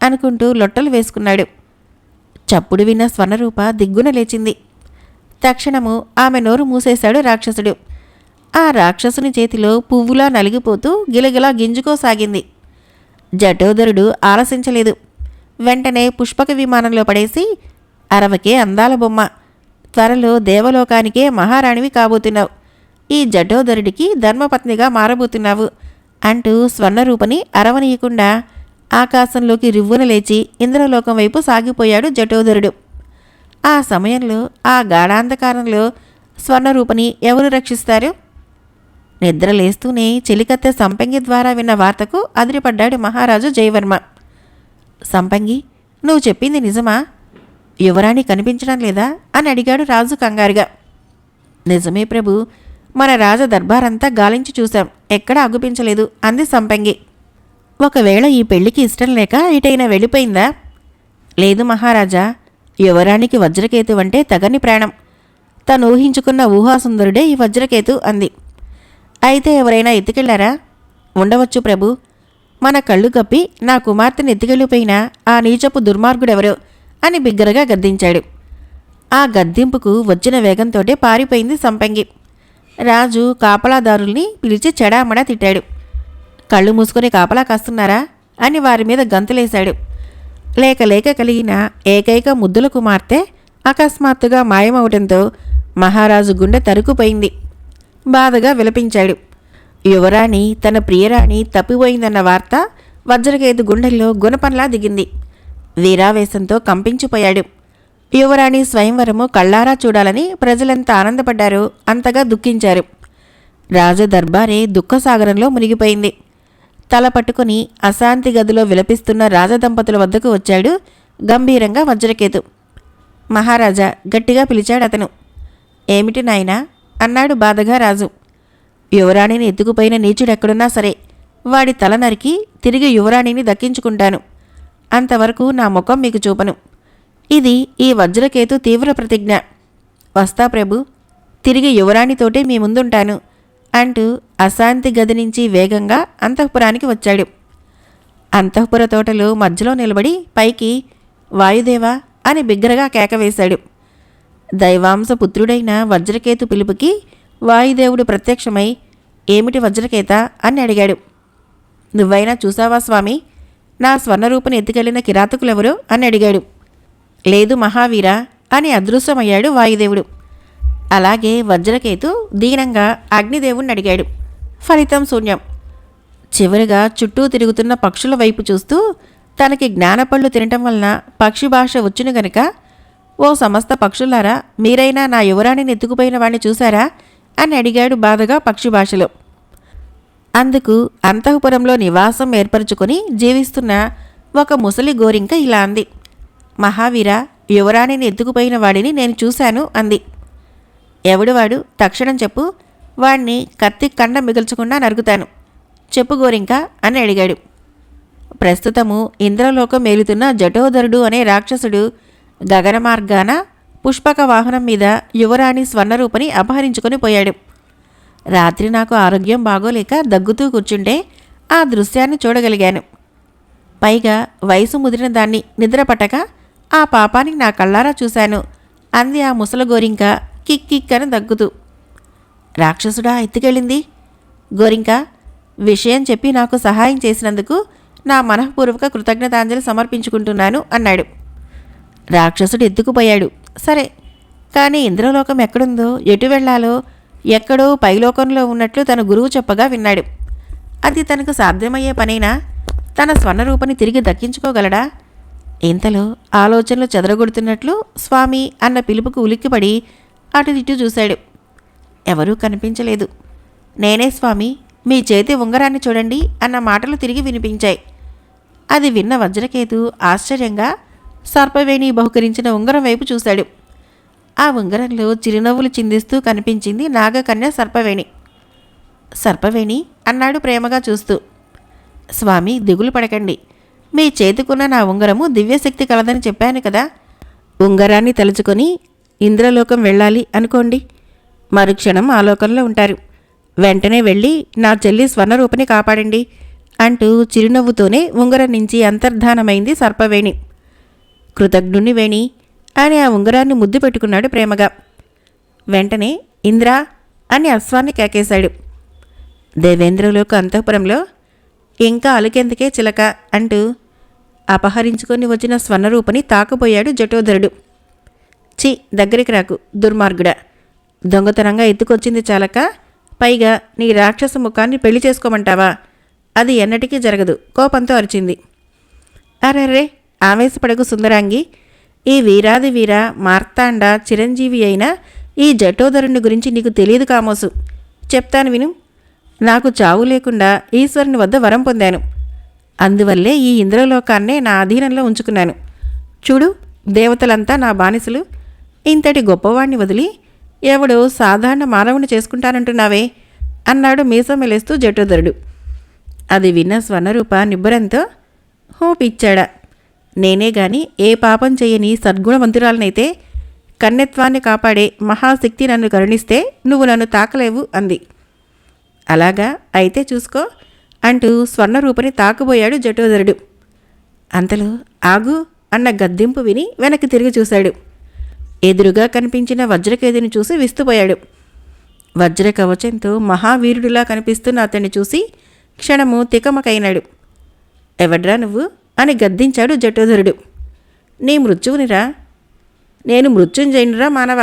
అనుకుంటూ లొట్టలు వేసుకున్నాడు. చప్పుడు విన్న స్వర్ణరూప దిగ్గున లేచింది. తక్షణము ఆమె నోరు మూసేశాడు రాక్షసుడు. ఆ రాక్షసుని చేతిలో పువ్వులా నలిగిపోతూ గిలగిలా గింజుకోసాగింది. జటోదరుడు ఆలసించలేదు. వెంటనే పుష్పక విమానంలో పడేసి, అరవకే అందాల బొమ్మ, త్వరలో దేవలోకానికే మహారాణివి కాబోతున్నావు, ఈ జటోదరుడికి ధర్మపత్నిగా మారబోతున్నావు అంటూ స్వర్ణరూపని అరవనీయకుండా ఆకాశంలోకి రివ్వున లేచి ఇంద్రలోకం వైపు సాగిపోయాడు జటోదరుడు. ఆ సమయంలో ఆ గాఢాంధకారంలో స్వర్ణరూపని ఎవరు రక్షిస్తారు? నిద్రలేస్తూనే చెలికత్తె సంపంగి ద్వారా విన్న వార్తకు అదిరిపడ్డాడు మహారాజు జయవర్మ. సంపంగి, నువ్వు చెప్పింది నిజమా? యువరాణి కనిపించడం లేదా అని అడిగాడు రాజు కంగారుగా. నిజమే ప్రభు, మన రాజ దర్బారంతా గాలించి చూశాం, ఎక్కడా అగుపించలేదు అంది సంపంగి. ఒకవేళ ఈ పెళ్లికి ఇష్టం లేక ఇటైనా వెళ్ళిపోయిందా? లేదు మహారాజా, యువరాణికి వజ్రకేతు అంటే తగని ప్రాణం. తను ఊహించుకున్న ఊహాసుందరుడే ఈ వజ్రకేతు అంది. అయితే ఎవరైనా ఎత్తుకెళ్లారా? ఉండవచ్చు ప్రభు, మన కళ్ళు కప్పి నా కుమార్తెను ఎత్తుకెళ్ళిపోయినా ఆ నీచపు దుర్మార్గుడెవరో అని బిగ్గరగా గద్దించాడు. ఆ గద్దింపుకు వచ్చిన వేగంతోటే పారిపోయింది సంపంగి. రాజు కాపలాదారుల్ని పిలిచి చెడామడా తిట్టాడు. కళ్ళు మూసుకొని కాపలా కాస్తున్నారా అని వారి మీద గంతులేశాడు. లేక లేక కలిగిన ఏకైక ముద్దుల కుమార్తె అకస్మాత్తుగా మాయమవటంతో మహారాజు గుండె తరుకుపోయింది. బాధగా విలపించాడు. యువరాణి తన ప్రియరాణి తప్పిపోయిందన్న వార్త వజ్రకేతు గుండెల్లో గుణపంలా దిగింది. వీరావేశంతో కంపించిపోయాడు. యువరాణి స్వయంవరము కళ్ళారా చూడాలని ప్రజలెంత ఆనందపడ్డారో అంతగా దుఃఖించారు. రాజదర్బారే దుఃఖసాగరంలో మునిగిపోయింది. తల పట్టుకుని అశాంతి గదిలో విలపిస్తున్న రాజదంపతుల వద్దకు వచ్చాడు గంభీరంగా వజ్రకేతు. మహారాజా గట్టిగా పిలిచాడు అతను. ఏమిటి నాయనా అన్నాడు బాధగా రాజు. యువరాణిని ఎత్తుకుపోయిన నీచుడెక్కడున్నా సరే వాడి తల నరికి తిరిగి యువరాణిని దక్కించుకుంటాను. అంతవరకు నా ముఖం మీకు చూపను. ఇది ఈ వజ్రకేతు తీవ్ర ప్రతిజ్ఞ. వస్తా ప్రభు, తిరిగి యువరాణితోటే మీ ముందుంటాను అంటూ అశాంతి గది నుంచి వేగంగా అంతఃపురానికి వచ్చాడు. అంతఃపుర తోటలో మధ్యలో నిలబడి పైకి వాయుదేవా అని బిగ్గరగా కేకవేశాడు. దైవాంశ పుత్రుడైన వజ్రకేతు పిలుపుకి వాయుదేవుడు ప్రత్యక్షమై, ఏమిటి వజ్రకేత అని అడిగాడు. నువ్వైనా చూసావా స్వామి, నా స్వర్ణరూపుని ఎత్తుకెళ్లిన కిరాతకులెవరో అని అడిగాడు. లేదు మహావీరా అని అదృశ్యమయ్యాడు వాయుదేవుడు. అలాగే వజ్రకేతు దీనంగా అగ్నిదేవుణ్ణి అడిగాడు. ఫలితం శూన్యం. చివరిగా చుట్టూ తిరుగుతున్న పక్షుల వైపు చూస్తూ తనకి జ్ఞానపళ్ళు తినటం వలన పక్షి భాష వచ్చును గనుక, ఓ సమస్త పక్షులారా, మీరైనా నా యువరాణిని ఎత్తుకుపోయిన వాణ్ణి చూశారా అని అడిగాడు బాధగా పక్షి భాషలో. అందుకు అంతఃపురంలో నివాసం ఏర్పరచుకొని జీవిస్తున్న ఒక ముసలి గోరింక ఇలా అంది. మహావీర, యువరాణిని ఎత్తుకుపోయిన వాడిని నేను చూశాను అంది. ఎవడు వాడు? తక్షణం చెప్పు, వాణ్ణి కత్తి కండ మిగల్చకుండా నరుకుతాను. చెప్పు గోరింక అని అడిగాడు. ప్రస్తుతము ఇంద్రలోకం మేలుతున్న జటోదరుడు అనే రాక్షసుడు గగన మార్గాన పుష్పక వాహనం మీద యువరాణి స్వర్ణరూపని అపహరించుకొని పోయాడు. రాత్రి నాకు ఆరోగ్యం బాగోలేక దగ్గుతూ కూర్చుంటే ఆ దృశ్యాన్ని చూడగలిగాను. పైగా వయసు ముదిరిన దాన్ని నిద్రపట్టక ఆ పాపానికి నా కళ్ళారా చూశాను అంది ఆ ముసల గోరింక కిక్కిక్కని దగ్గుతూ. రాక్షసుడా ఎత్తుకెళ్ళింది? గోరింక, విషయం చెప్పి నాకు సహాయం చేసినందుకు నా మనఃపూర్వక కృతజ్ఞతాంజలి సమర్పించుకుంటున్నాను అన్నాడు. రాక్షసుడు ఎత్తుకుపోయాడు సరే, కానీ ఇంద్రలోకం ఎక్కడుందో, ఎటు వెళ్లాలో, ఎక్కడో పైలోకంలో ఉన్నట్లు తన గురువు చెప్పగా విన్నాడు. అది తనకు సాధ్యమయ్యే పనైనా తన స్వర్ణరూపని తిరిగి దక్కించుకోగలడా? ఇంతలో ఆలోచనలు చెదరగొడుతున్నట్లు స్వామి అన్న పిలుపుకు ఉలిక్కిపడి అటు ఇటు చూశాడు. ఎవరూ కనిపించలేదు. నేనే స్వామి, మీ చేతి ఉంగరాన్ని చూడండి అన్న మాటలు తిరిగి వినిపించాయి. అది విన్న వజ్రకేతు ఆశ్చర్యంగా సర్పవేణి బహుకరించిన ఉంగరం వైపు చూశాడు. ఆ ఉంగరంలో చిరునవ్వులు చిందిస్తూ కనిపించింది నాగకన్య సర్పవేణి. సర్పవేణి అన్నాడు ప్రేమగా చూస్తూ. స్వామి, దిగులు పడకండి. మీ చేతికున్న నా ఉంగరము దివ్యశక్తి కలదని చెప్పాను కదా. ఉంగరాన్ని తలుచుకొని ఇంద్రలోకం వెళ్ళాలి అనుకోండి, మరుక్షణం ఆ లోకంలో ఉంటారు. వెంటనే వెళ్ళి నా చెల్లి స్వర్ణరూపని కాపాడండి అంటూ చిరునవ్వుతోనే ఉంగరం నుంచి అంతర్ధానమైంది సర్పవేణి. కృతజ్ఞుని వేణి, అని ఆ ఉంగరాన్ని ముద్దు పెట్టుకున్నాడు ప్రేమగా. వెంటనే ఇంద్రా అని అశ్వాన్ని కేకేశాడు. దేవేంద్రలోక అంతఃపురంలో ఇంకా అలుకెందుకే చిలక అంటూ అపహరించుకొని వచ్చిన స్వర్ణరూపని తాకపోయాడు జటోధరుడు. చి దగ్గరికి రాకు దుర్మార్గుడా, దొంగతనంగా ఎత్తుకొచ్చింది చాలక పైగా నీ రాక్షస ముఖాన్ని పెళ్లి చేసుకోమంటావా? అది ఎన్నటికీ జరగదు కోపంతో అరిచింది. అరెర్రే ఆవేశపడకు సుందరాంగి, ఈ వీరాది వీర మార్తాండ చిరంజీవి అయిన ఈ జటోధరుని గురించి నీకు తెలియదు కామోసు. చెప్తాను విను. నాకు చావు లేకుండా ఈశ్వరుని వద్ద వరం పొందాను. అందువల్లే ఈ ఇంద్రలోకాన్నే నా అధీనంలో ఉంచుకున్నాను. చూడు, దేవతలంతా నా బానిసలు. ఇంతటి గొప్పవాణ్ణి వదిలి ఎవడో సాధారణ మానవుని చేసుకుంటానంటున్నావే అన్నాడు మీసం మెలేస్తూ జటోధరుడు. అది విన్న స్వర్ణరూప నిబ్బరంతో, హో పిచ్చాడా, నేనే గాని ఏ పాపం చేయని సద్గుణవంతురాలనైతే కన్యత్వాన్ని కాపాడే మహాశక్తి నన్ను కరుణిస్తే నువ్వు నన్ను తాకలేవు అంది. అలాగా అయితే చూసుకో అంటూ స్వర్ణరూపని తాకబోయాడు జటోధరుడు. అంతలో ఆగు అన్న గద్దింపు విని వెనక్కి తిరిగి చూశాడు. ఎదురుగా కనిపించిన వజ్రకేతుని చూసి విస్తుపోయాడు. వజ్ర కవచంతో మహావీరుడిలా కనిపిస్తున్న అతన్ని చూసి క్షణము తికమకైనాడు. ఎవడ్రా నువ్వు అని గద్దించాడు జటోధరుడు. నీ మృత్యువునిరా. నేను మృత్యుంజయునిరా మానవ.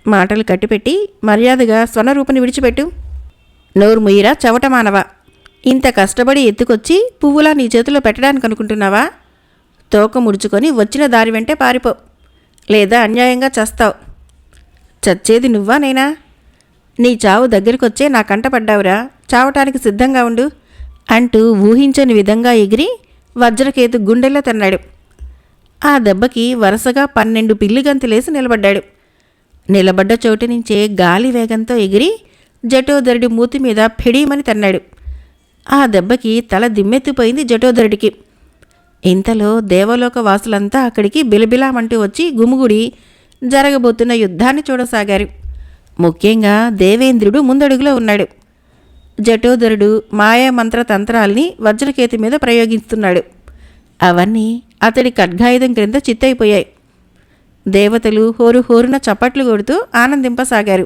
మాటలు కట్టిపెట్టి మర్యాదగా స్వర్ణరూపని విడిచిపెట్టు. నోరు ముయ్యిరా చవట మానవ. ఇంత కష్టపడి ఎత్తుకొచ్చి పువ్వులా నీ చేతిలో పెట్టడానికి అనుకుంటున్నావా? తోక ముడుచుకొని వచ్చిన దారి వెంటే పారిపో, లేదా అన్యాయంగా చస్తావు. చచ్చేది నువ్వా నేనా? నీ చావు దగ్గరికొచ్చే నా కంట పడ్డావురా, చావటానికి సిద్ధంగా ఉండు అంటూ ఊహించని విధంగా ఎగిరి వజ్రకేతు గుండెల్లో తన్నాడు. ఆ దెబ్బకి వరుసగా 12 పిల్లిగంతులేసి నిలబడ్డాడు. నిలబడ్డ చోటు నుంచే గాలి వేగంతో ఎగిరి జటోధరుడి మూతి మీద ఫెడీమని తన్నాడు. ఆ దెబ్బకి తల దిమ్మెత్తిపోయింది జటోధరుడికి. ఇంతలో దేవలోక వాసులంతా అక్కడికి బిలబిలామంటూ వచ్చి గుమిగుడి జరగబోతున్న యుద్ధాన్ని చూడసాగారు. ముఖ్యంగా దేవేంద్రుడు ముందడుగులో ఉన్నాడు. జటోధరుడు మాయామంత్ర తంత్రాల్ని వజ్రకేతు మీద ప్రయోగిస్తున్నాడు. అవన్నీ అతడి ఖడ్గాయుధం క్రింద చిత్తైపోయాయి. దేవతలు హోరు హోరున చప్పట్లు కొడుతూ ఆనందింపసాగారు.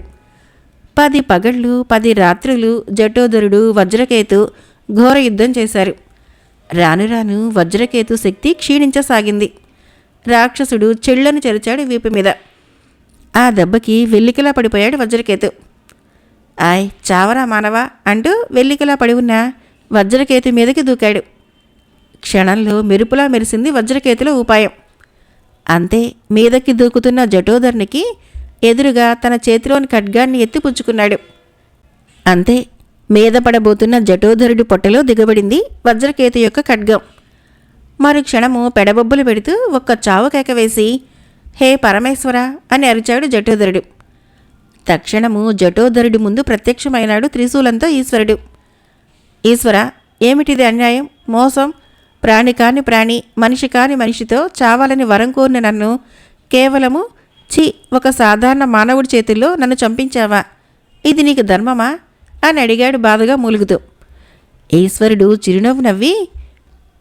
10 పగళ్ళు 10 రాత్రులు జటోధరుడు వజ్రకేతు ఘోర యుద్ధం చేశారు. రాను రాను వజ్రకేతు శక్తి క్షీణించసాగింది. రాక్షసుడు చెళ్ళను చెరిచాడు వీపు మీద. ఆ దెబ్బకి వెల్లికిలా పడిపోయాడు వజ్రకేతు. ఆయ్ చావరా మానవా అంటూ వెల్లికిలా పడి ఉన్న వజ్రకేతు మీదకి దూకాడు. క్షణంలో మెరుపులా మెరిసింది వజ్రకేతుల ఉపాయం. అంతే, మీదకి దూకుతున్న జటోధరునికి ఎదురుగా తన చేతిలోని ఖడ్గాన్ని ఎత్తిపుచ్చుకున్నాడు. అంతే, మీద పడబోతున్న జటోధరుడి పొట్టలో దిగబడింది వజ్రకేతు యొక్క ఖడ్గం. మరు క్షణము పెడబొబ్బులు పెడుతూ ఒక్క చావు కేక వేసి, హే పరమేశ్వర అని అరిచాడు జటోధరుడు. తక్షణము జటోధరుడి ముందు ప్రత్యక్షమైనాడు త్రిశూలంతో ఈశ్వరుడు. ఈశ్వర, ఏమిటిది అన్యాయం, మోసం, ప్రాణి కాని ప్రాణి, మనిషి కాని మనిషితో చావాలని వరం కోరిన నన్ను కేవలము ఒక సాధారణ మానవుడి చేతుల్లో నన్ను చంపించావా? ఇది నీకు ధర్మమా అని అడిగాడు బాధగా మూలుగుతూ. ఈశ్వరుడు చిరునవ్వు నవ్వి,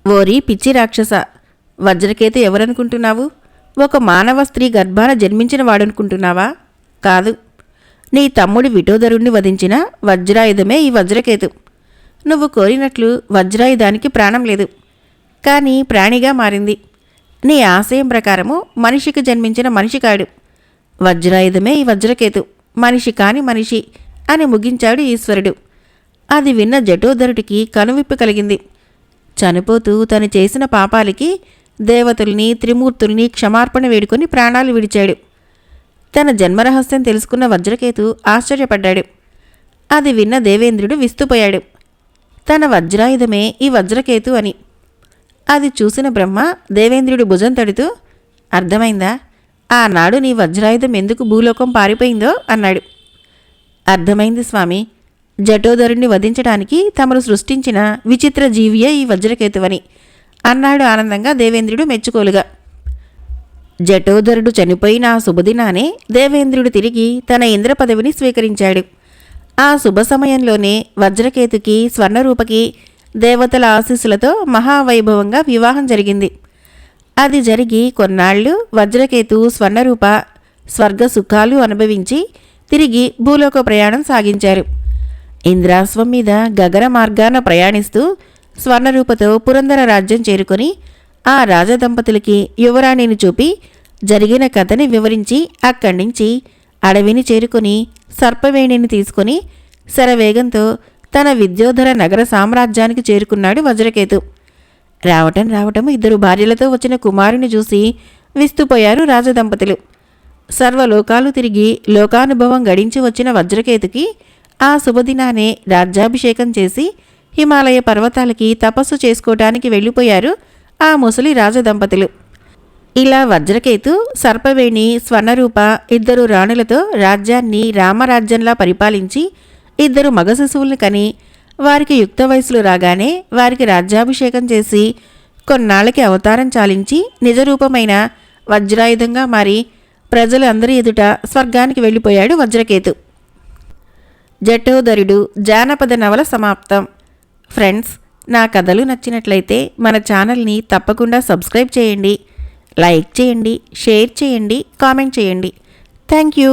ఓరి పిచ్చి రాక్షస, వజ్రకేతు ఎవరనుకుంటున్నావు? ఒక మానవ స్త్రీ గర్భాన జన్మించిన వాడనుకుంటున్నావా? కాదు, నీ తమ్ముడి విటోధరుణ్ణి వధించిన వజ్రాయుధమే ఈ వజ్రకేతు. నువ్వు కోరినట్లు వజ్రాయుధానికి ప్రాణం లేదు, కానీ ప్రాణిగా మారింది. నీ ఆశయం ప్రకారము మనిషికి జన్మించిన మనిషి కాడు. వజ్రాయుధమే ఈ వజ్రకేతు, మనిషి కాని మనిషి అని ముగించాడు ఈశ్వరుడు. అది విన్న జటోధరుడికి కనువిప్పు కలిగింది. చనిపోతూ తను చేసిన పాపాలకి దేవతల్ని త్రిమూర్తుల్ని క్షమార్పణ వేడుకొని ప్రాణాలు విడిచాడు. తన జన్మరహస్యం తెలుసుకున్న వజ్రకేతు ఆశ్చర్యపడ్డాడు. అది విన్న దేవేంద్రుడు విస్తుపోయాడు. తన వజ్రాయుధమే ఈ వజ్రకేతు అని. అది చూసిన బ్రహ్మ దేవేంద్రుడి భుజం తడుతూ, అర్థమైందా ఆనాడు నీ వజ్రాయుధం ఎందుకు భూలోకం పారిపోయిందో అన్నాడు. అర్థమైంది స్వామి, జటోధరుణ్ణి వధించడానికి తమరు సృష్టించిన విచిత్ర జీవియే ఈ వజ్రకేతువని అన్నాడు ఆనందంగా దేవేంద్రుడు మెచ్చుకోలుగా. జటోధరుడు చనిపోయిన ఆ శుభదినానే దేవేంద్రుడు తిరిగి తన ఇంద్ర పదవిని స్వీకరించాడు. ఆ శుభ సమయంలోనే వజ్రకేతుకి స్వర్ణరూపకి దేవతల ఆశీస్సులతో మహావైభవంగా వివాహం జరిగింది. అది జరిగి కొన్నాళ్లు వజ్రకేతు స్వర్ణరూప స్వర్గ సుఖాలు అనుభవించి తిరిగి భూలోక ప్రయాణం సాగించారు. ఇంద్రాశ్వం మీద గగన మార్గాన ప్రయాణిస్తూ స్వర్ణరూపతో పురంధర రాజ్యం చేరుకొని ఆ రాజదంపతులకి యువరాణిని చూపి జరిగిన కథని వివరించి అక్కడి నుంచి అడవిని చేరుకొని సర్పవేణిని తీసుకుని శరవేగంతో తన విద్యోధర నగర సామ్రాజ్యానికి చేరుకున్నాడు వజ్రకేతు. రావటం ఇద్దరు భార్యలతో వచ్చిన కుమారుని చూసి విస్తుపోయారు రాజదంపతులు. సర్వలోకాలు తిరిగి లోకానుభవం గడించి వచ్చిన వజ్రకేతుకి ఆ శుభదినానే రాజ్యాభిషేకం చేసి హిమాలయ పర్వతాలకి తపస్సు చేసుకోవటానికి వెళ్ళిపోయారు ఆ ముసలి రాజదంపతులు. ఇలా వజ్రకేతు, సర్పవేణి, స్వర్ణరూప ఇద్దరు రాణులతో రాజ్యాన్ని రామరాజ్యంలా పరిపాలించి ఇద్దరు మగ శిశువుల్ని కని వారికి యుక్త వయసులు రాగానే వారికి రాజ్యాభిషేకం చేసి కొన్నాళ్ళకి అవతారం చాలించి నిజరూపమైన వజ్రాయుధంగా మారి ప్రజలందరి ఎదుట స్వర్గానికి వెళ్ళిపోయాడు వజ్రకేతు. జటోదరుడు జానపద నవల సమాప్తం. ఫ్రెండ్స్, నా కథలు నచ్చినట్లయితే మన ఛానల్ని తప్పకుండా సబ్స్క్రైబ్ చేయండి, లైక్ చేయండి, షేర్ చేయండి, కామెంట్ చేయండి. Thank you.